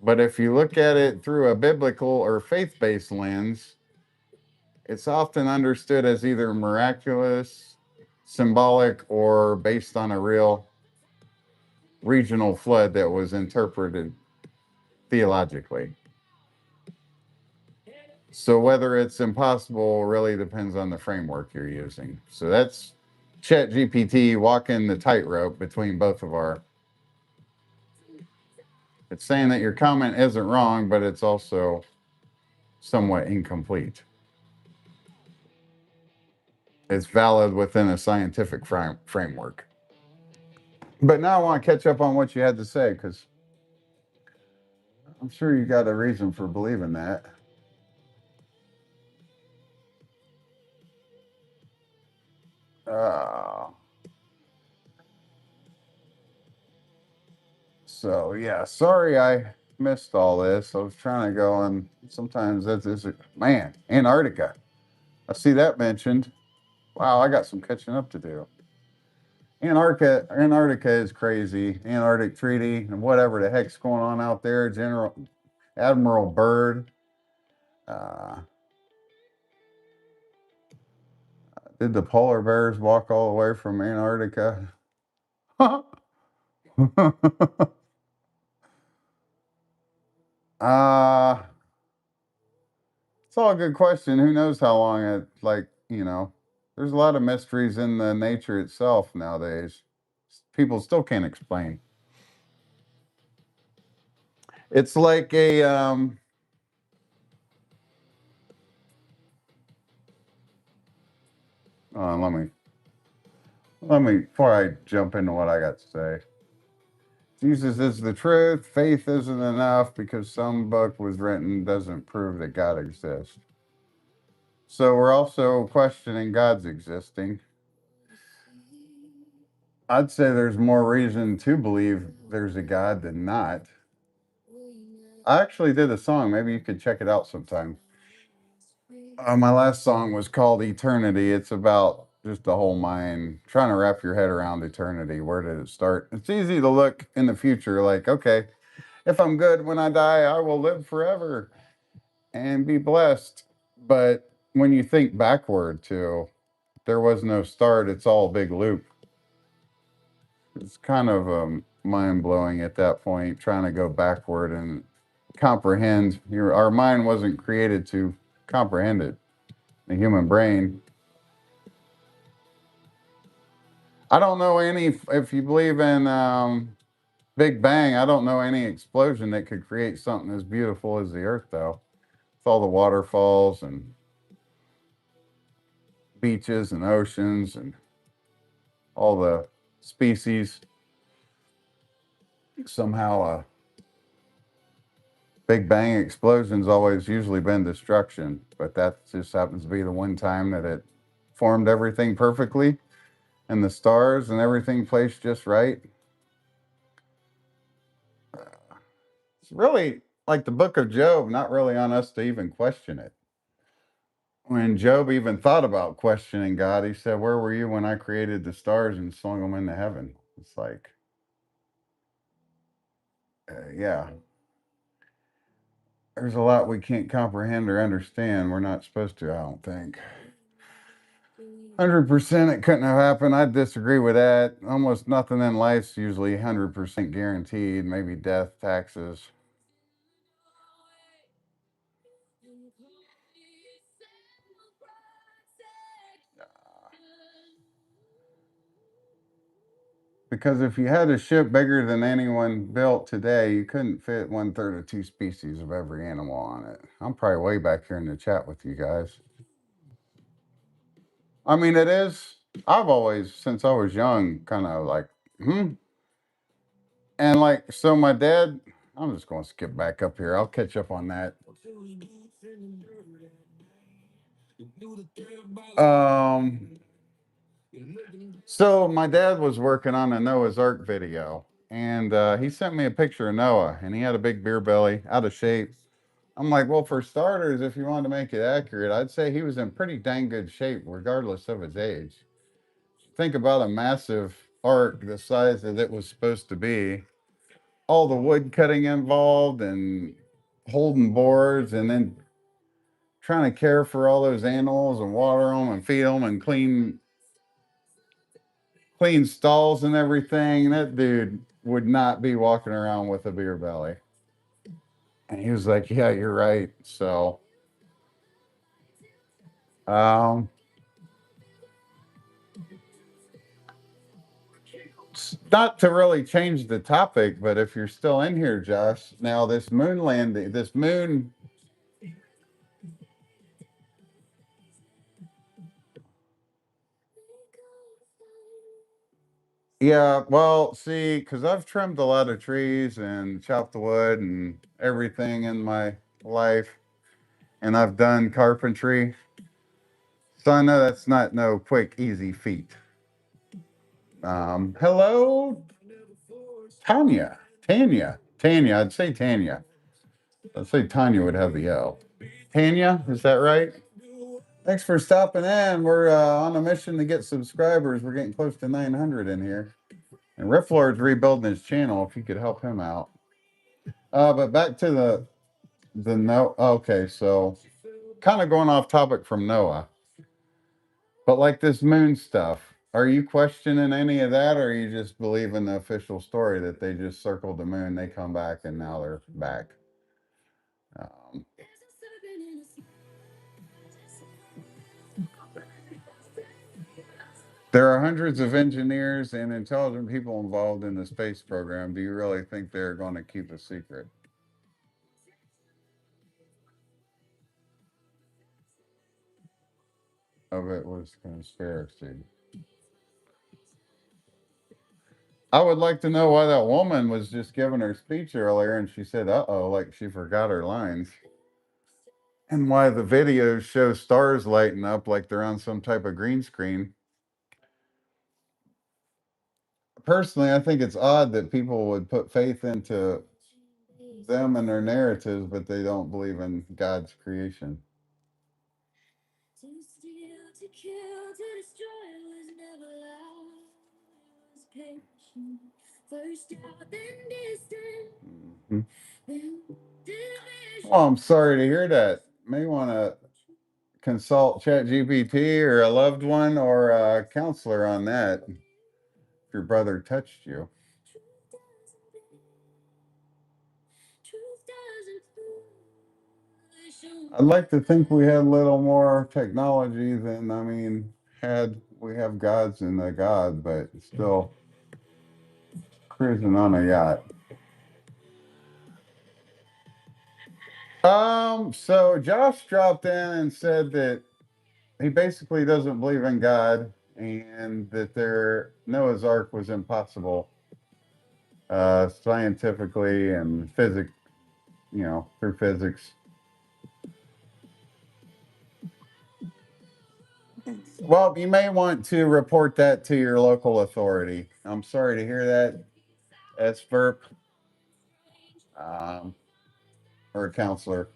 But if you look at it through a biblical or faith-based lens, it's often understood as either miraculous, symbolic, or based on a real regional flood that was interpreted theologically. So whether it's impossible really depends on the framework you're using. So that's Chat GPT walking the tightrope between both of our. It's saying that your comment isn't wrong, but it's also somewhat incomplete. It's valid within a scientific framework. But now I want to catch up on what you had to say because I'm sure you got a reason for believing that. Uh, so yeah, sorry I missed all this. I was trying to go, and sometimes that's man, Antarctica. I see that mentioned. Wow, I got some catching up to do. Antarctica is crazy. Antarctic Treaty and whatever the heck's going on out there. General Admiral Byrd. Uh, did the polar bears walk all the way from Antarctica? uh, it's all a good question. Who knows how long it, there's a lot of mysteries in the nature itself nowadays. People still can't explain. It's like before I jump into what I got to say. Jesus is the truth. Faith isn't enough because some book was written doesn't prove that God exists. So we're also questioning God's existing. I'd say there's more reason to believe there's a God than not. I actually did a song. Maybe you could check it out sometime. My last song was called Eternity. It's about just the whole mind, trying to wrap your head around eternity. Where did it start? It's easy to look in the future like, okay, if I'm good when I die, I will live forever and be blessed. But when you think backward to there was no start, it's all a big loop. It's kind of mind blowing at that point, trying to go backward and comprehend. Our mind wasn't created to comprehend it. The human brain. I don't know any, if you believe in Big Bang, I don't know any explosion that could create something as beautiful as the Earth, though. With all the waterfalls and beaches and oceans and all the species. Somehow, a Big Bang explosion's always usually been destruction, but that just happens to be the one time that it formed everything perfectly and the stars and everything placed just right. It's really like the book of Job, not really on us to even question it. When Job even thought about questioning God, he said, "Where were you when I created the stars and swung them into heaven?" It's like, yeah, there's a lot we can't comprehend or understand. We're not supposed to, I don't think. 100% it couldn't have happened. I disagree with that. Almost nothing in life's usually 100% guaranteed. Maybe death, taxes. Because if you had a ship bigger than anyone built today, you couldn't fit one third of two species of every animal on it. I'm probably way back here in the chat with you guys. I mean, it is. I've always, since I was young, kind of like, hmm. And like, so my dad, I'm just going to skip back up here. I'll catch up on that. Um, so my dad was working on a Noah's Ark video, and he sent me a picture of Noah, and he had a big beer belly, out of shape. I'm like, well, for starters, if you wanted to make it accurate, I'd say he was in pretty dang good shape, regardless of his age. Think about a massive ark the size that it was supposed to be, all the wood cutting involved, and holding boards, and then trying to care for all those animals and water them and feed them and clean stalls and everything. That dude would not be walking around with a beer belly. And he was like, "Yeah, you're right." So, um, not to really change the topic, but if you're still in here, Josh, now this moon landing, this moon, yeah, well, see, because I've trimmed a lot of trees and chopped the wood and everything in my life, and I've done carpentry. So I know that's not no quick, easy feat. Hello, Tanya. I'd say Tanya. I'd say Tanya would have the L. Tanya, is that right? Thanks for stopping in. We're on a mission to get subscribers. We're getting close to 900 in here. And Riff Lord's rebuilding his channel. If you could help him out. But back to the no. Okay, so kind of going off topic from Noah, but like this moon stuff. Are you questioning any of that, or are you just believing the official story that they just circled the moon, they come back, and now they're back? Um, there are hundreds of engineers and intelligent people involved in the space program. Do you really think they're going to keep a secret of it was conspiracy? I would like to know why that woman was just giving her speech earlier and she said, uh oh, like she forgot her lines. And why the videos show stars lighting up like they're on some type of green screen. Personally, I think it's odd that people would put faith into them and their narratives, but they don't believe in God's creation. Mhm. Oh, I'm sorry to hear that. May want to consult ChatGPT or a loved one or a counselor on that if your brother touched you. I'd like to think we had a little more technology than, I mean, had we have gods and a god, but still cruising on a yacht. So Josh dropped in and said that he basically doesn't believe in God and that there Noah's Ark was impossible scientifically and physics, through physics. Well, you may want to report that to your local authority. I'm sorry to hear that, SVERP, um, or a counselor.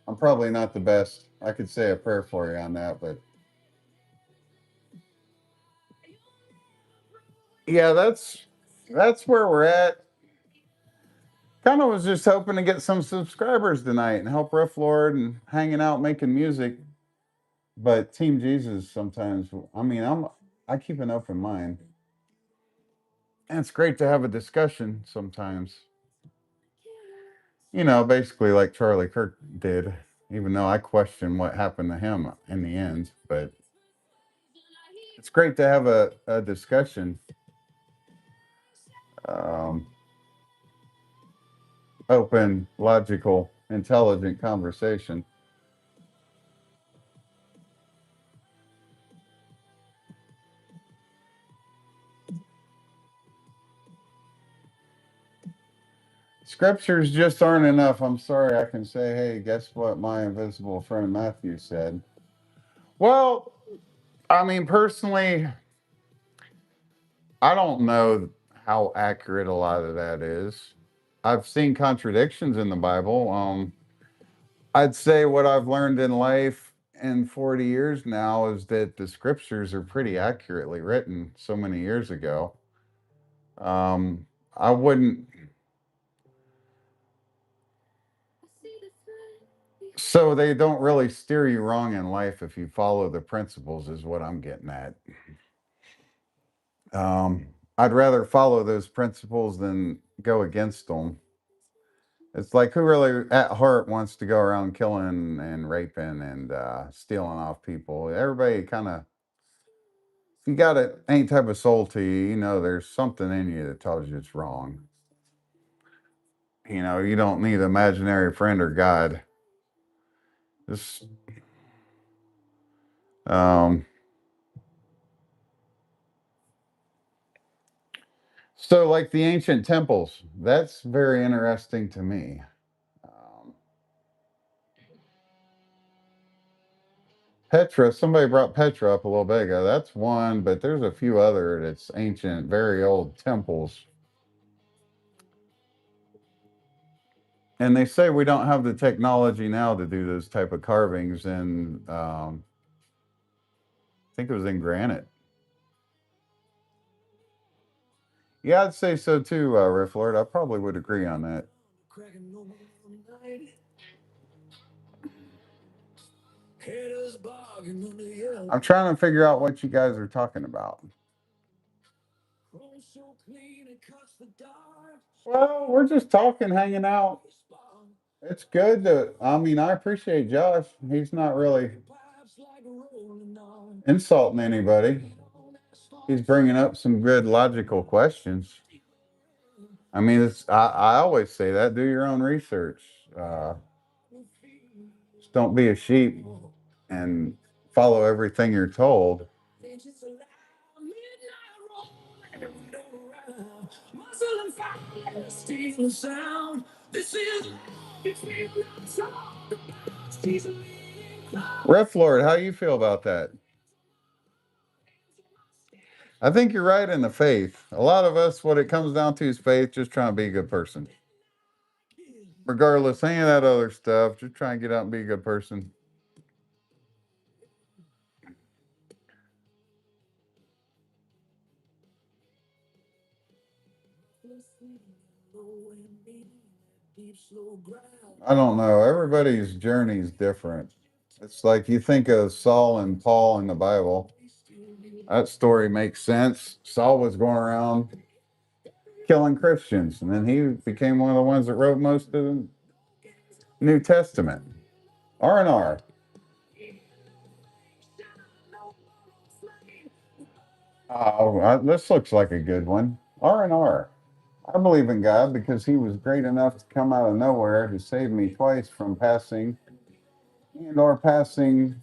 I'm probably not the best. I could say a prayer for you on that, but yeah, that's where we're at. Kind of was just hoping to get some subscribers tonight and help Riff Lord and hanging out making music. But Team Jesus sometimes, I mean, I keep an open mind. And it's great to have a discussion sometimes. Basically like Charlie Kirk did, even though I question what happened to him in the end. But it's great to have a discussion, um, open, logical, intelligent conversation. Scriptures just aren't enough. I'm sorry, I can say, hey, guess what my invisible friend Matthew said? Well, I mean, personally, I don't know how accurate a lot of that is. I've seen contradictions in the Bible. I'd say what I've learned in life in 40 years now is that the scriptures are pretty accurately written so many years ago. Um, I wouldn't, so they don't really steer you wrong in life if you follow the principles, is what I'm getting at. I'd rather follow those principles than go against them. It's like who really at heart wants to go around killing and raping and stealing off people? Everybody kind of, if you got any type of soul to you, there's something in you that tells you it's wrong. You don't need an imaginary friend or God. Just, um, so like the ancient temples, that's very interesting to me. Um, Petra, somebody brought Petra up a little bit ago. That's one, but there's a few other that's ancient, very old temples. And they say we don't have the technology now to do those type of carvings. And think it was in Granite. Yeah, I'd say so too, Riff Lord. I probably would agree on that. I'm trying to figure out what you guys are talking about. Well, we're just talking, hanging out. It's good to, I mean, I appreciate Josh. He's not really insulting anybody. He's bringing up some good logical questions. I mean, I always say that. Do your own research. Uh, just don't be a sheep and follow everything you're told. Ref Lord, how you feel about that? I think you're right in the faith. A lot of us, what it comes down to is faith, just trying to be a good person. Regardless, any of that other stuff, just try and get out and be a good person. I don't know. Everybody's journey is different. It's like you think of Saul and Paul in the Bible. That story makes sense. Saul was going around killing Christians, and then he became one of the ones that wrote most of the New Testament. R&R. Oh, this looks like a good one. R&R. I believe in God because he was great enough to come out of nowhere to save me twice from passing passing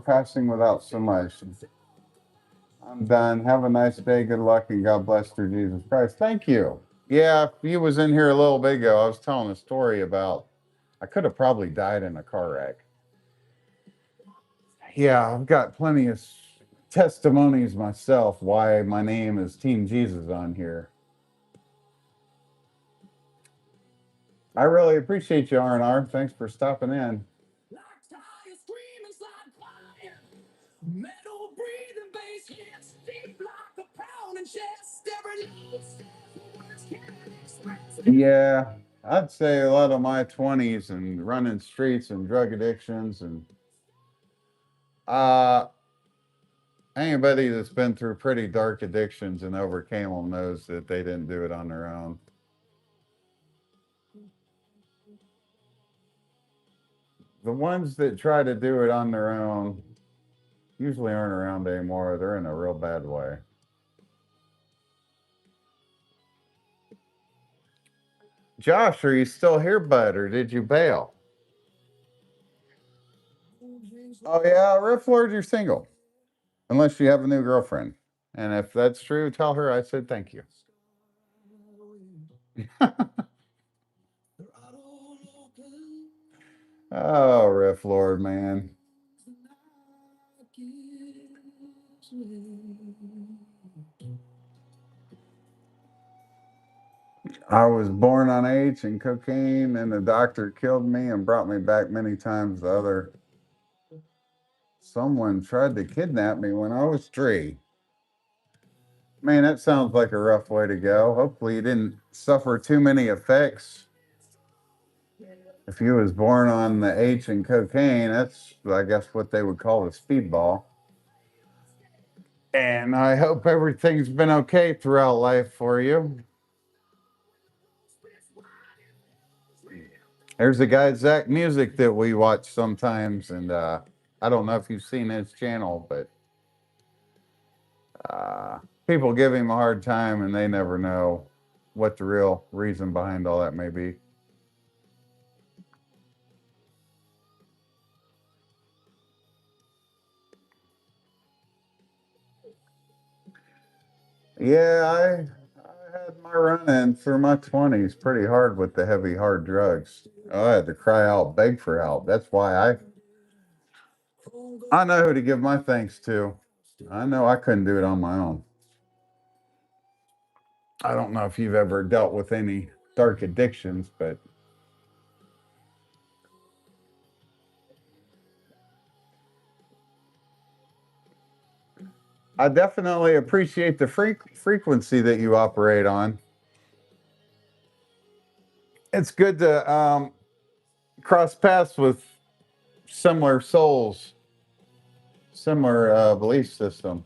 passing without so much. I'm done. Have a nice day. Good luck and God bless through Jesus Christ. Thank you. Yeah, you was in here a little bit ago. I was telling a story about I could have probably died in a car wreck. Yeah, I've got plenty of testimonies myself why my name is Team Jesus on here. I really appreciate you, R&R. Thanks for stopping in. Yeah, I'd say a lot of my 20s and running streets and drug addictions and uh anybody that's been through pretty dark addictions and overcame them knows that they didn't do it on their own. The ones that try to do it on their own usually aren't around anymore. They're in a real bad way. Josh, are you still here, bud, or did you bail? Oh yeah, Riff Lord, you're single. Unless you have a new girlfriend. And if that's true, tell her I said thank you. Oh, Riff Lord, man. I was born on H and cocaine, and the doctor killed me and brought me back many times. The other someone tried to kidnap me when I was 3. Man, that sounds like a rough way to go. Hopefully, you didn't suffer too many effects. If you was born on the H and cocaine, that's I guess what they would call a speedball. And I hope everything's been okay throughout life for you. There's a guy, Zach Music, that we watch sometimes, and I don't know if you've seen his channel, but uh, people give him a hard time, and they never know what the real reason behind all that may be. Yeah, I had my run in through my 20s pretty hard with the heavy, hard drugs. I had to cry out, beg for help. That's why I know who to give my thanks to. I know I couldn't do it on my own. I don't know if you've ever dealt with any dark addictions, but I definitely appreciate the frequency that you operate on. It's good to cross paths with similar souls, similar belief system.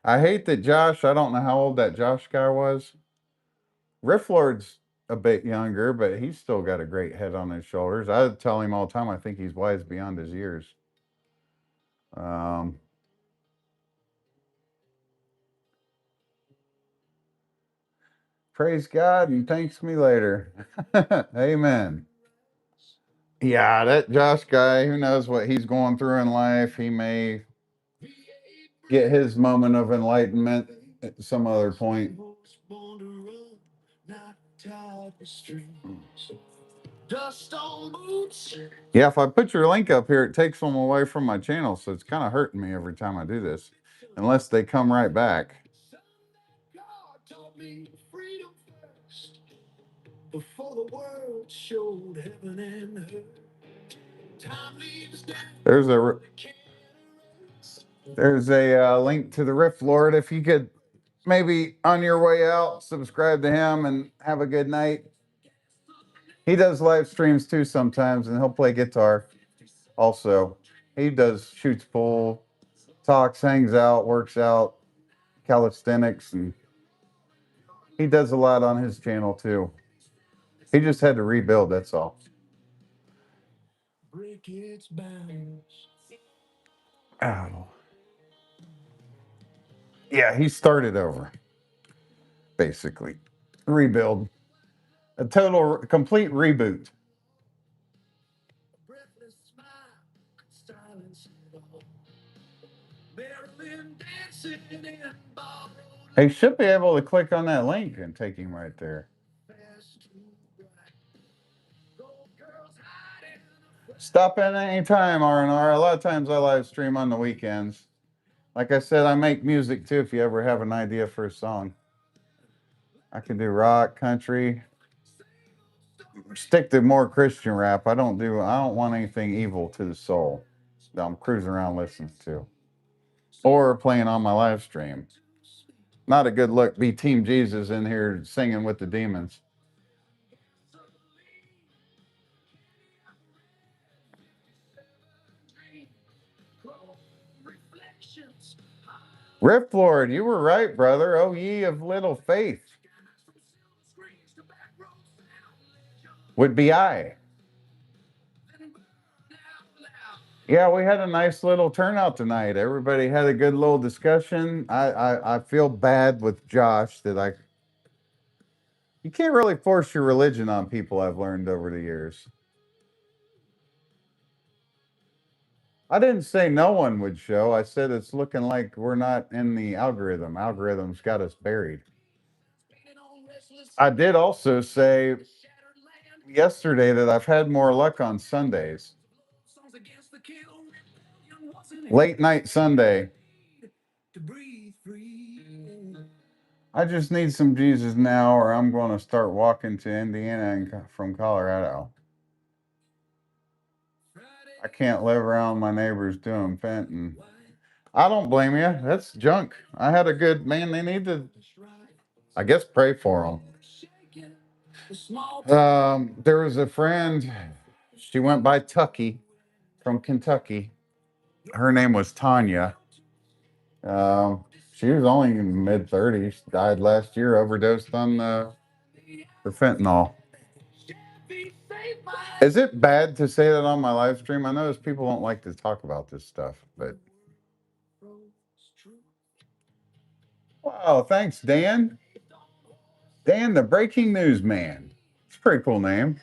I hate that Josh, I don't know how old that Josh guy was. Riff Lord's a bit younger, but he's still got a great head on his shoulders. I tell him all the time, I think he's wise beyond his years. Um, praise God and thanks me later. Amen. Yeah, that Josh guy, who knows what he's going through in life? He may get his moment of enlightenment at some other point. Yeah, if I put your link up here, it takes them away from my channel, so it's kind of hurting me every time I do this, unless they come right back. There's a link to the Rift Lord. If you could maybe on your way out subscribe to him and have a good night. He does live streams too sometimes, and he'll play guitar also. He does shoots pool, talks, hangs out, works out, calisthenics, and he does a lot on his channel too. He just had to rebuild, that's all. Oh. Yeah, he started over, basically. Rebuild. A total, complete reboot. He should be able to click on that link and take him right there. Stop in any time, R&R. A lot of times I live stream on the weekends. Like I said, I make music too if you ever have an idea for a song. I can do rock, country. Stick to more Christian rap. I don't want anything evil to the soul that I'm cruising around listening to. Or playing on my live stream. Not a good look. Be Team Jesus in here singing with the demons. Rift Lord, you were right, brother. Oh, ye of little faith. Would be I. Yeah, we had a nice little turnout tonight. Everybody had a good little discussion. I feel bad with Josh that you can't really force your religion on people, I've learned over the years. I didn't say no one would show. I said it's looking like we're not in the algorithm. Algorithm's got us buried. I did also say yesterday that I've had more luck on Sundays. Late night Sunday. I just need some Jesus now, or I'm going to start walking to Indiana from Colorado. I can't live around my neighbors doing fentanyl. I don't blame you. That's junk. I had a good man. They need to, I guess, pray for them. There was a friend. She went by Tucky from Kentucky. Her name was Tanya. She was only in mid-30s. Died last year, overdosed on the fentanyl. Is it bad to say that on my live stream? I notice people don't like to talk about this stuff, but wow, thanks, Dan. Dan, the breaking news man. It's a pretty cool name.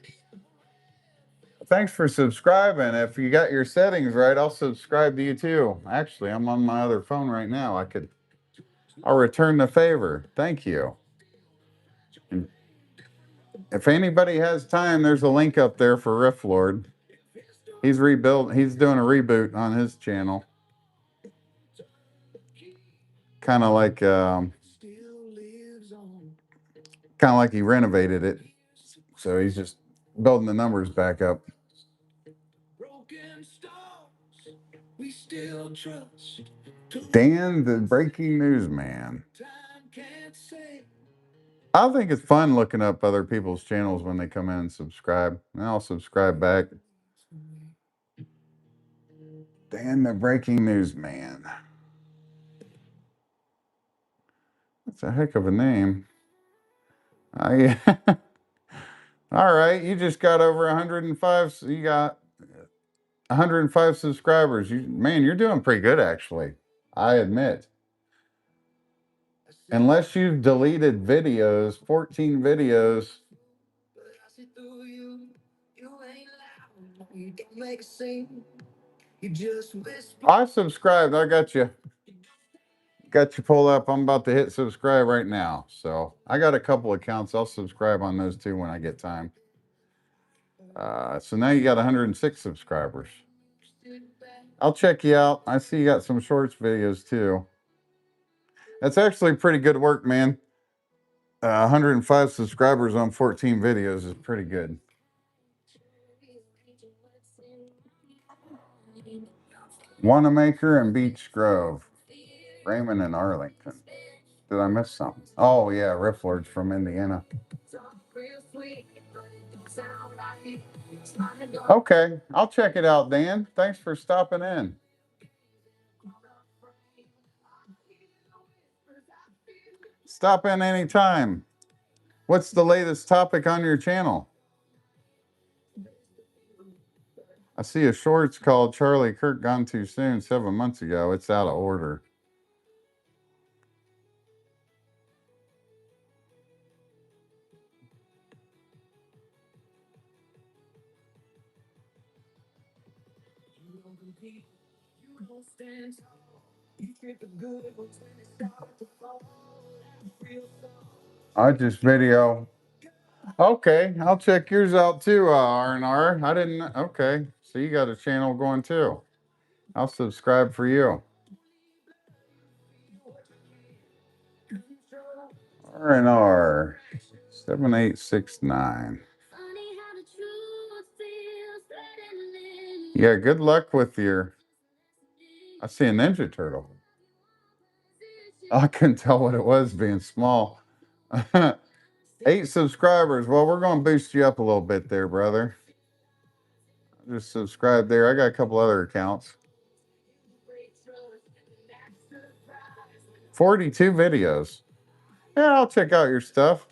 Thanks for subscribing. If you got your settings right, I'll subscribe to you too. Actually, I'm on my other phone right now. I'll return the favor. Thank you. And if anybody has time, there's a link up there for Riff Lord. He's doing a reboot on his channel. Kind of like he renovated it. So he's just building the numbers back up. Dan, the breaking news man. I think it's fun looking up other people's channels when they come in and subscribe. And I'll subscribe back. Dan, the breaking news man. That's a heck of a name. I All right, you just got over 105. So you got 105 subscribers. Man, you're doing pretty good actually. I admit. Unless you've deleted videos, 14 videos. I subscribed. I got you. Got you pulled up. I'm about to hit subscribe right now. So I got a couple accounts. I'll subscribe on those too when I get time. So now you got 106 subscribers. I'll check you out. I see you got some shorts videos too. That's actually pretty good work, man. 105 subscribers on 14 videos is pretty good. Wanamaker and Beach Grove. Raymond and Arlington. Did I miss something? Oh, yeah, Riff Lords from Indiana. Okay, I'll check it out, Dan. Thanks for stopping in. Stop in anytime. What's the latest topic on your channel? I see a shorts called Charlie Kirk Gone Too Soon 7 months ago. It's out of order. I just video. Okay, I'll check yours out too, R&R. I didn't. Okay, so you got a channel going too. I'll subscribe for you. R&R 7869. Yeah, good luck with your. I see a Ninja Turtle. I couldn't tell what it was being small. 8 subscribers. Well, we're going to boost you up a little bit there, brother. Just subscribe there. I got a couple other accounts. 42 videos. Yeah, I'll check out your stuff.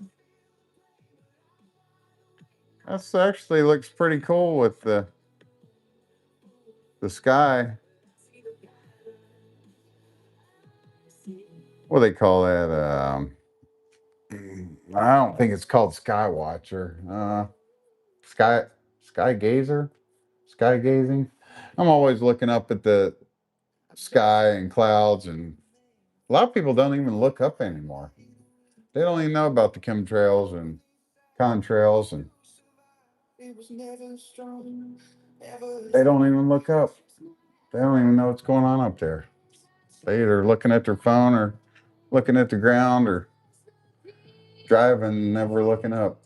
That's actually looks pretty cool with the sky. What do they call that? I don't think it's called Sky Watcher. Sky Sky Gazer, Sky Gazing. I'm always looking up at the sky and clouds, and a lot of people don't even look up anymore. They don't even know about the chemtrails and contrails, and they don't even look up. They don't even know what's going on up there. They either looking at their phone or looking at the ground or driving, never looking up.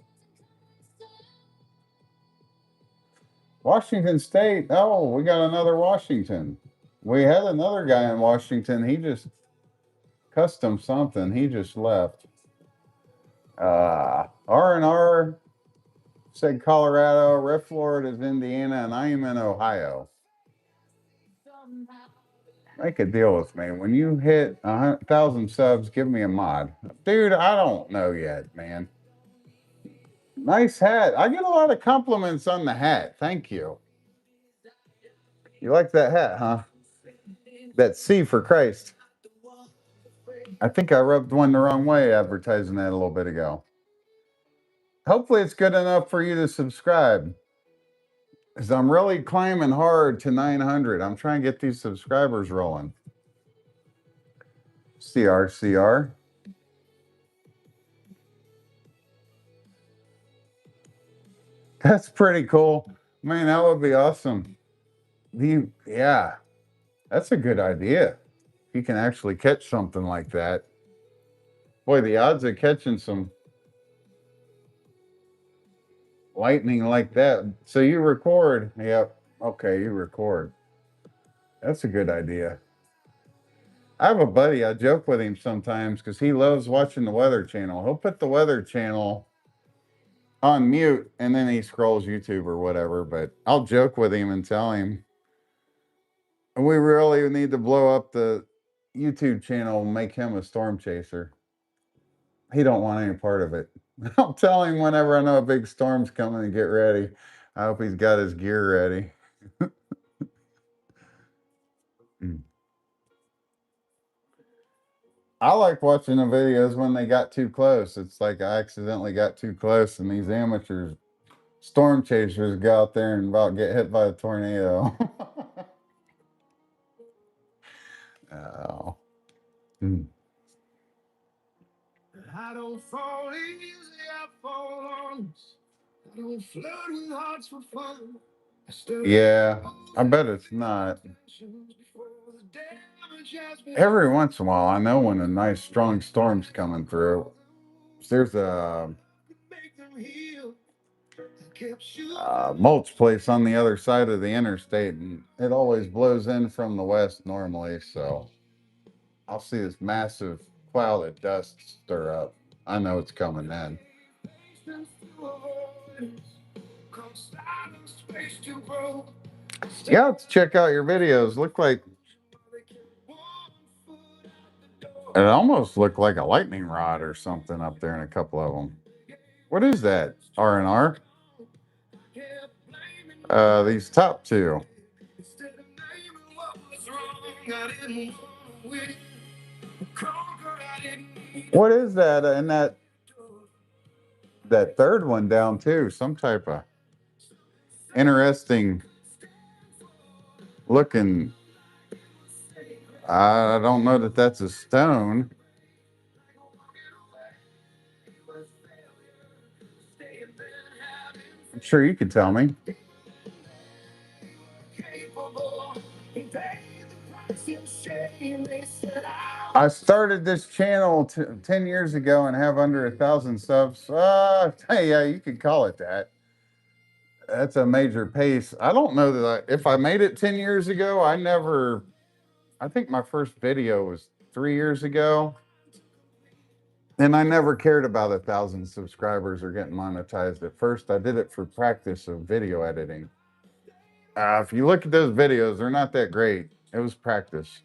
Washington State. Oh, we got another Washington. We had another guy in Washington. He just custom something. He just left. R&R said Colorado. Riff Florida is Indiana, and I am in Ohio. Make a deal with me. When you hit 1,000 subs, give me a mod. Dude, I don't know yet, man. Nice hat. I get a lot of compliments on the hat. Thank you. You like that hat, huh? That C for Christ. I think I rubbed one the wrong way advertising that a little bit ago. Hopefully it's good enough for you to subscribe. Because I'm really climbing hard to 900. I'm trying to get these subscribers rolling. CR. That's pretty cool. Man, that would be awesome. Yeah, that's a good idea. You can actually catch something like that. Boy, the odds of catching some lightning like that. So you record. Yep. Okay, you record. That's a good idea. I have a buddy, I joke with him sometimes because he loves watching the Weather Channel. He'll put the Weather Channel on mute and then he scrolls YouTube or whatever. But I'll joke with him and tell him we really need to blow up the YouTube channel and make him a storm chaser. He don't want any part of it. I'll tell him whenever I know a big storm's coming to get ready. I hope he's got his gear ready. I like watching the videos when they got too close. It's like I accidentally got too close, and these amateurs, storm chasers, go out there and about get hit by a tornado. Oh. Hmm. I don't fall easy, I fall honest. I don't flirt with hearts for fun. Yeah, I bet it's not. Every once in a while, I know when a nice strong storm's coming through. There's a mulch place on the other side of the interstate, and it always blows in from the west normally. So I'll see this massive cloud of dust stir up. I know it's coming in. Yeah, let's check out your videos. Look like it almost looked like a lightning rod or something up there in a couple of them. What is that? R&R? These top two. What is that? And that third one down too. Some type of interesting looking. I don't know that that's a stone. I'm sure you could tell me. I started this channel 10 years ago and have under 1,000 subs. Hey, yeah, you could call it that. That's a major pace. I don't know that if I made it 10 years ago, I think my first video was 3 years ago. And I never cared about 1,000 subscribers or getting monetized at first. I did it for practice of video editing. If you look at those videos, they're not that great. It was practice.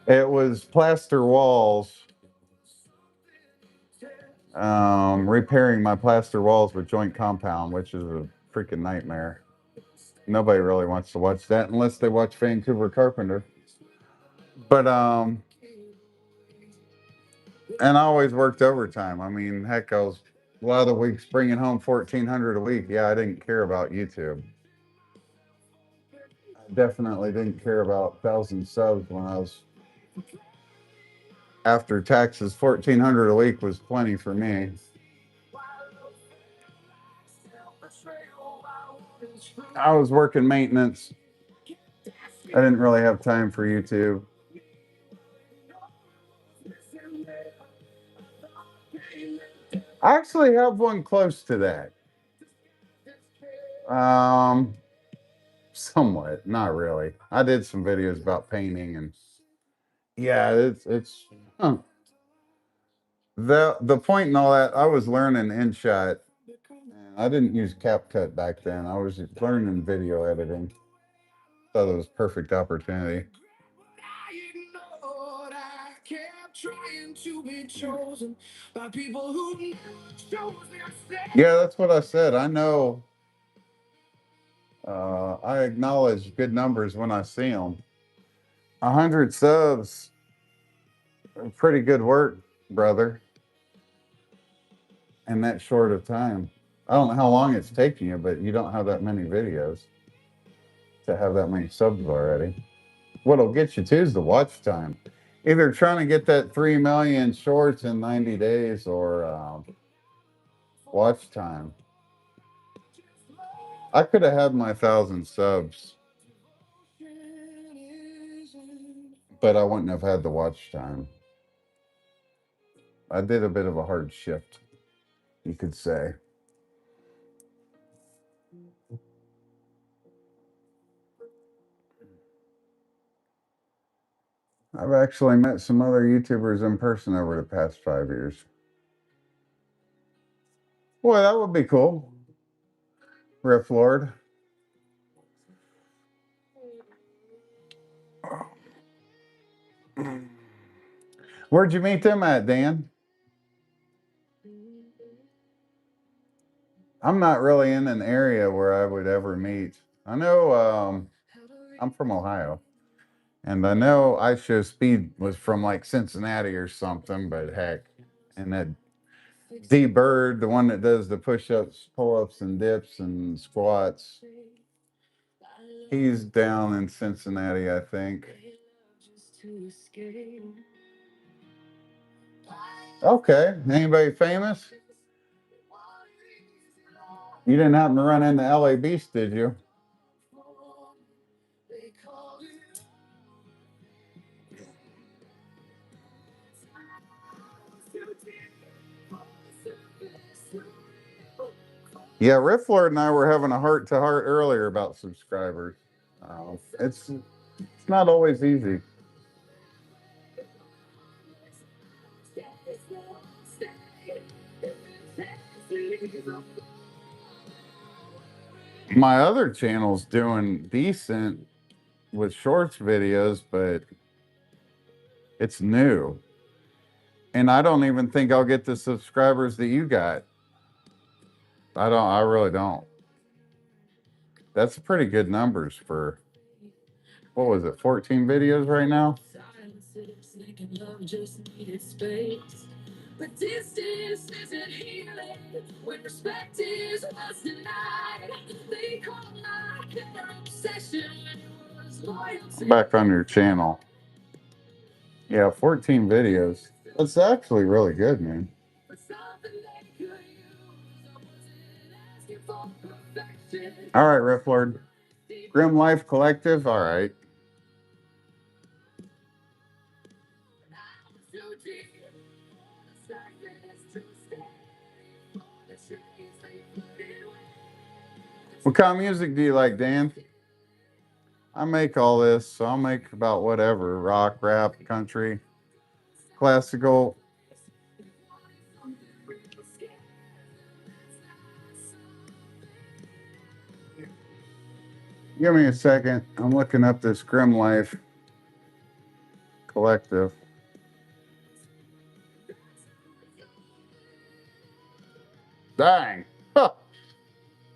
It was plaster walls, repairing my plaster walls with joint compound, which is a freaking nightmare. Nobody really wants to watch that unless they watch Vancouver Carpenter. But and I always worked overtime. I mean, heck, I was a lot of the weeks bringing home 1,400 a week. Yeah, I didn't care about YouTube. I definitely didn't care about 1,000 subs when I was after taxes. 1,400 a week was plenty for me. I was working maintenance. I didn't really have time for YouTube. I actually have one close to that. Um, Somewhat, not really. I did some videos about painting and yeah, it's huh. The point in all that, I was learning InShot. And I didn't use CapCut back then. I was learning video editing. Thought it was perfect opportunity. Yeah, that's what I said. I know. I acknowledge good numbers when I see them. 100 subs, pretty good work, brother, in that short of time. I don't know how long it's taking you, but you don't have that many videos to have that many subs already. What'll get you too is the watch time. Either trying to get that 3 million shorts in 90 days or watch time. I could have had my 1,000 subs, but I wouldn't have had the watch time. I did a bit of a hard shift, you could say. I've actually met some other YouTubers in person over the past 5 years. Boy, that would be cool. Riff Lord. Where'd you meet them at, Dan? I'm not really in an area where I would ever meet. I know I'm from Ohio, and I know I Show Speed was from like Cincinnati or something, but heck, and that D Bird, the one that does the push ups, pull ups, and dips and squats, he's down in Cincinnati, I think. Okay, anybody famous? You didn't happen to run into LA Beast, did you? Yeah, Riff Lord and I were having a heart to heart earlier about subscribers. It's not always easy. My other channel's doing decent with shorts videos, but it's new. And I don't even think I'll get the subscribers that you got. I really don't. That's pretty good numbers for, what was it, 14 videos right now? Back on your channel. Yeah, 14 videos. That's actually really good, man. All right, Riff Lord. Grim Life Collective. All right. What kind of music do you like, Dan? I make all this, so I'll make about whatever: rock, rap, country, classical. Give me a second. I'm looking up this Grim Life Collective. Dang. Huh.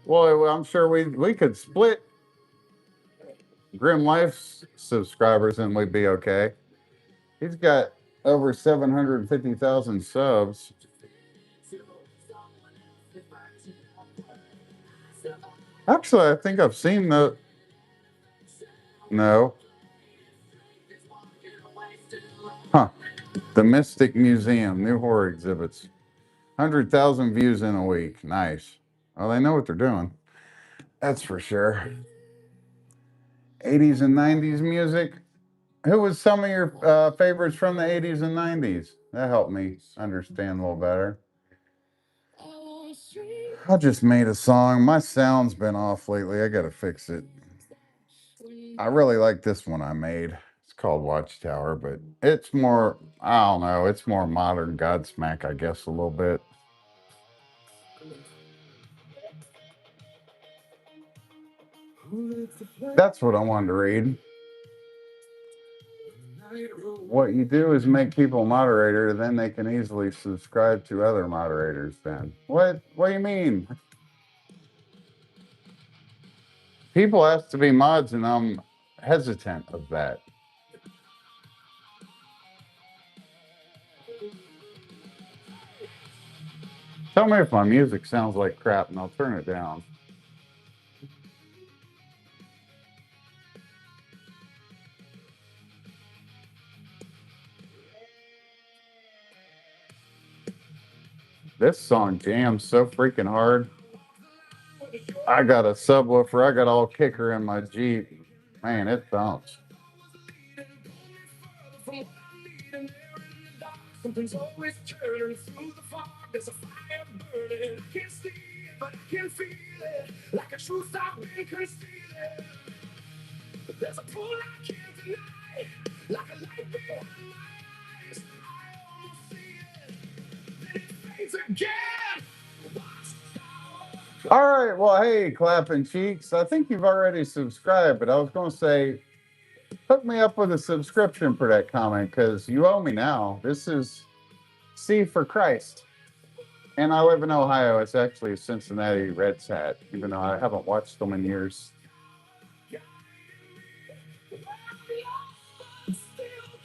Well, I'm sure we could split Grim Life's subscribers and we'd be okay. He's got over 750,000 subs. Actually, I think I've seen the. No. Huh. The Mystic Museum, new horror exhibits. 100,000 views in a week. Nice. Well, they know what they're doing. That's for sure. 80s and 90s music. Who was some of your favorites from the 80s and 90s? That helped me understand a little better. I just made a song. My sound's been off lately. I got to fix it. I really like this one I made. It's called Watchtower, but it's more, I don't know, it's more modern Godsmack, I guess, a little bit. That's what I wanted to read. What you do is make people moderator, then they can easily subscribe to other moderators then. What do you mean? People ask to be mods and I'm hesitant of that. Tell me if my music sounds like crap and I'll turn it down. This song jams so freaking hard. I got a subwoofer. I got all kicker in my Jeep. Man, it thumps. Something's always turning through the fog. There's a fire burning. I can't see it, but I can feel it. Like a truth I've been concealing. There's a pull I can't deny. All right. Well, hey, clapping cheeks. I think you've already subscribed, but I was going to say, hook me up with a subscription for that comment because you owe me now. This is C for Christ. And I live in Ohio. It's actually a Cincinnati Reds hat, even though I haven't watched them in years.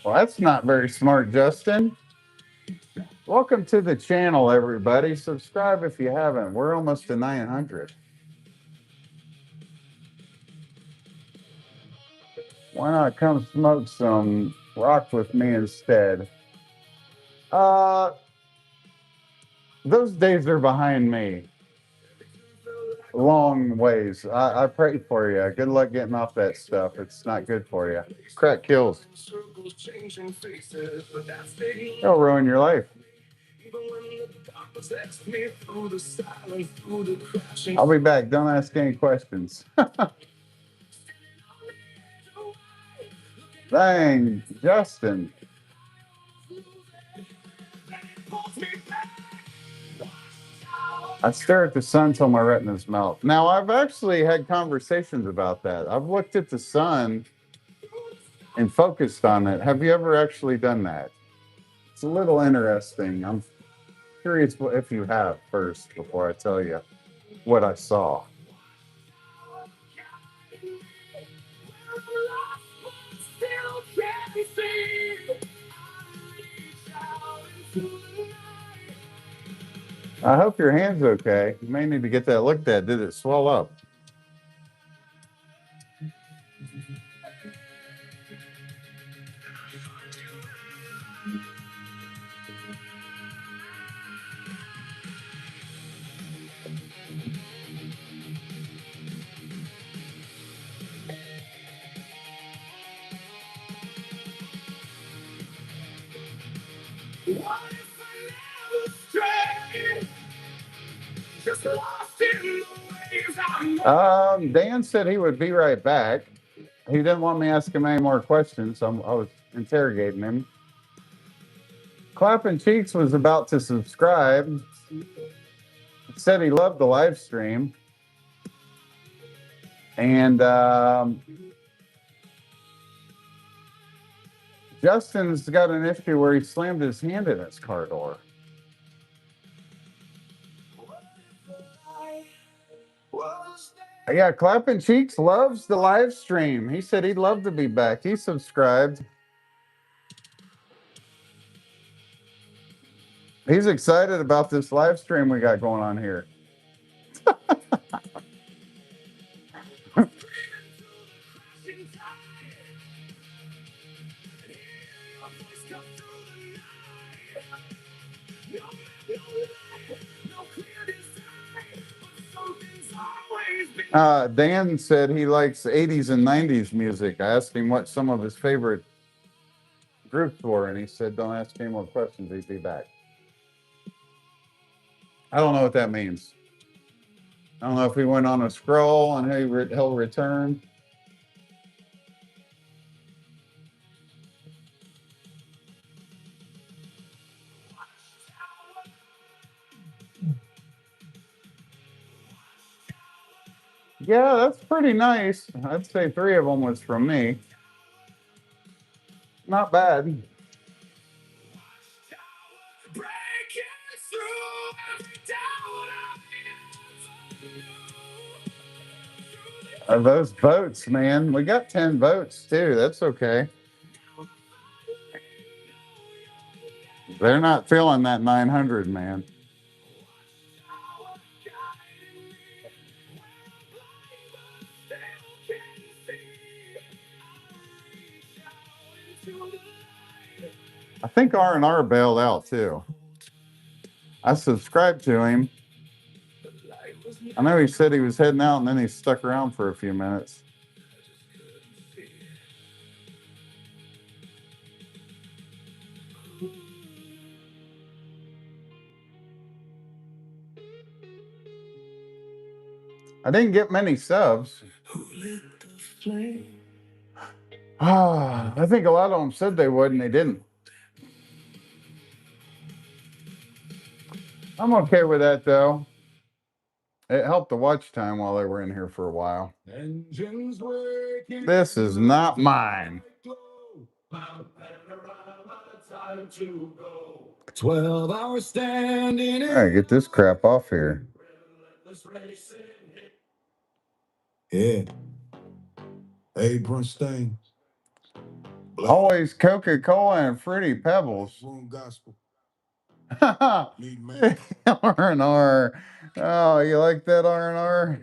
Well, that's not very smart, Justin. Welcome to the channel, everybody. Subscribe if you haven't. We're almost to 900. Why not come smoke some rock with me instead? Uh, those days are behind me. Long ways. I pray for you. Good luck getting off that stuff. It's not good for you. Crack kills. It'll ruin your life. I'll be back. Don't ask any questions. Dang, Justin. I stare at the sun till my retina's melt. Now, I've actually had conversations about that. I've looked at the sun and focused on it. Have you ever actually done that? It's a little interesting. I'm curious if you have first before I tell you what I saw. I hope your hand's okay. You may need to get that looked at. Did it swell up? Dan said he would be right back. He didn't want me to ask him any more questions, so I was interrogating him. Clapping Cheeks was about to subscribe. Said he loved the live stream. And Justin's got an issue where he slammed his hand in his car door. Yeah, Clapping Cheeks loves the live stream. He said he'd love to be back. He subscribed. He's excited about this live stream we got going on here. Dan said he likes 80s and 90s music. I asked him what some of his favorite groups were, and he said, don't ask any more questions. He'd be back. I don't know what that means. I don't know if he went on a scroll and he'll return. Yeah, that's pretty nice. I'd say 3 of them was from me. Not bad. Those votes, man. We got 10 votes too. That's okay. They're not feeling that 900, man. I think R&R bailed out too. I subscribed to him. I know he said he was heading out and then he stuck around for a few minutes. I didn't get many subs. I think a lot of them said they would, and they didn't. I'm okay with that, though. It helped the watch time while they were in here for a while. This is not mine. 12 hours standing. All right, get this crap off here. Yeah. Apron stain. Always Coca-Cola and Fruity Pebbles. Gospel. R&R. Oh, you like that R&R?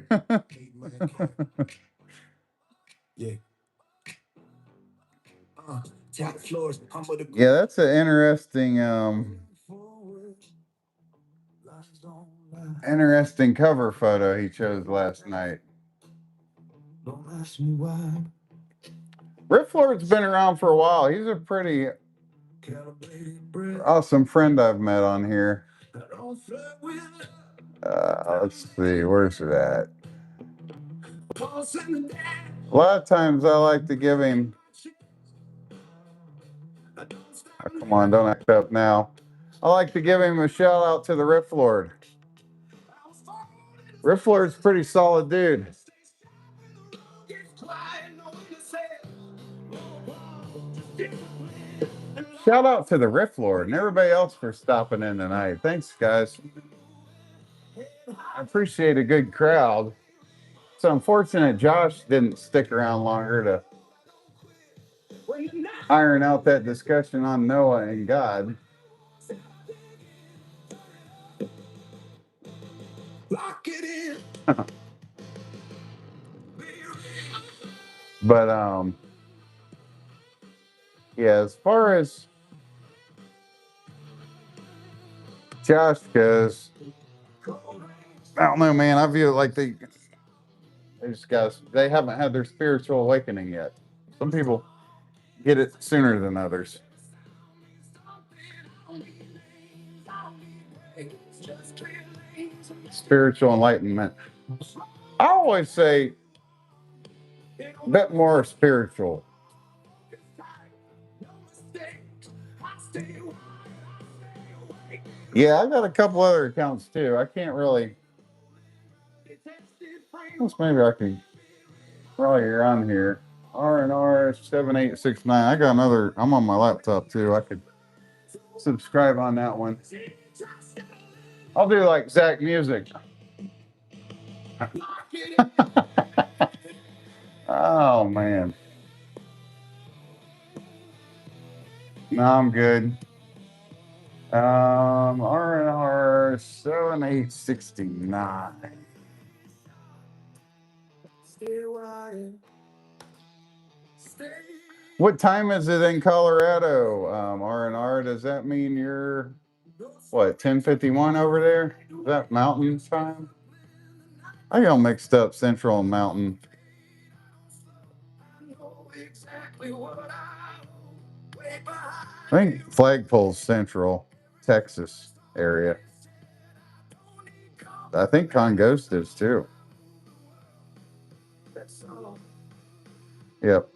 Yeah. Yeah, that's an interesting cover photo he chose last night. Don't ask me why. Riff Lord's been around for a while. He's a pretty awesome friend I've met on here. Let's see, where's it at? A lot of times I like to give him. Oh, come on, don't act up now. I like to give him a shout out to the Riff Lord. Riff Lord's pretty solid dude. Shout out to the Riff Lord and everybody else for stopping in tonight. Thanks, guys. I appreciate a good crowd. It's unfortunate Josh didn't stick around longer to iron out that discussion on Noah and God. But yeah, as far as Josh goes, I don't know, man. I view it like these guys, they haven't had their spiritual awakening yet. Some people get it sooner than others. Spiritual enlightenment. I always say a bit more spiritual. Yeah, I got a couple other accounts too. I can't really. Maybe I can. While you're on here, R&R 7869. I got another. I'm on my laptop too. I could subscribe on that one. I'll do like Zach Music. Oh man. No, I'm good. R&R 7869. What time is it in Colorado? R&R, does that mean you're what, 10:51 over there? Is that mountain time? I got mixed up Central and Mountain. I think Flagpole's Central, Texas area. I think Congost is too. Yep.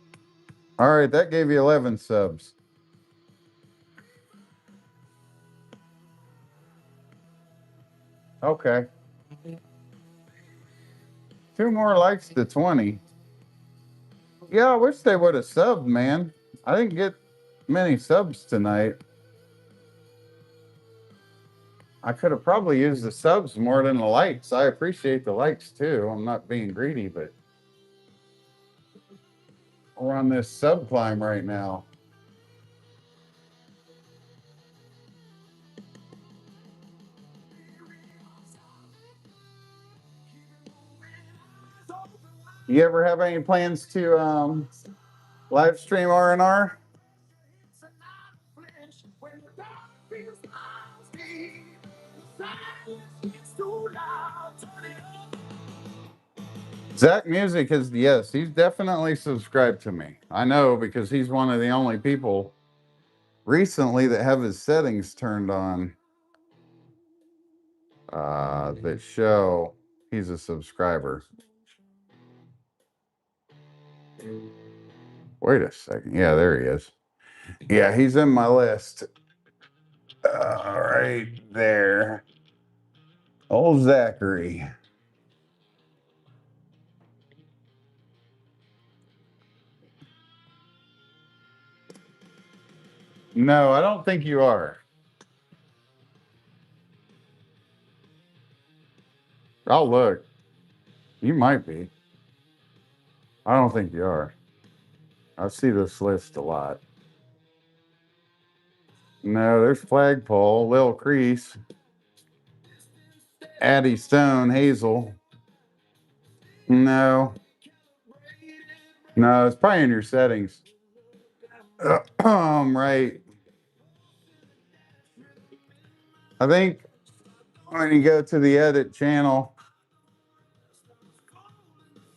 All right, that gave you 11 subs. Okay. 2 more likes to 20. Yeah, I wish they would have subbed, man. I didn't get many subs tonight. I could have probably used the subs more than the likes. I appreciate the likes too. I'm not being greedy, but we're on this sub climb right now. You ever have any plans to live stream R&R? Zach Music is, yes, he's definitely subscribed to me. I know because he's one of the only people recently that have his settings turned on that show he's a subscriber. Wait a second. Yeah, there he is. Yeah, he's in my list. Right there. Old Zachary. No, I don't think you are. I'll look. You might be. I don't think you are. I see this list a lot. No, there's Flagpole, Lil Crease, Addie Stone, Hazel. No, no, it's probably in your settings. Right. I think when you go to the edit channel,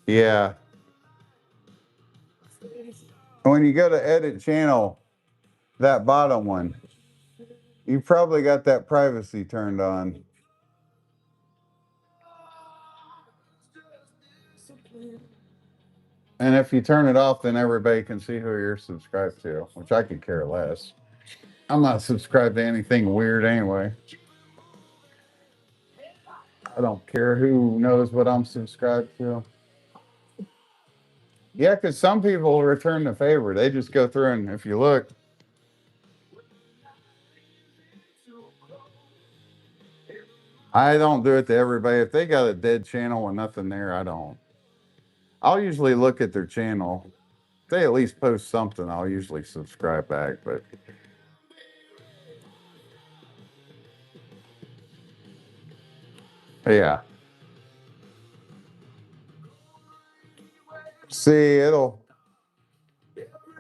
yeah. When you go to edit channel, that bottom one, you probably got that privacy turned on. And if you turn it off, then everybody can see who you're subscribed to, which I could care less. I'm not subscribed to anything weird anyway. I don't care who knows what I'm subscribed to. Yeah, because some people return the favor. They just go through and if you look, I don't do it to everybody. If they got a dead channel with nothing there, I don't. I'll usually look at their channel. If they at least post something, I'll usually subscribe back. But yeah. See,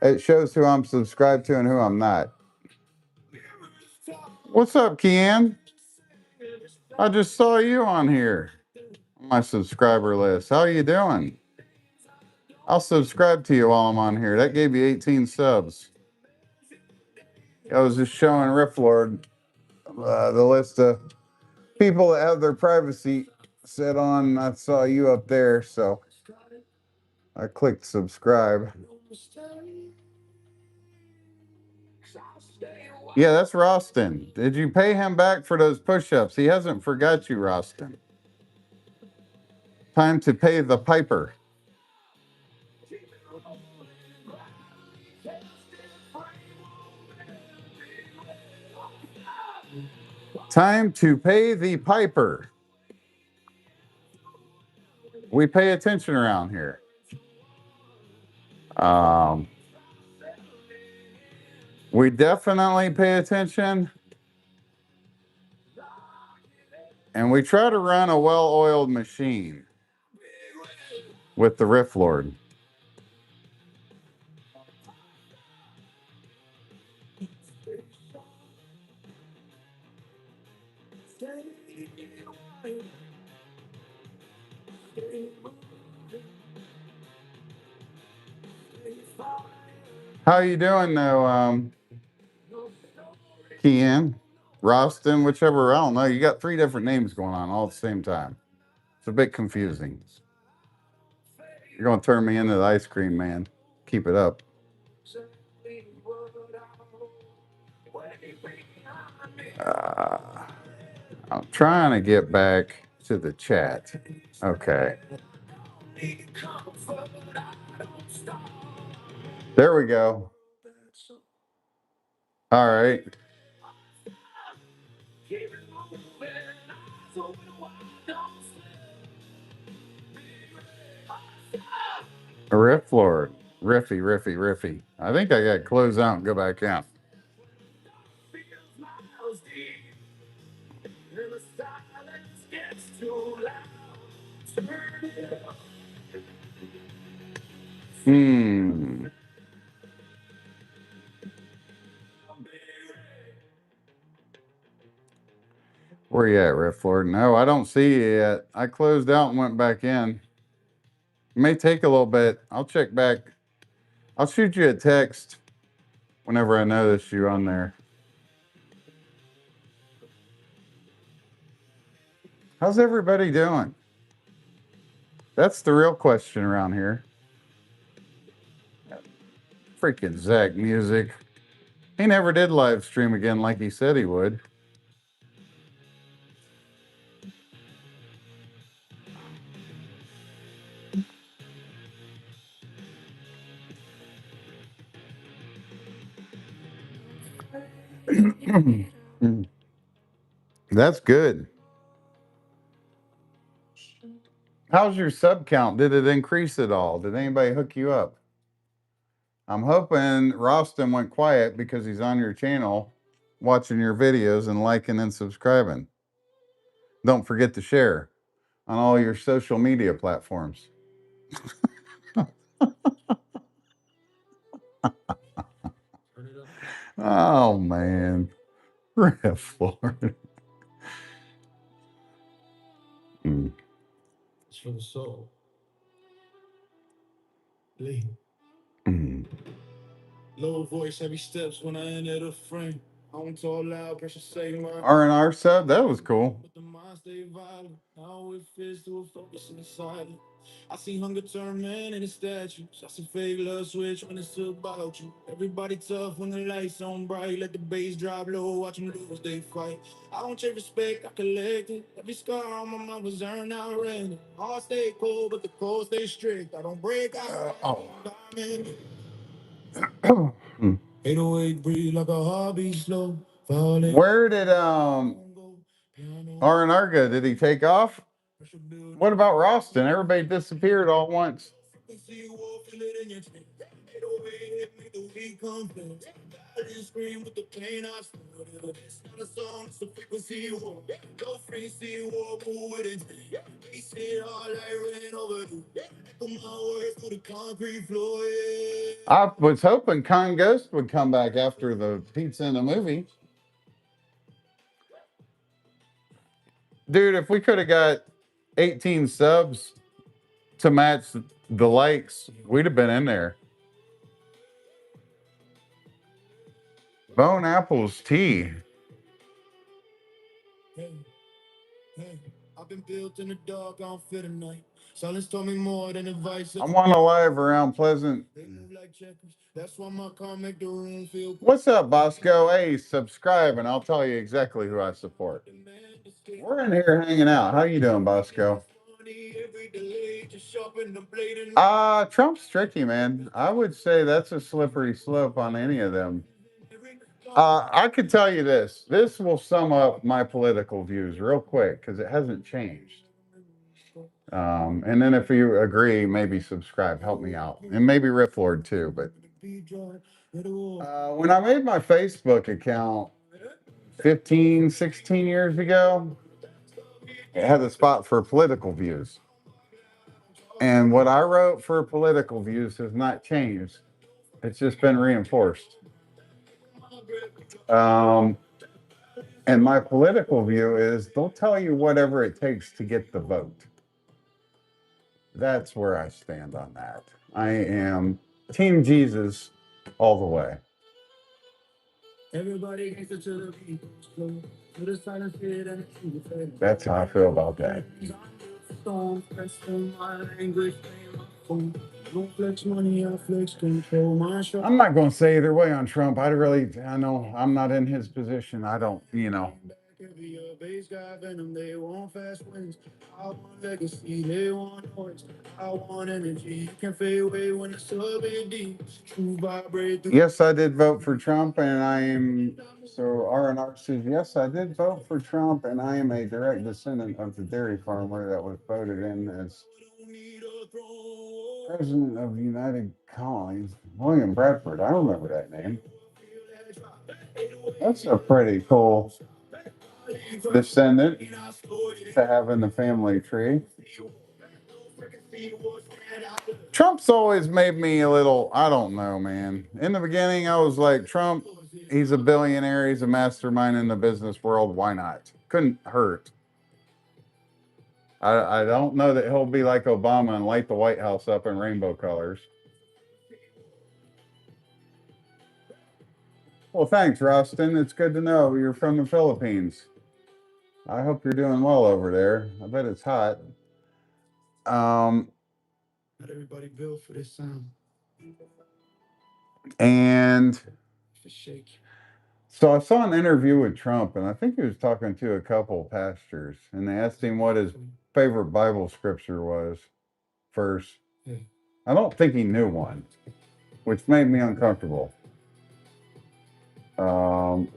it shows who I'm subscribed to and who I'm not. What's up, Kian? I just saw you on here. My subscriber list. How you doing? I'll subscribe to you while I'm on here. That gave you 18 subs. I was just showing Rifflord the list of people that have their privacy set on. I saw you up there, so I clicked subscribe. Yeah, that's Rostin. Did you pay him back for those push-ups? He hasn't forgot you, Rostin. Time to pay the piper. Time to pay the piper. We pay attention around here. Um, we definitely pay attention. And we try to run a well-oiled machine with the Riff Lord. How you doing though, Kian, Rostin, whichever, I don't know. You got three different names going on all at the same time. It's a bit confusing. You're going to turn me into the ice cream man. Keep it up. Uh, I'm trying to get back to the chat. Okay. There we go. All right. A Riff Lord. Riffy, riffy, riffy. I think I got to close out and go back out. Hmm. Where you at, Riff Lord? No, I don't see you yet. I closed out and went back in. It may take a little bit. I'll check back. I'll shoot you a text whenever I notice you on there. How's everybody doing? That's the real question around here. Freaking Zach Music. He never did live stream again like he said he would. That's good. How's your sub count? Did it increase at all? Did anybody hook you up? I'm hoping Rostam went quiet because he's on your channel watching your videos and liking and subscribing. Don't forget to share on all your social media platforms. Oh, man. Riff Lord. Mm. It's for the soul. Lee. Mm. Low voice, heavy steps when I enter the frame. I don't talk loud, pressure say my R&R sub, that was cool. but the mind stay violent. Now it fits to a focus in the silence. I see hunger turn man in the statues. I see fake love switch when it's about you. Everybody tough when the lights on bright. Let the bass drop low, watch them lose, they fight. I don't chase respect, I collect it. Every scar on my mind was earned out random. Heart stay cold, but the cold stay strict. I don't break out. Mm. 808 breathe like a heartbeat slow. Where did R&R go? Did he take off? What about Roston? Everybody disappeared all at once. I was hoping Con Ghost would come back after the pizza in the movie. Dude, if we could have got 18 subs to match the likes, we'd have been in there. Bone Apple's tea. I've been built in the dark, I don't fit a night. Silence told me more than advice. I'm on a live around Pleasant. They move like checkers. That's why my car make the room feel. What's up, Bosco? Hey, subscribe and I'll tell you exactly who I support. We're in here hanging out. How you doing, Bosco? Trump's tricky, man. I would say that's a slippery slope on any of them. I could tell you this. This will sum up my political views real quick because it hasn't changed. And then if you agree, maybe subscribe, help me out, and maybe Riff Lord too. But when I made my Facebook account 15, 16 years ago, it had a spot for political views. And what I wrote for political views has not changed. It's just been reinforced. And my political view is they'll tell you whatever it takes to get the vote. That's where I stand on that. I am Team Jesus all the way. That's how I feel about that. I'm not going to say either way on Trump. I know I'm not in his position. I don't, Yes, I did vote for Trump, and I am. So R&R says, yes, I did vote for Trump, and I am a direct descendant of the dairy farmer that was voted in as president of the United Colonies. William Bradford. I remember that name. That's a pretty cool descendant to have in the family tree. Trump's always made me a little, I don't know, man. In the beginning, I was like, Trump, he's a billionaire, he's a mastermind in the business world. Why not? Couldn't hurt. I don't know that he'll be like Obama and light the White House up in rainbow colors. Well, thanks, Rustin. It's good to know you're from the Philippines. I hope you're doing well over there. I bet it's hot. Not everybody built for this sound. And so I saw an interview with Trump, and I think he was talking to a couple pastors, and they asked him what his favorite Bible scripture was first. I don't think he knew one, which made me uncomfortable. Um,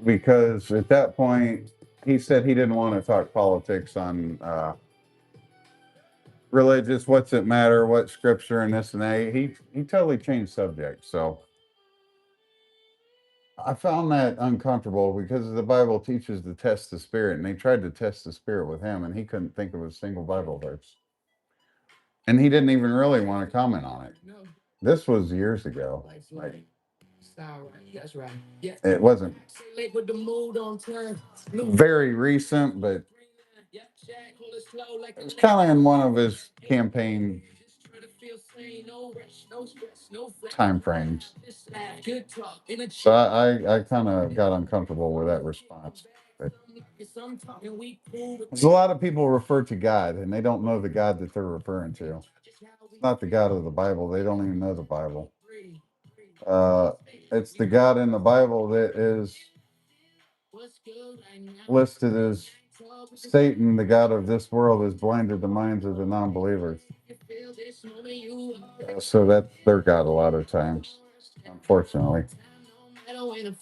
because at that point, he said he didn't want to talk politics on religious, what's it matter, what scripture, and this and that. He totally changed subjects. So I found that uncomfortable because the Bible teaches to test the spirit, and they tried to test the spirit with him, and he couldn't think of a single Bible verse. And he didn't even really want to comment on it. This was years ago. Like, it wasn't very recent, but it was kind of in one of his campaign time frames. So I kind of got uncomfortable with that response. But there's a lot of people refer to God and they don't know the God that they're referring to. It's not the God of the Bible. They don't even know the Bible. Uh, it's the God in the Bible that is listed as Satan, the God of this world, has blinded the minds of the non-believers. So that's their God a lot of times, unfortunately. I'm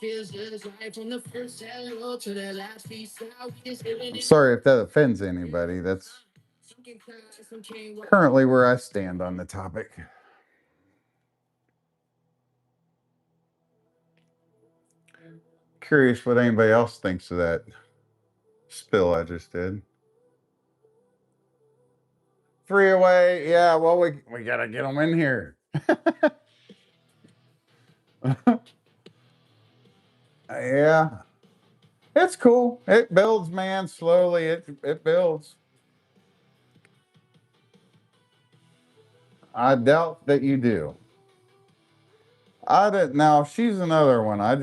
sorry if that offends anybody. That's currently where I stand on the topic. Curious what anybody else thinks of that spill I just did. Three away. Yeah, well, we got to get them in here. Yeah, it's cool. It builds, man, slowly. It builds. I doubt that you do. I didn't. Now she's another one. I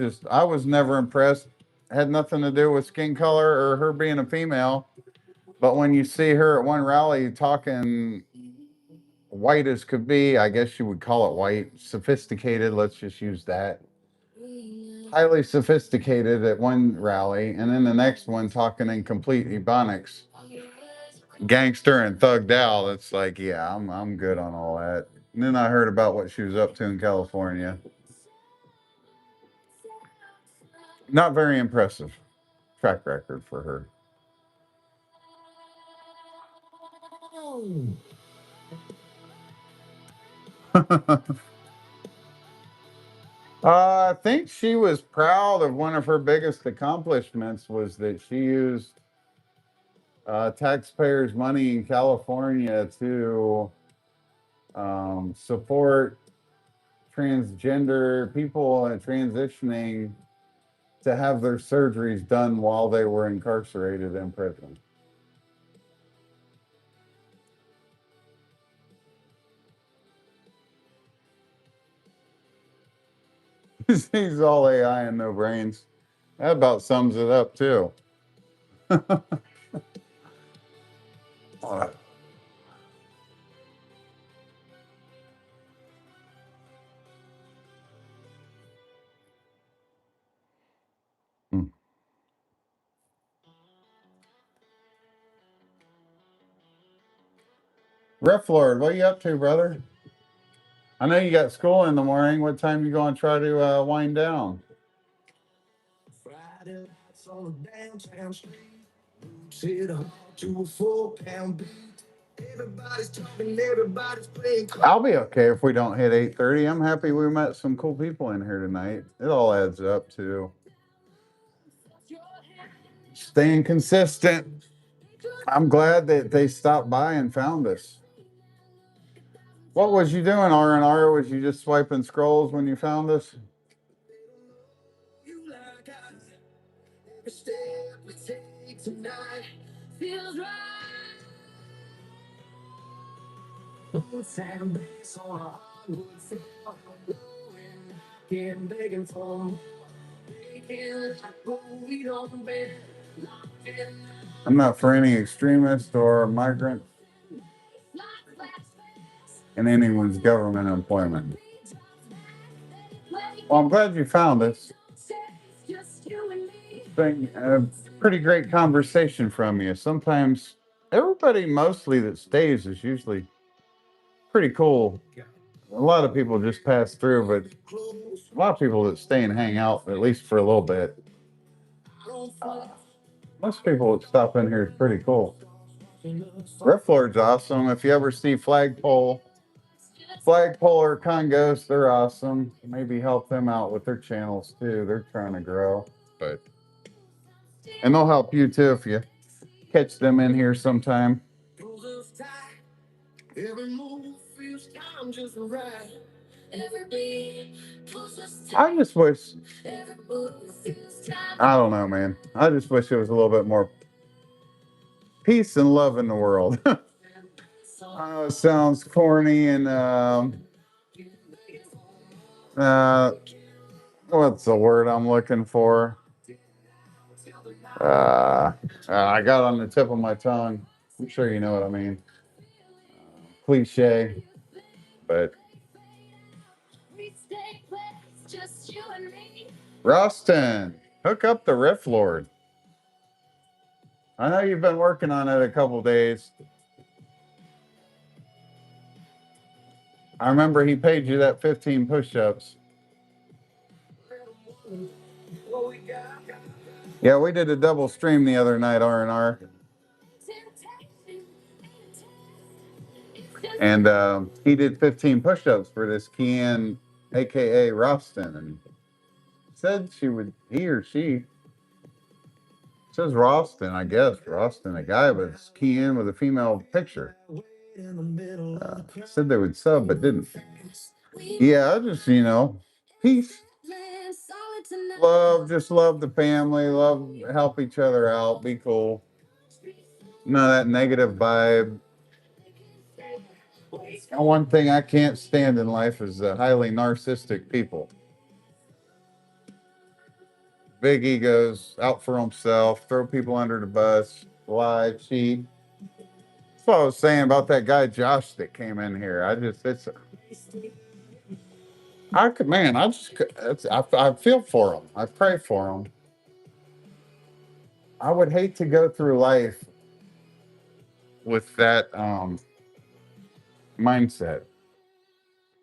was never impressed. Had nothing to do with skin color or her being a female. But when you see her at one rally talking white as could be, I guess you would call it white, sophisticated. Let's just use that. Highly sophisticated at one rally, and then the next one talking in complete ebonics, gangster and thugged out. It's like, yeah, I'm good on all that. And then I heard about what she was up to in California. Not very impressive track record for her. I think she was proud of one of her biggest accomplishments was that she used taxpayers' money in California to support transgender people and transitioning to have their surgeries done while they were incarcerated in prison. He's all AI and no brains. That about sums it up too. Riff Lord, what are you up to, brother? I know you got school in the morning. What time you going to try to wind down? I'll be okay if we don't hit 8:30. I'm happy we met some cool people in here tonight. It all adds up to staying consistent. I'm glad that they stopped by and found us. What was you doing, R&R? Was you just swiping scrolls when you found us? I'm not for any extremist or migrant in anyone's government employment. Well, I'm glad you found this. Thing, pretty great conversation from you. Sometimes everybody mostly that stays is usually pretty cool. A lot of people just pass through, but a lot of people that stay and hang out at least for a little bit. Most people that stop in here is pretty cool. Riff Lord's awesome. If you ever see Flagpole or Congos, they're awesome. Maybe help them out with their channels too. They're trying to grow, but and they'll help you too if you catch them in here sometime. I just wish, I don't know, man. I just wish there was a little bit more peace and love in the world. I know it sounds corny and uh, what's the word I'm looking for? Uh, I got on the tip of my tongue. I'm sure you know what I mean. Cliche, but Roston, hook up the Riff Lord. I know you've been working on it a couple days. I remember he paid you that 15 push-ups. Yeah, we did a double stream the other night, R&R. And he did 15 push-ups for this Kian, aka Roston, and said he or she says Roston, I guess Roston, a guy was Kian with a female picture. Said they would sub, but didn't. Yeah, I just peace, love, just love the family, love, help each other out, be cool. None of that negative vibe. One thing I can't stand in life is highly narcissistic people. Big egos, out for himself, throw people under the bus, lie, cheat. That's what I was saying about that guy Josh that came in here. I could, man, I just, I feel for him. I pray for him. I would hate to go through life with that mindset.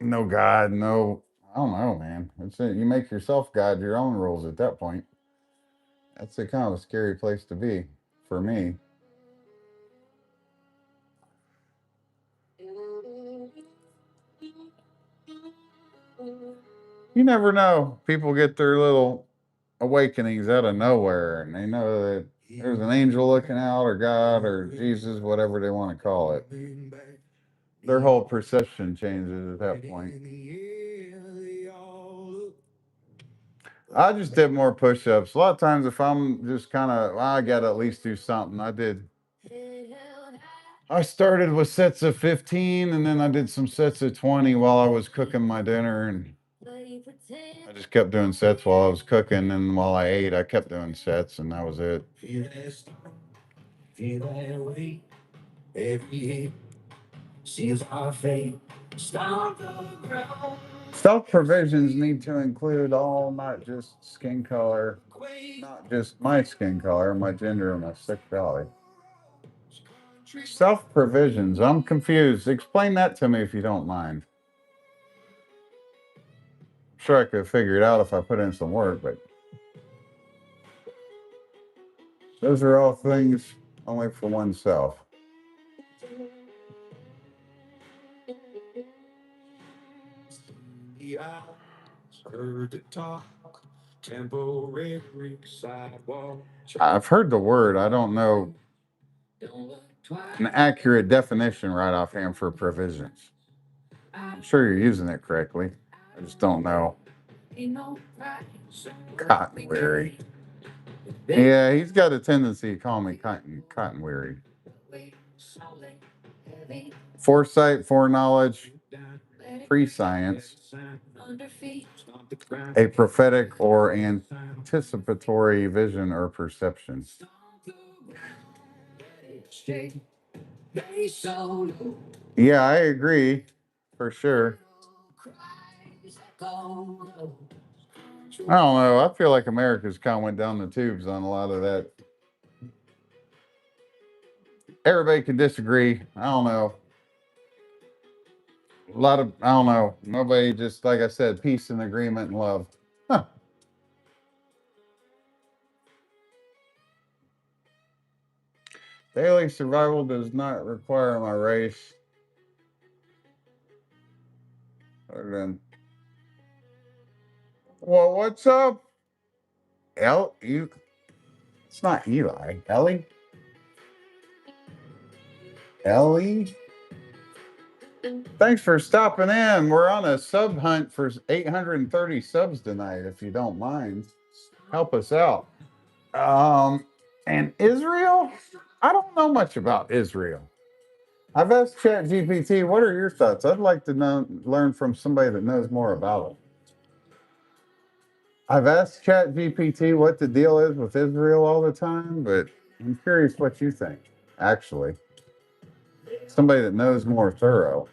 No God, no, I don't know, man. It's it. You make yourself God, your own rules at that point. That's a kind of a scary place to be for me. You never know. People get their little awakenings out of nowhere and they know that there's an angel looking out or God or Jesus, whatever they want to call it. Their whole perception changes at that point. I just did more push-ups. A lot of times if I'm just kind of, well, I got to at least do something. I started with sets of 15 and then I did some sets of 20 while I was cooking my dinner, and I just kept doing sets while I was cooking, and while I ate I kept doing sets, and that was it. Self provisions need to include all, not just skin color, not just my skin color, my gender, and my sexuality. Self provisions. I'm confused. Explain that to me if you don't mind. I'm sure I could figure it out if I put in some work, but those are all things only for oneself. I've heard the word. I don't know an accurate definition right offhand for provisions. I'm sure you're using it correctly. I just don't know. Cotton weary. Yeah, he's got a tendency to call me cotton weary. Foresight, foreknowledge, prescience, a prophetic or anticipatory vision or perception. Yeah, I agree for sure. I don't know. I feel like America's kind of went down the tubes on a lot of that. Everybody can disagree. I don't know. A lot of, I don't know. Nobody just, like I said, peace and agreement and love. Huh. Daily survival does not require my race. Other than, well, what's up? You, it's not Eli. Ellie? Ellie? Thanks for stopping in. We're on a sub hunt for 830 subs tonight, if you don't mind. Help us out. Um, and Israel? I don't know much about Israel. I've asked ChatGPT, what are your thoughts? I'd like to learn from somebody that knows more about it. I've asked ChatGPT what the deal is with Israel all the time, but I'm curious what you think, actually. Somebody that knows more thorough.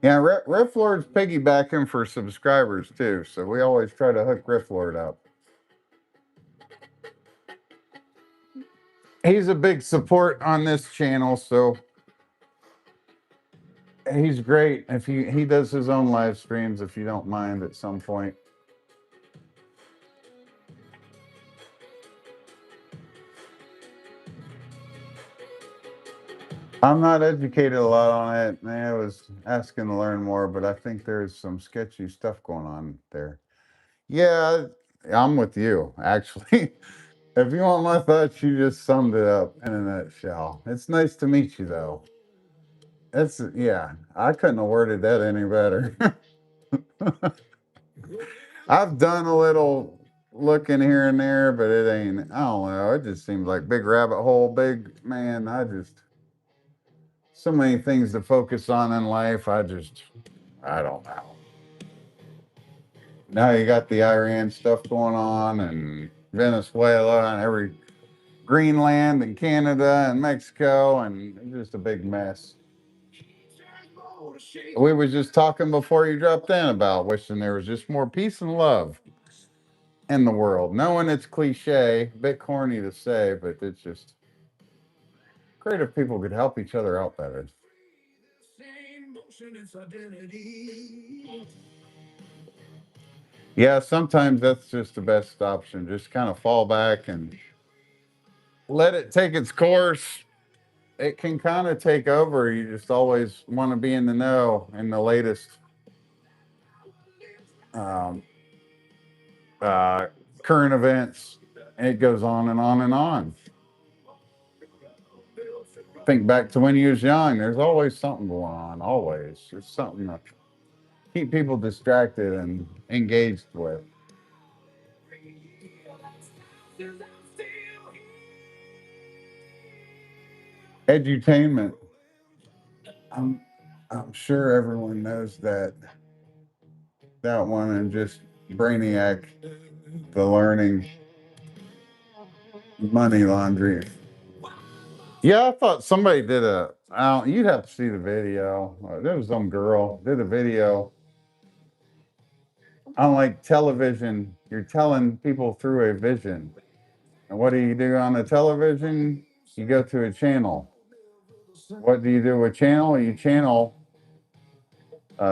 Yeah, Riff Lord's piggybacking for subscribers too, so we always try to hook Riff Lord up. He's a big support on this channel, so he's great. If he does his own live streams, if you don't mind, at some point. I'm not educated a lot on it. I was asking to learn more, but I think there's some sketchy stuff going on there. Yeah, I'm with you, actually. If you want my thoughts, you just summed it up in a nutshell. It's nice to meet you, though. It's, yeah, I couldn't have worded that any better. I've done a little looking here and there, but it ain't, I don't know. It just seems like big rabbit hole, big man. So many things to focus on in life. I don't know. Now you got the Iran stuff going on and Venezuela and every Greenland and Canada and Mexico, and it's just a big mess. We was just talking before you dropped in about wishing there was just more peace and love in the world. Knowing it's cliche, a bit corny to say, but it's just great if people could help each other out better. Yeah, sometimes that's just the best option. Just kind of fall back and let it take its course. It can kind of take over. You just always want to be in the know in the latest um, uh, current events. It goes on and on and on. Think back to when you was young. There's always something going on. Always, there's something to keep people distracted and engaged with. Edutainment. I'm I'm sure everyone knows that one and just Brainiac, the learning money laundry. Yeah, I thought somebody did a. You'd have to see the video. There was some girl did a video on like television. You're telling people through a vision, and what do you do on the television? You go to a channel. What do you do with channel? You channel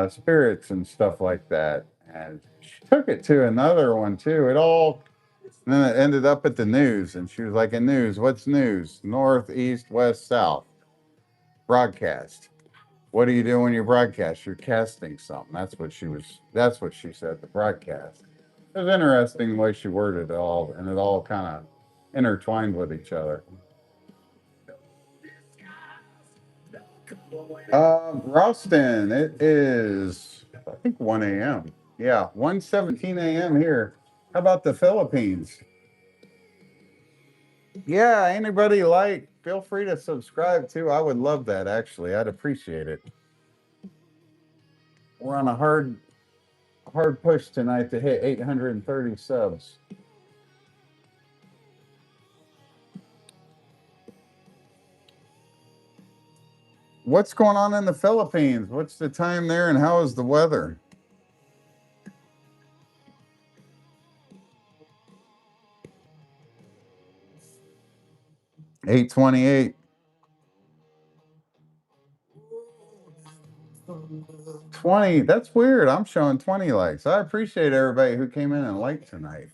spirits and stuff like that. And she took it to another one too. And then it ended up at the news, and she was like, "In news, what's news? North, east, west, south. Broadcast. What do you do when you broadcast? You're casting something." That's what she was. That's what she said. The broadcast. It was interesting the way she worded it all, and it all kind of intertwined with each other. Ralston, it is I think 1 a.m. Yeah, 1:17 a.m. here. How about the Philippines? Yeah, anybody like, feel free to subscribe too. I would love that actually. I'd appreciate it. We're on a hard push tonight to hit 830 subs. What's going on in the Philippines? What's the time there and how is the weather? 828. 20. That's weird. I'm showing 20 likes. I appreciate everybody who came in and liked tonight.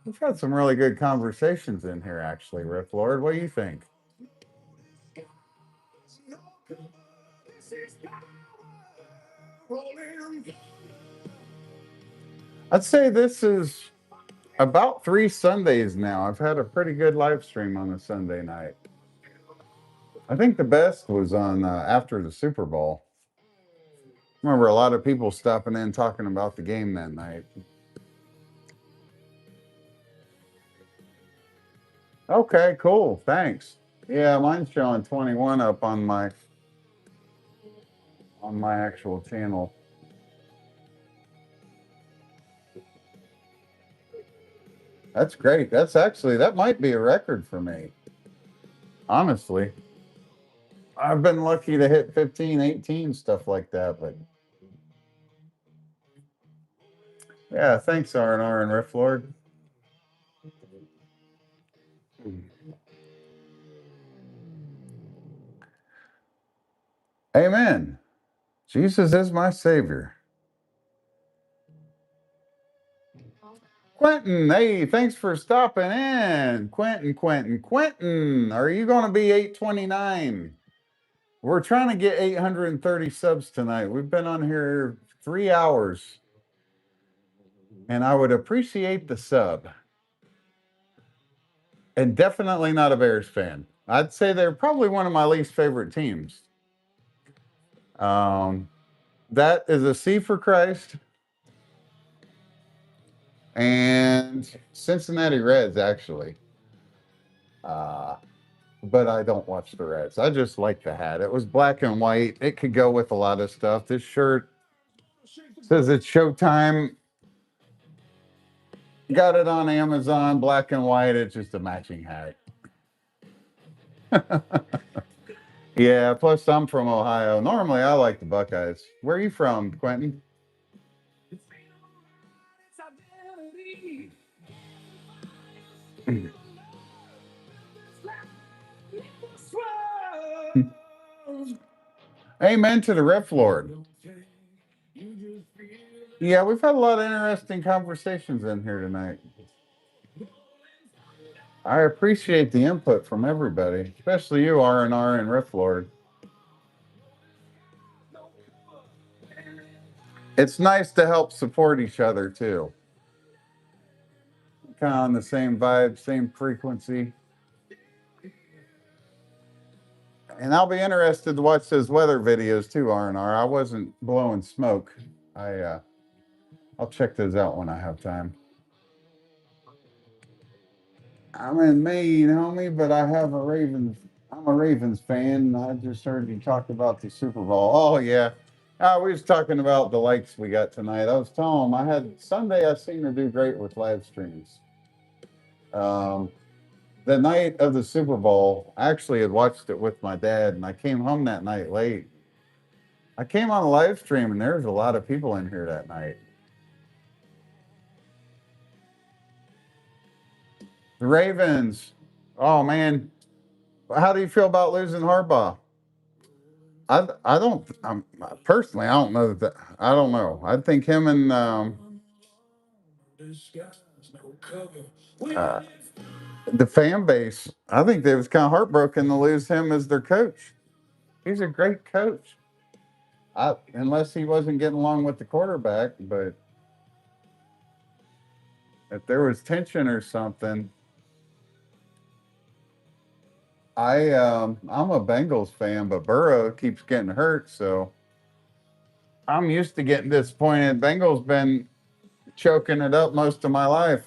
We've had some really good conversations in here, actually, Riff Lord. What do you think? I'd say this is about 3 Sundays now. I've had a pretty good live stream on a Sunday night. I think the best was on after the Super Bowl. Remember a lot of people stopping in talking about the game that night. Okay, cool. Thanks. Yeah, mine's showing 21 up on my actual channel. That's great. That might be a record for me. Honestly. I've been lucky to hit 15, 18, stuff like that, but yeah, thanks R&R and Riff Lord. Amen. Jesus is my savior. Quentin, hey, thanks for stopping in. Quentin, are you going to be 829? We're trying to get 830 subs tonight. We've been on here 3 hours, and I would appreciate the sub. And definitely not a Bears fan. I'd say they're probably one of my least favorite teams. That is a C for Christ. And Cincinnati Reds, actually. But I don't watch the Reds. I just like the hat. It was black and white. It could go with a lot of stuff. This shirt says it's Showtime. Got it on Amazon, black and white. It's just a matching hat. Yeah, plus I'm from Ohio. Normally I like the Buckeyes. Where are you from, Quentin? Amen to the Riff Lord. Yeah, we've had a lot of interesting conversations in here tonight. I appreciate the input from everybody, especially you, R&R and Riff Lord. It's nice to help support each other too. Kind of on the same vibe, same frequency. And I'll be interested to watch those weather videos too, R&R. I wasn't blowing smoke. I'll check those out when I have time. I'm in Maine, homie, but I'm a Ravens fan. I just heard you talk about the Super Bowl. Oh yeah. We was talking about the likes we got tonight. I was telling them I had Sunday I seem to do great with live streams. The night of the Super Bowl, I actually had watched it with my dad, and I came home that night late. I came on a live stream, and there was a lot of people in here that night. The Ravens. Oh man, how do you feel about losing Harbaugh? I don't. Personally, I don't know that. I don't know. I think him and uh, the fan base. I think they was kind of heartbroken to lose him as their coach. He's a great coach. Unless he wasn't getting along with the quarterback, but if there was tension or something, I'm a Bengals fan, but Burrow keeps getting hurt, so I'm used to getting disappointed. Bengals been choking it up most of my life.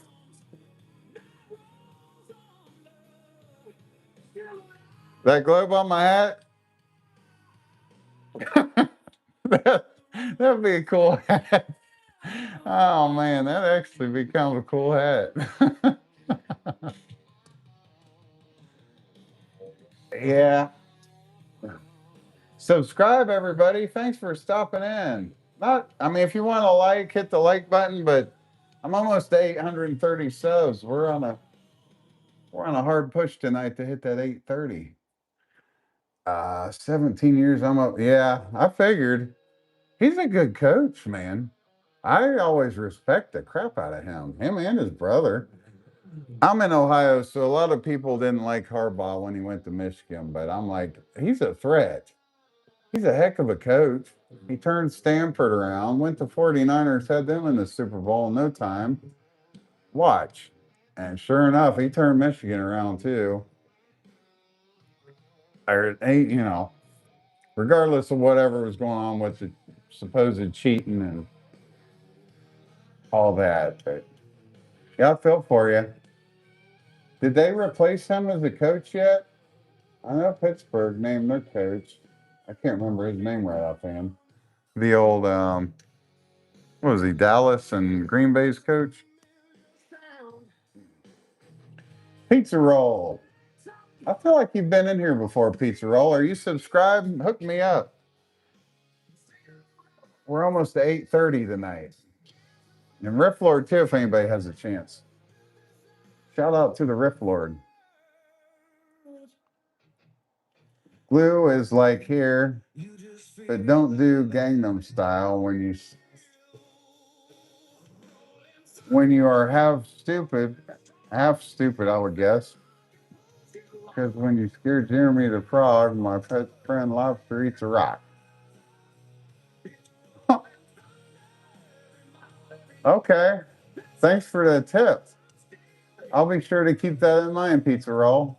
That globe on my hat, that'd be a cool hat. Oh man, that'd actually be kind of a cool hat. Yeah. Subscribe, everybody. Thanks for stopping in. I mean, if you want to like, hit the like button, but I'm almost to 830 subs. We're on a hard push tonight to hit that 8:30. 17 years. I'm up. Yeah, I figured he's a good coach, man. I always respect the crap out of him and his brother. I'm in Ohio, so a lot of people didn't like Harbaugh when he went to Michigan, but I'm like, he's a threat. He's a heck of a coach. He turned Stanford around, went to 49ers, had them in the Super Bowl in no time. Watch. And sure enough, he turned Michigan around too. Or, regardless of whatever was going on with the supposed cheating and all that. But yeah, I feel for you. Did they replace him as a coach yet? I know Pittsburgh named their coach. I can't remember his name right offhand. The old, what was he, Dallas and Green Bay's coach? Pizza Roll. I feel like you've been in here before, Pizza Roll. Are you subscribed? Hook me up. We're almost to 8:30 tonight. And Riff Lord, too, if anybody has a chance. Shout out to the Riff Lord. Glue is like here, but don't do Gangnam Style when you are half stupid, I would guess. Because when you scare Jeremy the frog, my pet friend Lobster eats a rock. Okay. Thanks for the tip. I'll be sure to keep that in mind, Pizza Roll.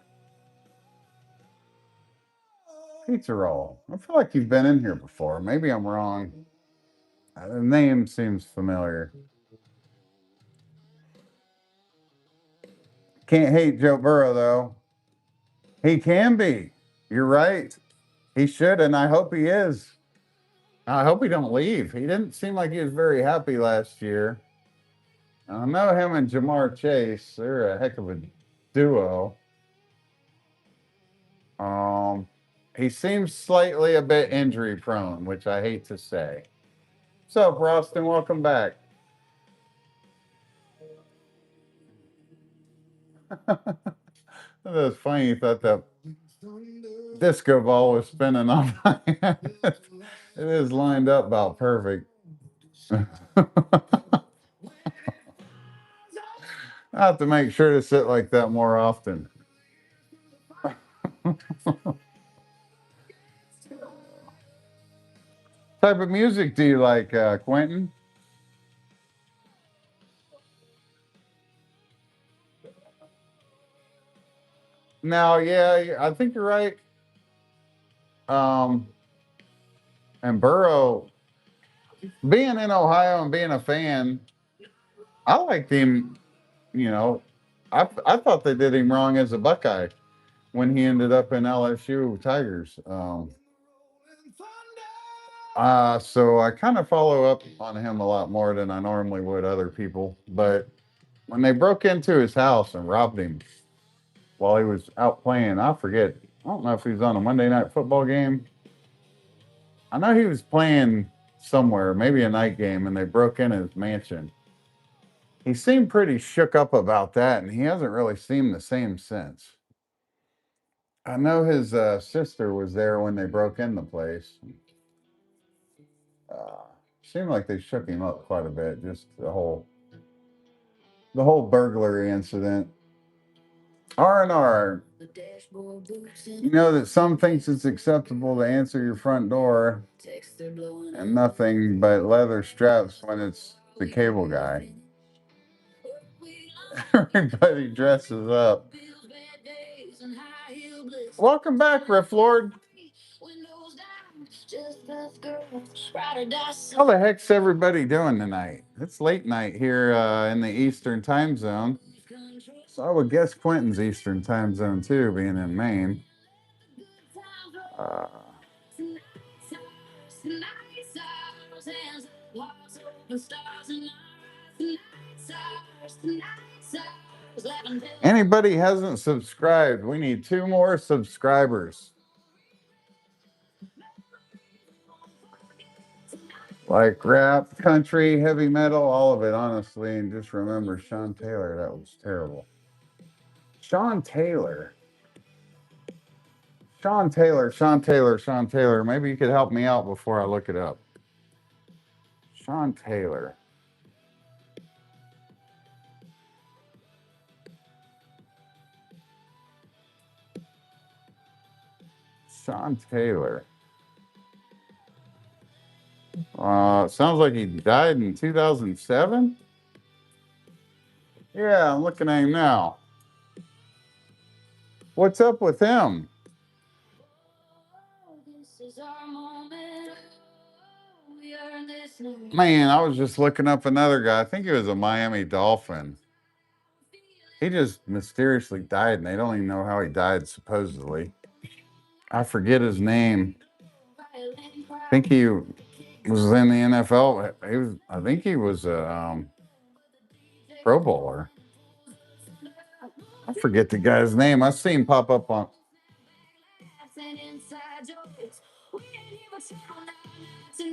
Pizza Roll. I feel like you've been in here before. Maybe I'm wrong. The name seems familiar. Can't hate Joe Burrow, though. He can be. You're right. He should, and I hope he is. I hope he don't leave. He didn't seem like he was very happy last year. I know him and Jamar Chase, they're a heck of a duo. Um, he seems slightly a bit injury prone, which I hate to say. What's up, Roston? Welcome back. That was funny. You thought that disco ball was spinning on my head. It is lined up about perfect. I have to make sure to sit like that more often. Type of music do you like, Quentin? Now, yeah, I think you're right. Um, and Burrow, being in Ohio and being a fan, I liked him. You know, I thought they did him wrong as a Buckeye when he ended up in LSU Tigers. So I kind of follow up on him a lot more than I normally would other people. But when they broke into his house and robbed him while he was out playing, I forget. I don't know if he was on a Monday night football game. I know he was playing somewhere, maybe a night game, and they broke in his mansion. He seemed pretty shook up about that, and he hasn't really seemed the same since. I know his sister was there when they broke in the place. Uh, Seemed like they shook him up quite a bit. Just the whole burglary incident. R&R. You know that some thinks it's acceptable to answer your front door and nothing but leather straps when it's the cable guy. Everybody dresses up. Welcome back, Riff Lord. How the heck's everybody doing tonight? It's late night here in the Eastern time zone. So I would guess Quentin's Eastern time zone too, being in Maine. Uh, Anybody hasn't subscribed? We need 2 more subscribers. Like rap, country, heavy metal, all of it, honestly. And just remember Sean Taylor, that was terrible. Sean Taylor. Sean Taylor, Sean Taylor, Sean Taylor. Maybe you could help me out before I look it up. Sean Taylor. Sean Taylor. Sounds like he died in 2007. Yeah, I'm looking at him now. What's up with him? Man, I was just looking up another guy. I think he was a Miami Dolphin. He just mysteriously died, and they don't even know how he died, supposedly. I forget his name. I think he was in the NFL. I think he was a Pro Bowler. I forget the guy's name. I see him pop up on.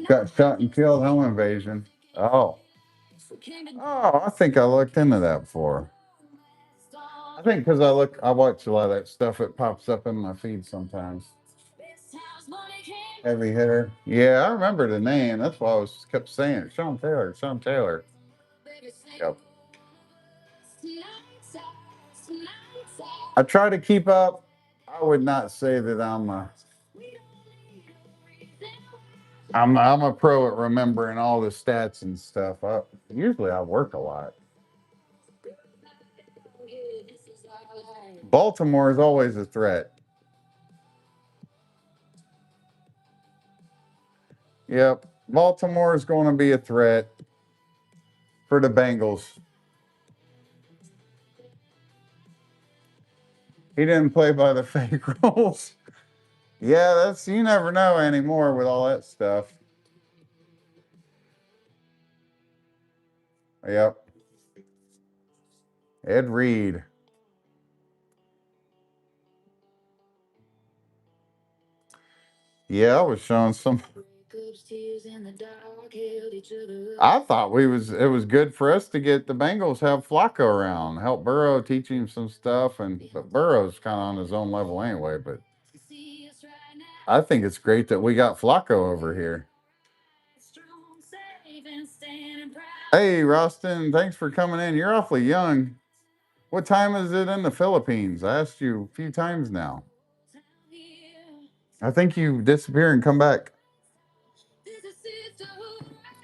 Got shot and killed, home invasion. Oh. Oh, I think I looked into that before. I think because I watch a lot of that stuff. It pops up in my feed sometimes. Heavy hitter. Yeah, I remember the name. That's why I was kept saying it. Sean Taylor. Sean Taylor. Yep. I try to keep up. I would not say that I'm a pro at remembering all the stats and stuff. Usually I work a lot. Baltimore is always a threat. Yep. Baltimore is going to be a threat for the Bengals. He didn't play by the fake rules. Yeah, that's you never know anymore with all that stuff. Yep. Ed Reed. Yeah, I was showing some. I thought it was good for us to get the Bengals have Flacco around, help Burrow, teach him some stuff, but Burrow's kind of on his own level anyway. But I think it's great that we got Flacco over here. Hey, Roston, thanks for coming in. You're awfully young. What time is it in the Philippines? I asked you a few times now. I think you disappear and come back.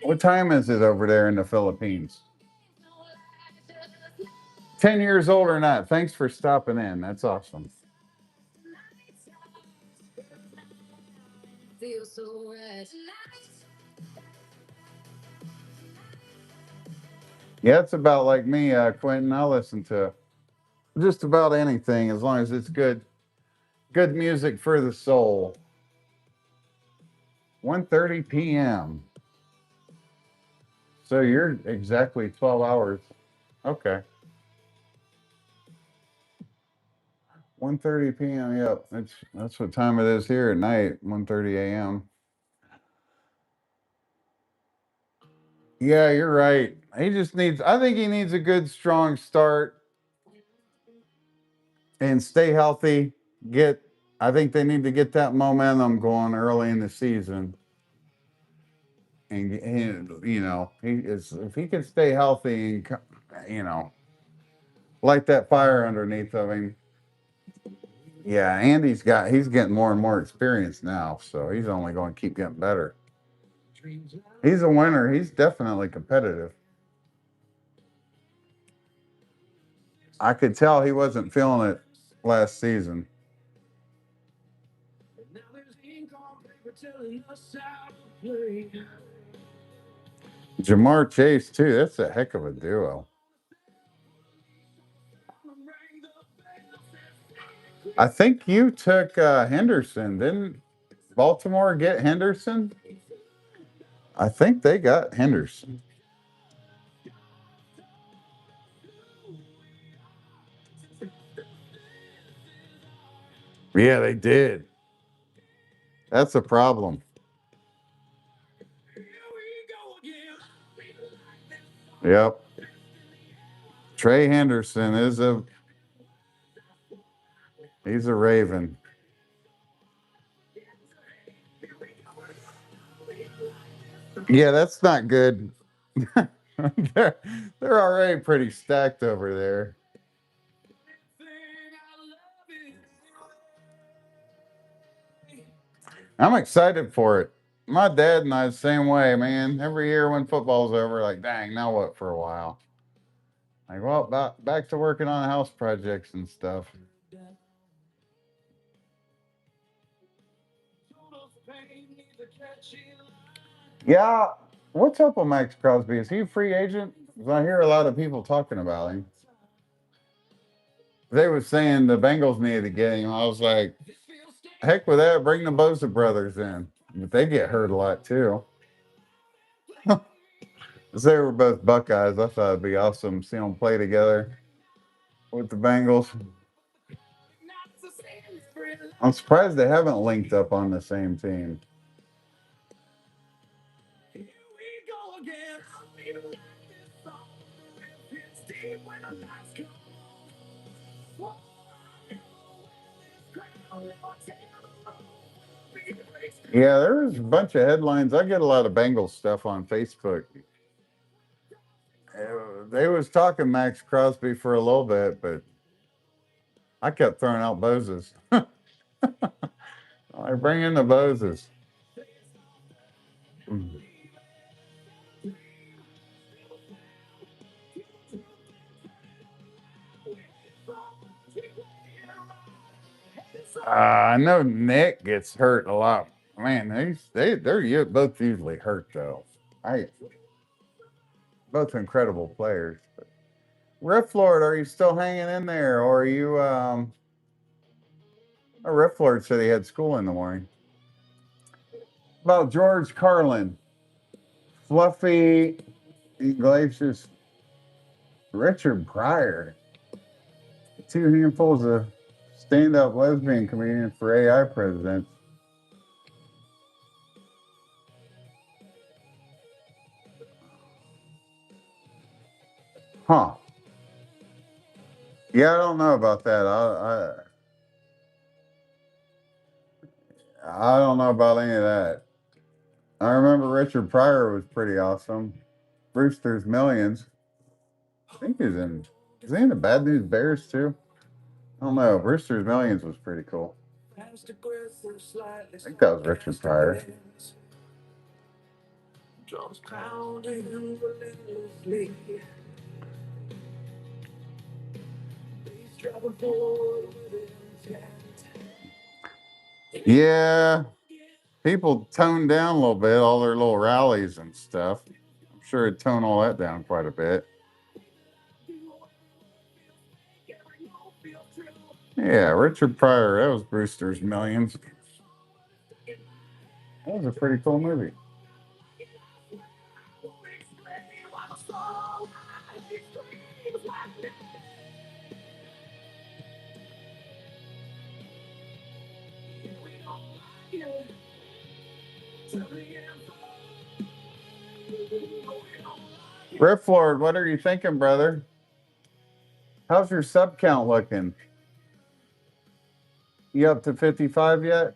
What time is it over there in the Philippines? 10 years old or not. Thanks for stopping in. That's awesome. Yeah, it's about like me, Quentin. I'll listen to just about anything as long as it's good music for the soul. 1:30 p.m. So you're exactly 12 hours. Okay. 1:30 p.m. Yep. That's what time it is here at night, 1:30 a.m. Yeah, you're right. I think he needs a good strong start and stay healthy. Get I think they need to get that momentum going early in the season. And he is if he can stay healthy and light that fire underneath of him. Yeah, he's getting more and more experience now, so he's only going to keep getting better. He's a winner. He's definitely competitive. I could tell he wasn't feeling it last season. Jamar Chase too. That's a heck of a duo. I think you took Henderson. Didn't Baltimore get Henderson? I think they got Henderson. Yeah, they did. That's a problem. Yep. Trey Henderson is a He's a Raven. Yeah, that's not good. they're, they're already pretty stacked over there. I'm excited for it. My dad and I the same way, man. Every year when football's over, like, dang, now what for a while? Like, well, back to working on house projects and stuff. Yeah, what's up with Max Crosby? Is he a free agent? 'Cause I hear a lot of people talking about him. They were saying the Bengals needed to get him. I was like, heck with that. Bring the Bosa brothers in. But they get hurt a lot too. 'Cause they were both Buckeyes. I thought it'd be awesome to see them play together with the Bengals. I'm surprised they haven't linked up on the same team. Yeah, there's a bunch of headlines. I get a lot of Bengals stuff on Facebook. They was talking Max Crosby for a little bit, but I kept throwing out Boses. I bring in the Boses. I know Nick gets hurt a lot. Man, they're both usually hurt though. I both incredible players. Riff Lord, are you still hanging in there, or are you? Riff Lord said he had school in the morning. About George Carlin, Fluffy Iglesias, Richard Pryor, two handfuls of stand-up lesbian comedians for AI presidents. Huh? Yeah, I don't know about that. I don't know about any of that. I remember Richard Pryor was pretty awesome. Brewster's Millions. I think he's in. Is he in the Bad News Bears too? I don't know. Brewster's Millions was pretty cool. I think that was Richard Pryor. Yeah, people toned down a little bit, all their little rallies and stuff. I'm sure it toned all that down quite a bit. Yeah, Richard Pryor, that was Brewster's Millions. That was a pretty cool movie. Riff Lord, what are you thinking, brother? How's your sub count looking? You up to 55 yet?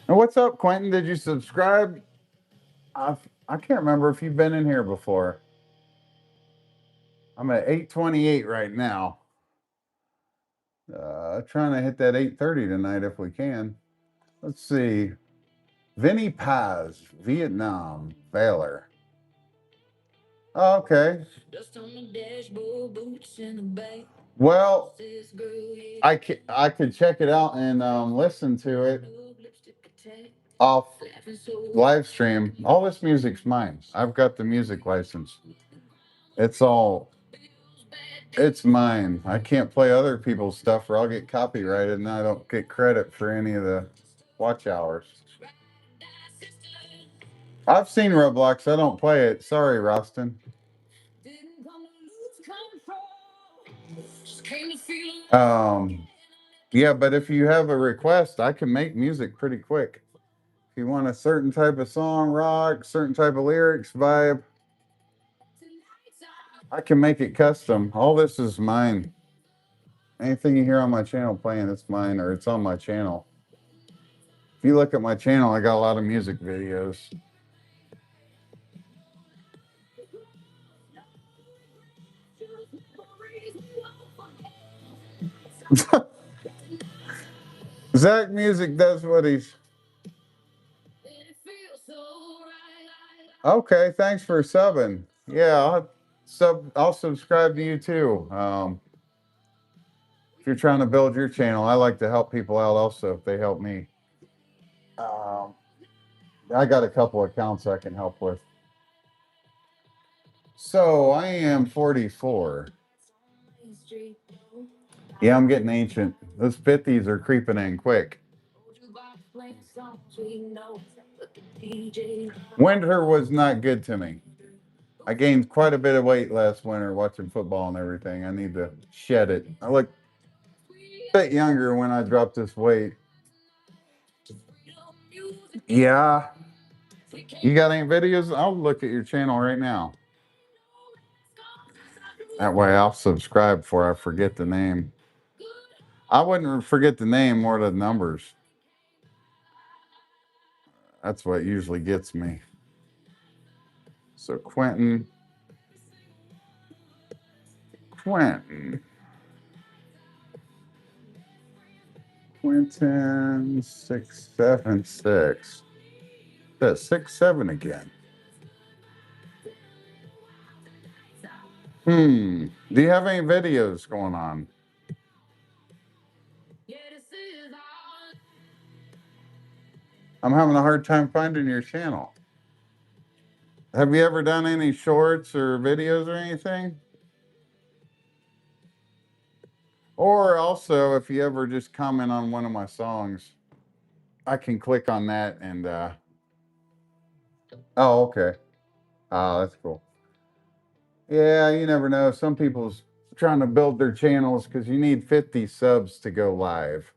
And what's up, Quentin? Did you subscribe? I I can't remember if you've been in here before. I'm at 828 right now. Trying to hit that 830 tonight if we can. Let's see. Vinny Paz, Vietnam, Baylor. Oh, okay. Well, I could check it out and listen to it off live stream. All this music's mine. I've got the music license. It's all it's mine. I can't play other people's stuff or I'll get copyrighted and I don't get credit for any of the watch hours. I've seen Roblox. I don't play it. Sorry, Roston. Um, yeah, but if you have a request, I can make music pretty quick. If you want a certain type of song, rock, certain type of lyrics, vibe, I can make it custom. All this is mine. Anything you hear on my channel playing, it's mine or it's on my channel. If you look at my channel, I got a lot of music videos. Zach Music does what he's. Okay, thanks for subbing. Yeah, I'll subscribe to you too. If you're trying to build your channel, I like to help people out also if they help me. Um, I got a couple accounts I can help with. So I am 44. Yeah, I'm getting ancient. Those 50s are creeping in quick. Winter was not good to me. I gained quite a bit of weight last winter watching football and everything. I need to shed it. I look a bit younger when I dropped this weight. Yeah. You got any videos? I'll look at your channel right now. That way I'll subscribe before I forget the name. I wouldn't forget the name, more the numbers. That's what usually gets me. So Quentin 676. That's 67 again. Do you have any videos going on? I'm having a hard time finding your channel. Have you ever done any shorts or videos or anything? Or also, if you ever just comment on one of my songs, I can click on that and, oh, okay. Oh, that's cool. Yeah, you never know. Some people's trying to build their channels because you need 50 subs to go live.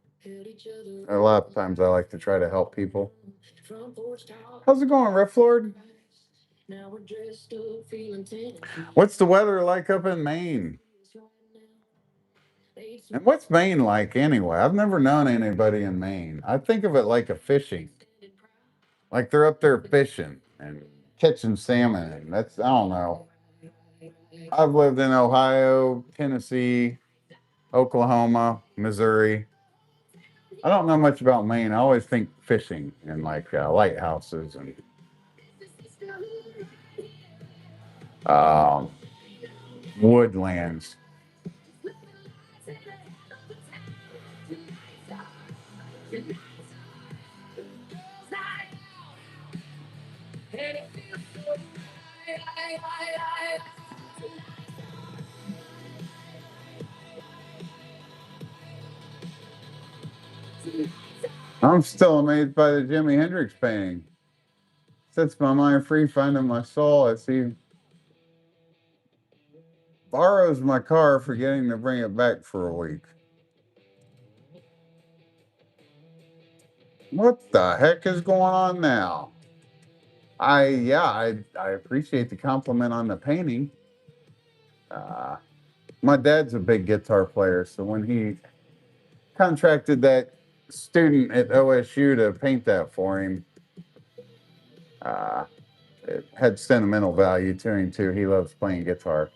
A lot of times I like to try to help people. How's it going, Riff Lord? What's the weather like up in Maine? And what's Maine like anyway? I've never known anybody in Maine. I think of it like a fishing. Like they're up there fishing and catching salmon. And that's, I don't know. I've lived in Ohio, Tennessee, Oklahoma, Missouri. I don't know much about Maine. I always think fishing and like lighthouses and um, woodlands. I'm still amazed by the Jimi Hendrix painting. Sets my mind free, finding my soul. As he borrows my car, forgetting to bring it back for a week. What the heck is going on now? I appreciate the compliment on the painting. Uh, my dad's a big guitar player, so when he contracted that student at OSU to paint that for him, uh, it had sentimental value to him too. He loves playing guitar.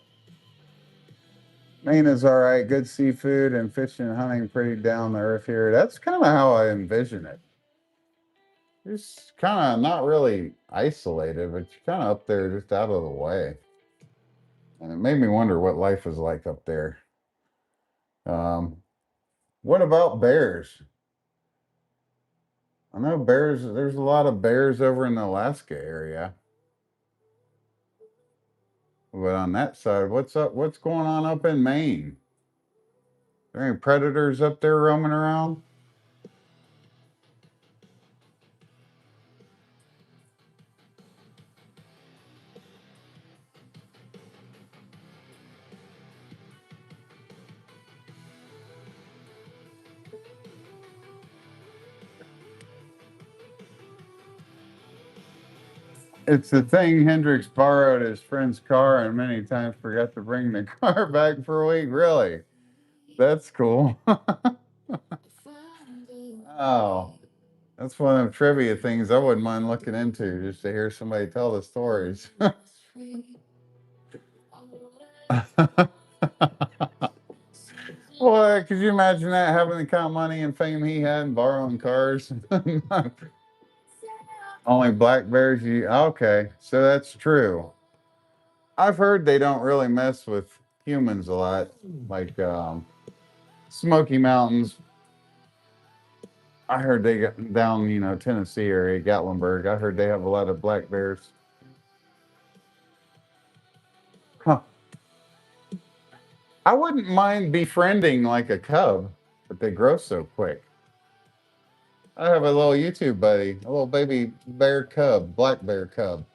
Maine is all right. Good seafood and fishing and hunting pretty down to earth here. That's kind of how I envision it. It's kind of not really isolated, but you're kind of up there just out of the way. And it made me wonder what life is like up there. Um, what about bears? I know bears, there's a lot of bears over in the Alaska area. But on that side, what's up? What's going on up in Maine? There any predators up there roaming around? It's the thing Hendrix borrowed his friend's car and many times forgot to bring the car back for a week. Really? That's cool. Oh, that's one of the trivia things I wouldn't mind looking into just to hear somebody tell the stories. Boy, could you imagine that having the kind of money and fame he had and borrowing cars? Only black bears you okay, so that's true. I've heard they don't really mess with humans a lot, like Smoky Mountains. I heard they got down, Tennessee area, Gatlinburg. I heard they have a lot of black bears. Huh. I wouldn't mind befriending like a cub, but they grow so quick. I have a little YouTube buddy, a little baby bear cub, black bear cub.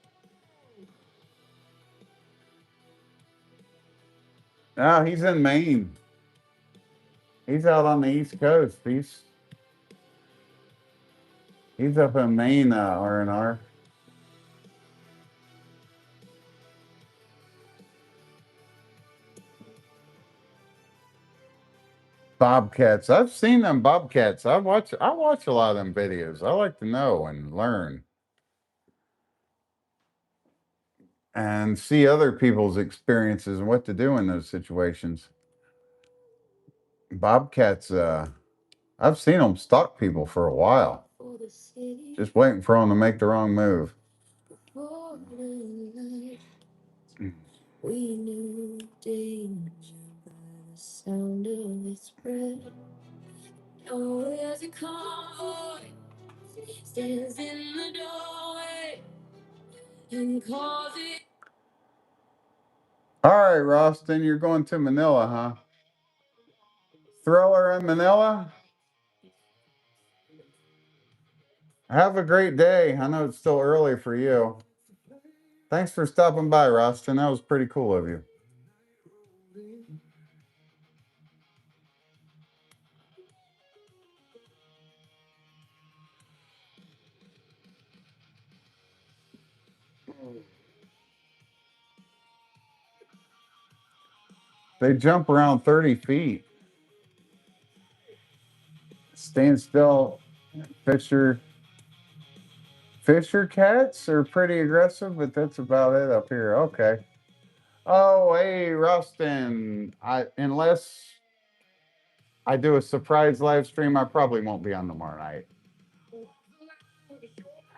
No, he's in Maine. He's out on the East Coast. He's up in Maine, R&R. Bobcats. I've seen them bobcats. I watch a lot of them videos. I like to know and learn and see other people's experiences and what to do in those situations. Bobcats, I've seen them stalk people for a while, just waiting for them to make the wrong move. We knew danger by the sound of its breath. Oh, as a convoy stands in the doorway and calls it. All right, Roston, you're going to Manila, huh? Thriller in Manila? Have a great day. I know it's still early for you. Thanks for stopping by, Roston. That was pretty cool of you. They jump around 30 feet. Stand still. Fisher Fisher cats are pretty aggressive, but that's about it up here. Okay. Oh, hey, Rustin. Unless I do a surprise live stream, I probably won't be on tomorrow night.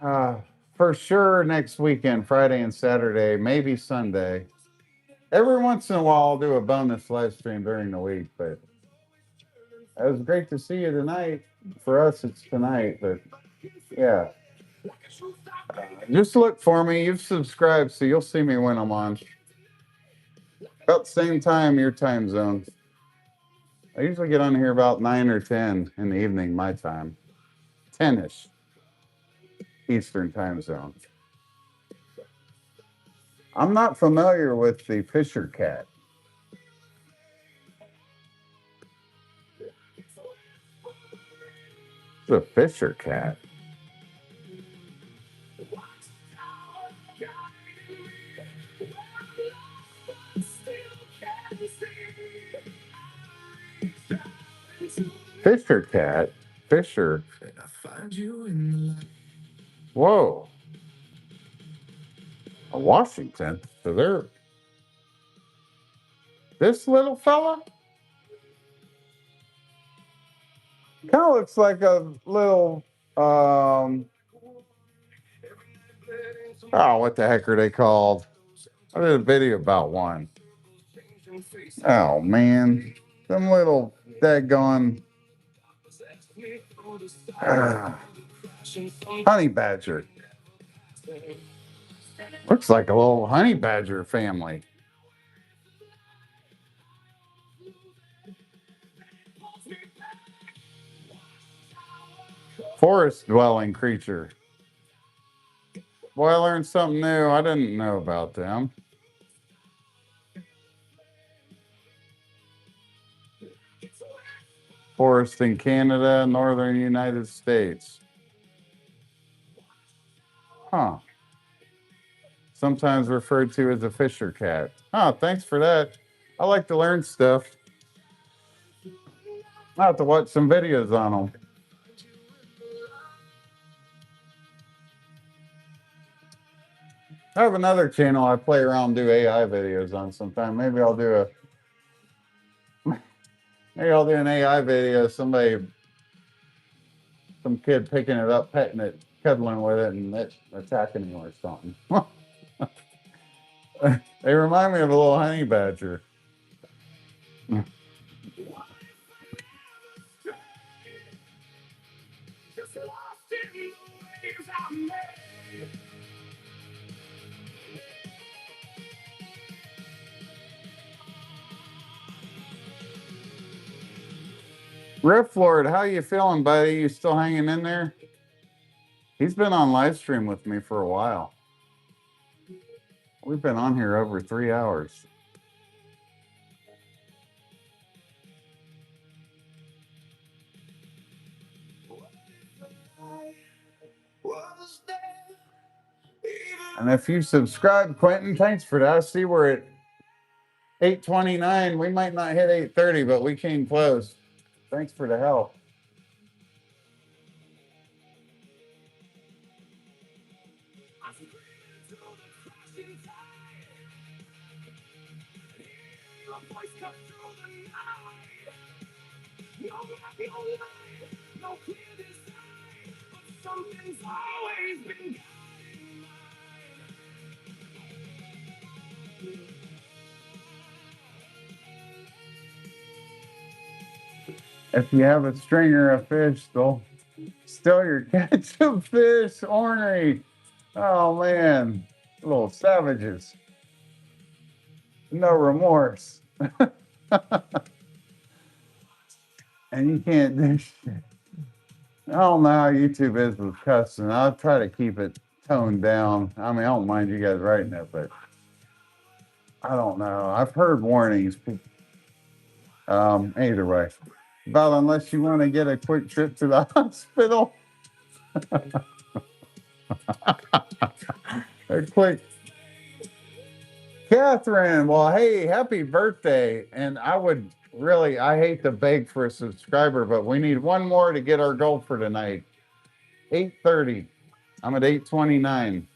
Uh, for sure next weekend, Friday and Saturday, maybe Sunday. Every once in a while, I'll do a bonus live stream during the week, but it was great to see you tonight. For us, it's tonight, but yeah. Just look for me. You've subscribed, so you'll see me when I'm on. About the same time, your time zone. I usually get on here about 9 or 10 in the evening, my time. 10-ish Eastern time zone. I'm not familiar with the Fisher cat. The Fisher cat. Fisher cat. Fisher. Whoa. Washington. So they're this little fella kind of looks like a little oh, what the heck are they called? I did a video about one. Oh man. Them little daggone ah, honey badger. Looks like a little honey badger family. Forest dwelling creature. Boy, I learned something new. I didn't know about them. Forest in Canada, northern United States. Huh. sometimes referred to as a fisher cat. Oh, thanks for that. I like to learn stuff. I have to watch some videos on them. I have another channel I play around and do AI videos on sometime. Maybe I'll do an AI video. Some kid picking it up, petting it, cuddling with it, and it attacking him or something. They remind me of a little honey badger. Riff Lord, how you feeling, buddy? You still hanging in there? He's been on live stream with me for a while. We've been on here over 3 hours. And if you subscribe, Quentin, thanks for that. I see we're at 8:29. We might not hit 8:30, but we came close. Thanks for the help. If you have a stringer of fish, they'll steal your catch of fish, ornery. Oh man, little savages. No remorse. And you can't do shit. I don't know how YouTube is with cussing. I'll try to keep it toned down. I mean, I don't mind you guys writing it, but I don't know. I've heard warnings. Either way. About unless you want to get a quick trip to the hospital. A quick. Catherine, well, hey, happy birthday. And I hate to beg for a subscriber, but we need one more to get our goal for tonight. 8:30. I'm at 8:29.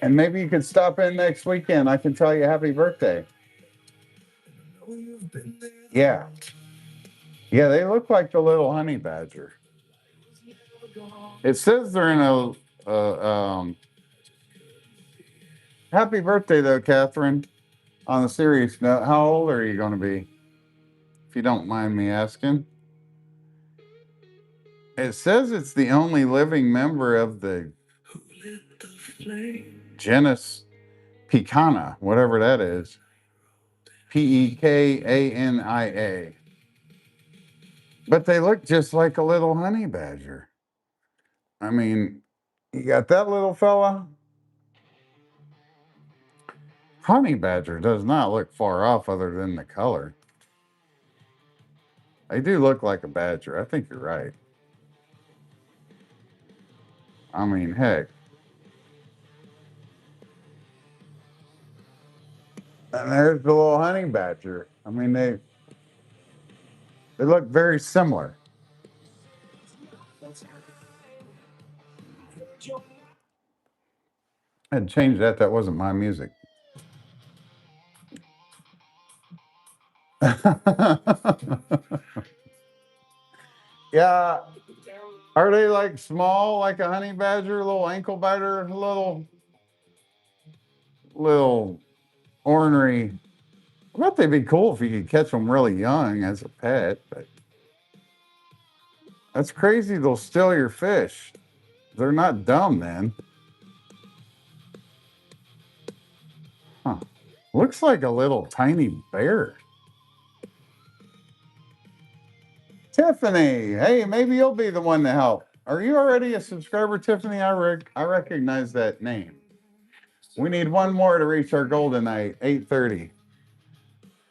And maybe you could stop in next weekend. I can tell you happy birthday. Yeah. Yeah, they look like the little honey badger. It says they're in happy birthday though, Catherine. On a serious note, how old are you going to be? If you don't mind me asking. It says it's the only living member of the genus Pekana, whatever that is. Pekania. But they look just like a little honey badger. I mean, you got that little fella. Honey badger does not look far off other than the color. They do look like a badger. I think you're right. I mean, heck. And there's the little honey badger. I mean, they look very similar. I had changed that. That wasn't my music. Yeah. Are they like small, like a honey badger, a little ankle biter, a little ornery? I bet they'd be cool if you could catch them really young as a pet, but that's crazy. They'll steal your fish. They're not dumb, then. Huh. Looks like a little tiny bear. Tiffany, hey, maybe you'll be the one to help. Are you already a subscriber, Tiffany? I recognize that name. We need one more to reach our goal tonight, 8:30.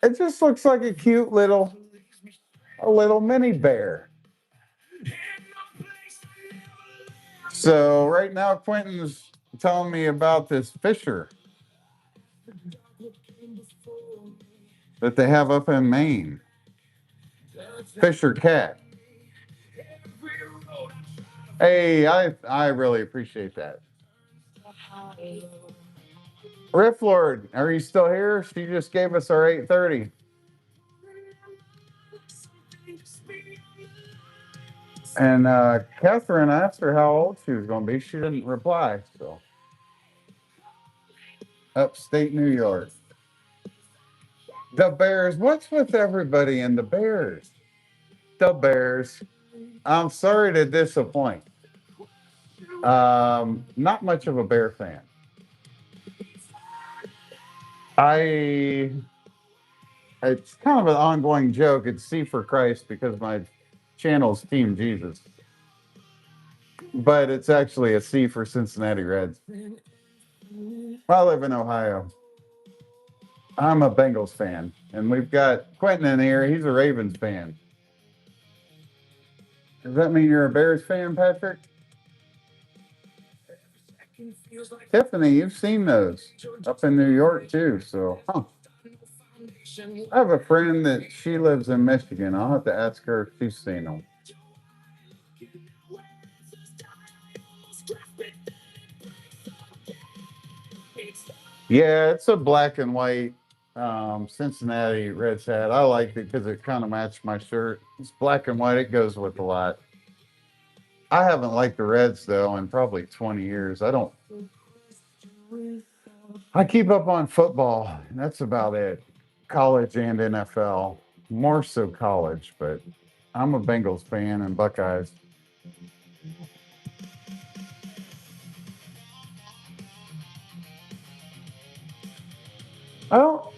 It just looks like a little mini bear. So right now, Quentin's telling me about this Fisher that they have up in Maine. Fisher cat. Hey, I really appreciate that. Riff Lord, are you still here? She just gave us our 8:30. And Catherine asked her how old she was going to be. She didn't reply. So, upstate New York. The Bears. What's with everybody in the Bears? The Bears. I'm sorry to disappoint. Not much of a Bear fan. I. It's kind of an ongoing joke. It's C for Christ because my channel's Team Jesus, but it's actually a C for Cincinnati Reds. I live in Ohio. I'm a Bengals fan, and we've got Quentin in here. He's a Ravens fan. Does that mean you're a Bears fan, Patrick? Tiffany, you've seen those up in New York too. So, I have a friend that she lives in Michigan. I'll have to ask her if she's seen them. Yeah, it's a black and white Cincinnati Reds hat. I like it because it kind of matched my shirt. It's black and white. It goes with a lot. I haven't liked the Reds though in probably 20 years. I don't. I keep up on football. That's about it. College and NFL. More so college, but I'm a Bengals fan and Buckeyes. Oh,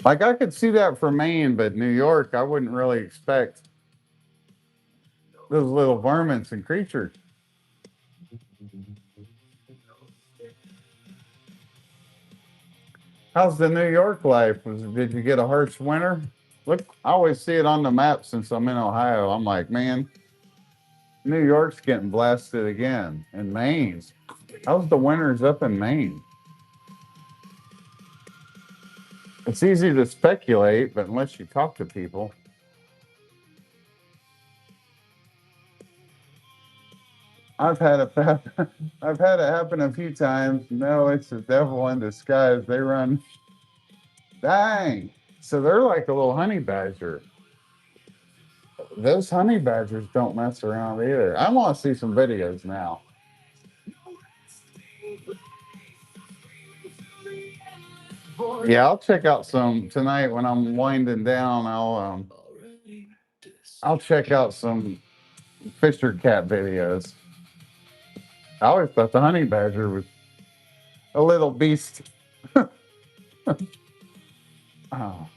like I could see that for Maine, but New York, I wouldn't really expect those little varmints and creatures. How's the New York life? Did you get a harsh winter? Look, I always see it on the map since I'm in Ohio. I'm like, man, New York's getting blasted again. And Maine. How's the winters up in Maine? It's easy to speculate, but unless you talk to people. I've had it I've had it happen a few times. No, it's the devil in disguise. They run. Dang. So they're like a little honey badger. Those honey badgers don't mess around either. I want to see some videos now. Yeah, I'll check out some tonight when I'm winding down. I'll check out some Fisher cat videos. I always thought the honey badger was a little beast. Oh,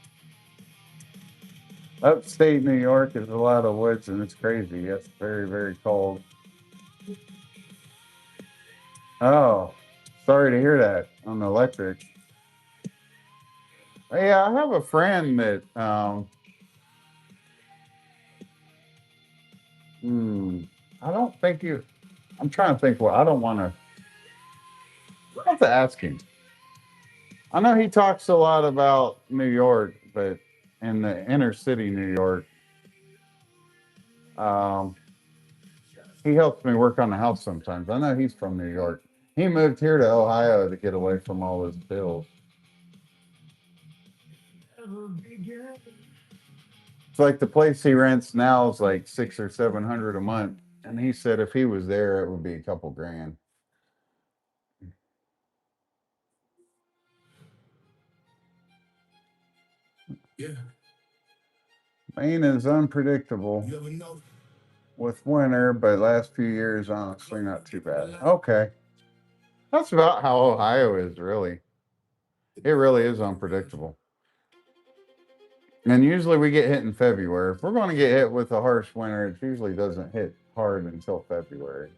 upstate New York is a lot of woods and it's crazy. It's very, very cold. Oh, sorry to hear that on the electric. Yeah, I have a friend that hmm, I don't think you I'm trying to think what I don't want to I have to ask him. I know he talks a lot about New York, but in the inner city New York, um, he helps me work on the house sometimes. I know he's from New York. He moved here to Ohio to get away from all his bills. It's like the place he rents now is like 600 or 700 a month, and he said if he was there, it would be a couple grand. Maine is unpredictable with winter, but last few years, honestly, not too bad. Okay, that's about how Ohio is really. It really is unpredictable. And usually we get hit in February. If we're going to get hit with a harsh winter, it usually doesn't hit hard until February.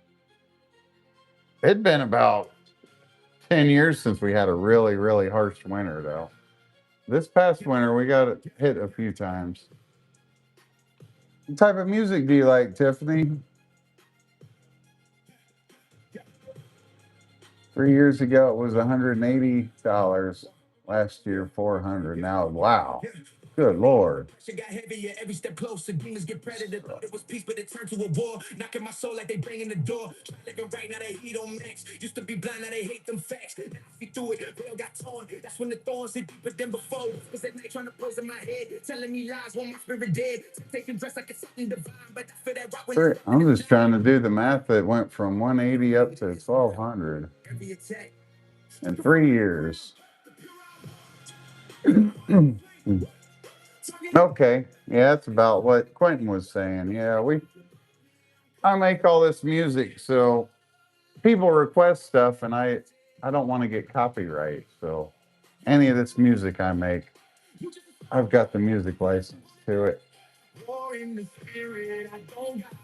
It'd been about 10 years since we had a really, really harsh winter, though. This past winter, we got hit a few times. What type of music do you like, Tiffany? 3 years ago, it was $180. Last year, 400. Now, wow. Good Lord. Shit got heavier every step closer. Demons get predator. Thought it was peace, but it turned to a war. Knocking my soul like they banging the door. Try living right now, they heat on max. Used to be blind, now they hate them facts. Now I see through it. Veil got torn. That's when the thorns hit deeper than before. Was that night trying to poison my head, telling me lies when my spirit dead. Taking dress like it's something divine, but I feel that rock when I'm just trying to do the math that went from 180 up to 1200 every attack. in 3 years. Okay. Yeah, that's about what Quentin was saying. Yeah, I make all this music, so people request stuff, and I don't want to get copyright. So any of this music I make, I've got the music license to it. War in the spirit, I don't gotta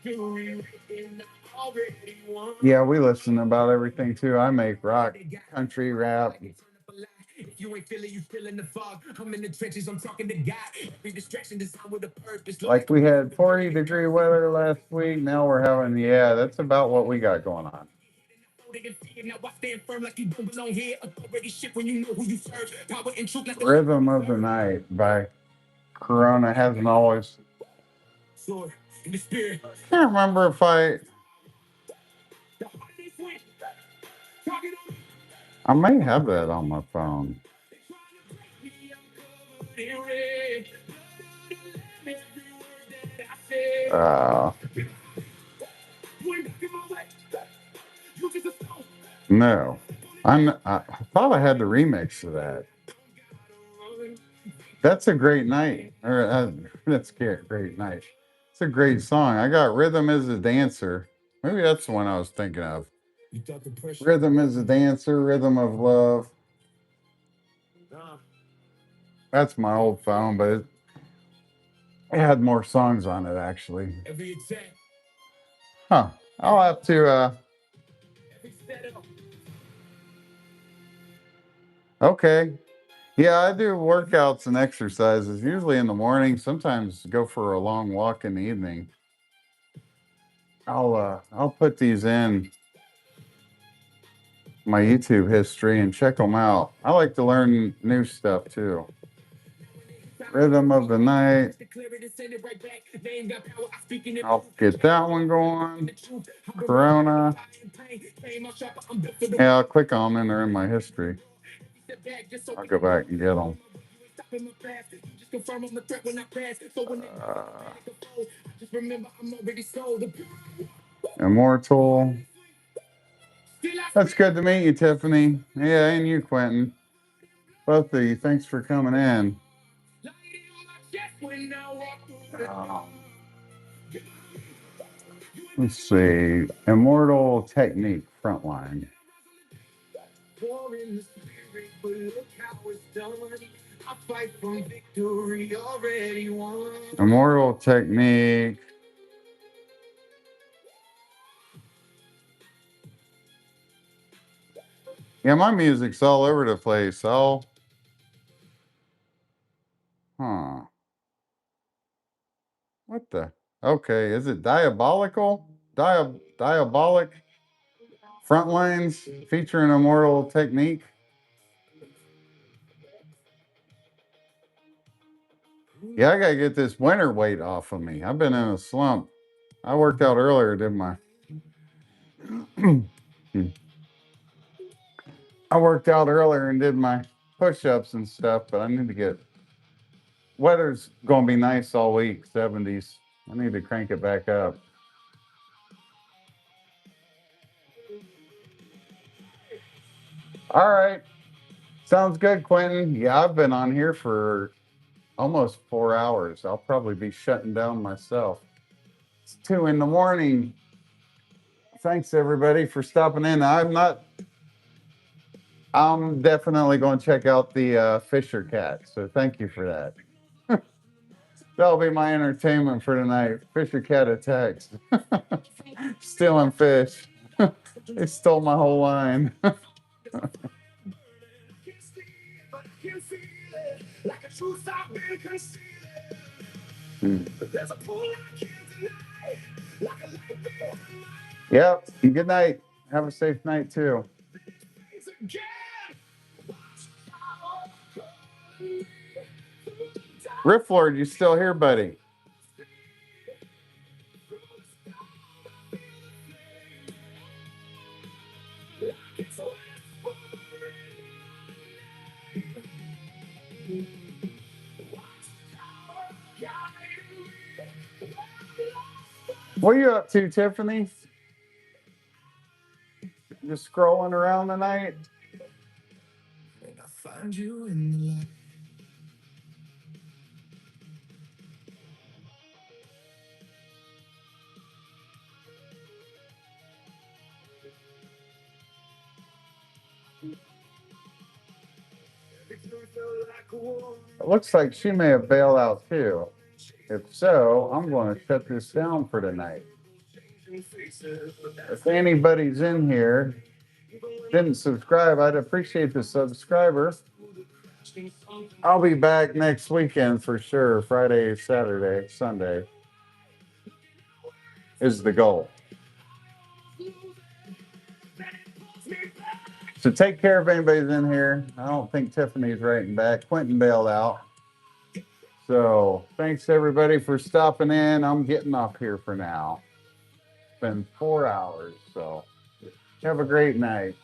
run. Victory, I already won. Yeah, we listen to about everything too. I make rock, country, rap. If you ain't feeling, you still in the fog. I'm in the trenches, I'm talking to God. Every distraction designed with a purpose. Like we had 40-degree weather last week. Now we're having, yeah, that's about what we got going on. Now I stand firm like you don't belong here. Authority shit when you know who you serve. Power and truth like the Rhythm of the Night by Corona hasn't always. sword in the spirit. Can't remember if I may have that on my phone. Uh, no. I thought I had the remix of that. That's a great night. That's a great night. It's a great song. I got Rhythm is a Dancer. Maybe that's the one I was thinking of. Rhythm is a Dancer, Rhythm of Love. That's my old phone, but it had more songs on it actually. Huh. I'll have to okay. Yeah, I do workouts and exercises usually in the morning, sometimes go for a long walk in the evening. I'll put these in my YouTube history and check them out. I like to learn new stuff too. Rhythm of the Night. I'll get that one going. Corona. Yeah, I'll click on them and they're in my history. I'll go back and get them. Immortal. That's good to meet you, Tiffany. Yeah, and you, Quentin. Both of you. Thanks for coming in. Um, let's see. Immortal Technique Frontline. Immortal Technique. Yeah, my music's all over the place. Huh. What the? Okay, is it Diabolical? Diabolic Frontlines featuring Immortal Technique? Yeah, I gotta get this winter weight off of me. I've been in a slump. I worked out earlier, did my I worked out earlier and did my push-ups and stuff, but I need to get weather's gonna be nice all week, 70s. I need to crank it back up. All right. Sounds good, Quentin. Yeah, I've been on here for almost 4 hours. I'll probably be shutting down myself. It's 2 in the morning. Thanks everybody for stopping in. I'm definitely going to check out the Fisher Cat. So thank you for that. That'll be my entertainment for tonight. Fisher Cat attacks. Stealing fish. They stole my whole line. Yep. Good night. Have a safe night too. Rifflord, you still here, buddy? What are you up to, Tiffany? Just scrolling around tonight? I find you in the light. It looks like she may have bailed out too. If so, I'm going to shut this down for tonight. If anybody's in here, didn't subscribe, I'd appreciate the subscriber. I'll be back next weekend for sure. Friday, Saturday, Sunday is the goal. So take care if anybody's in here. I don't think Tiffany's writing back. Quentin bailed out. So thanks everybody for stopping in. I'm getting off here for now. It's been 4 hours, so have a great night.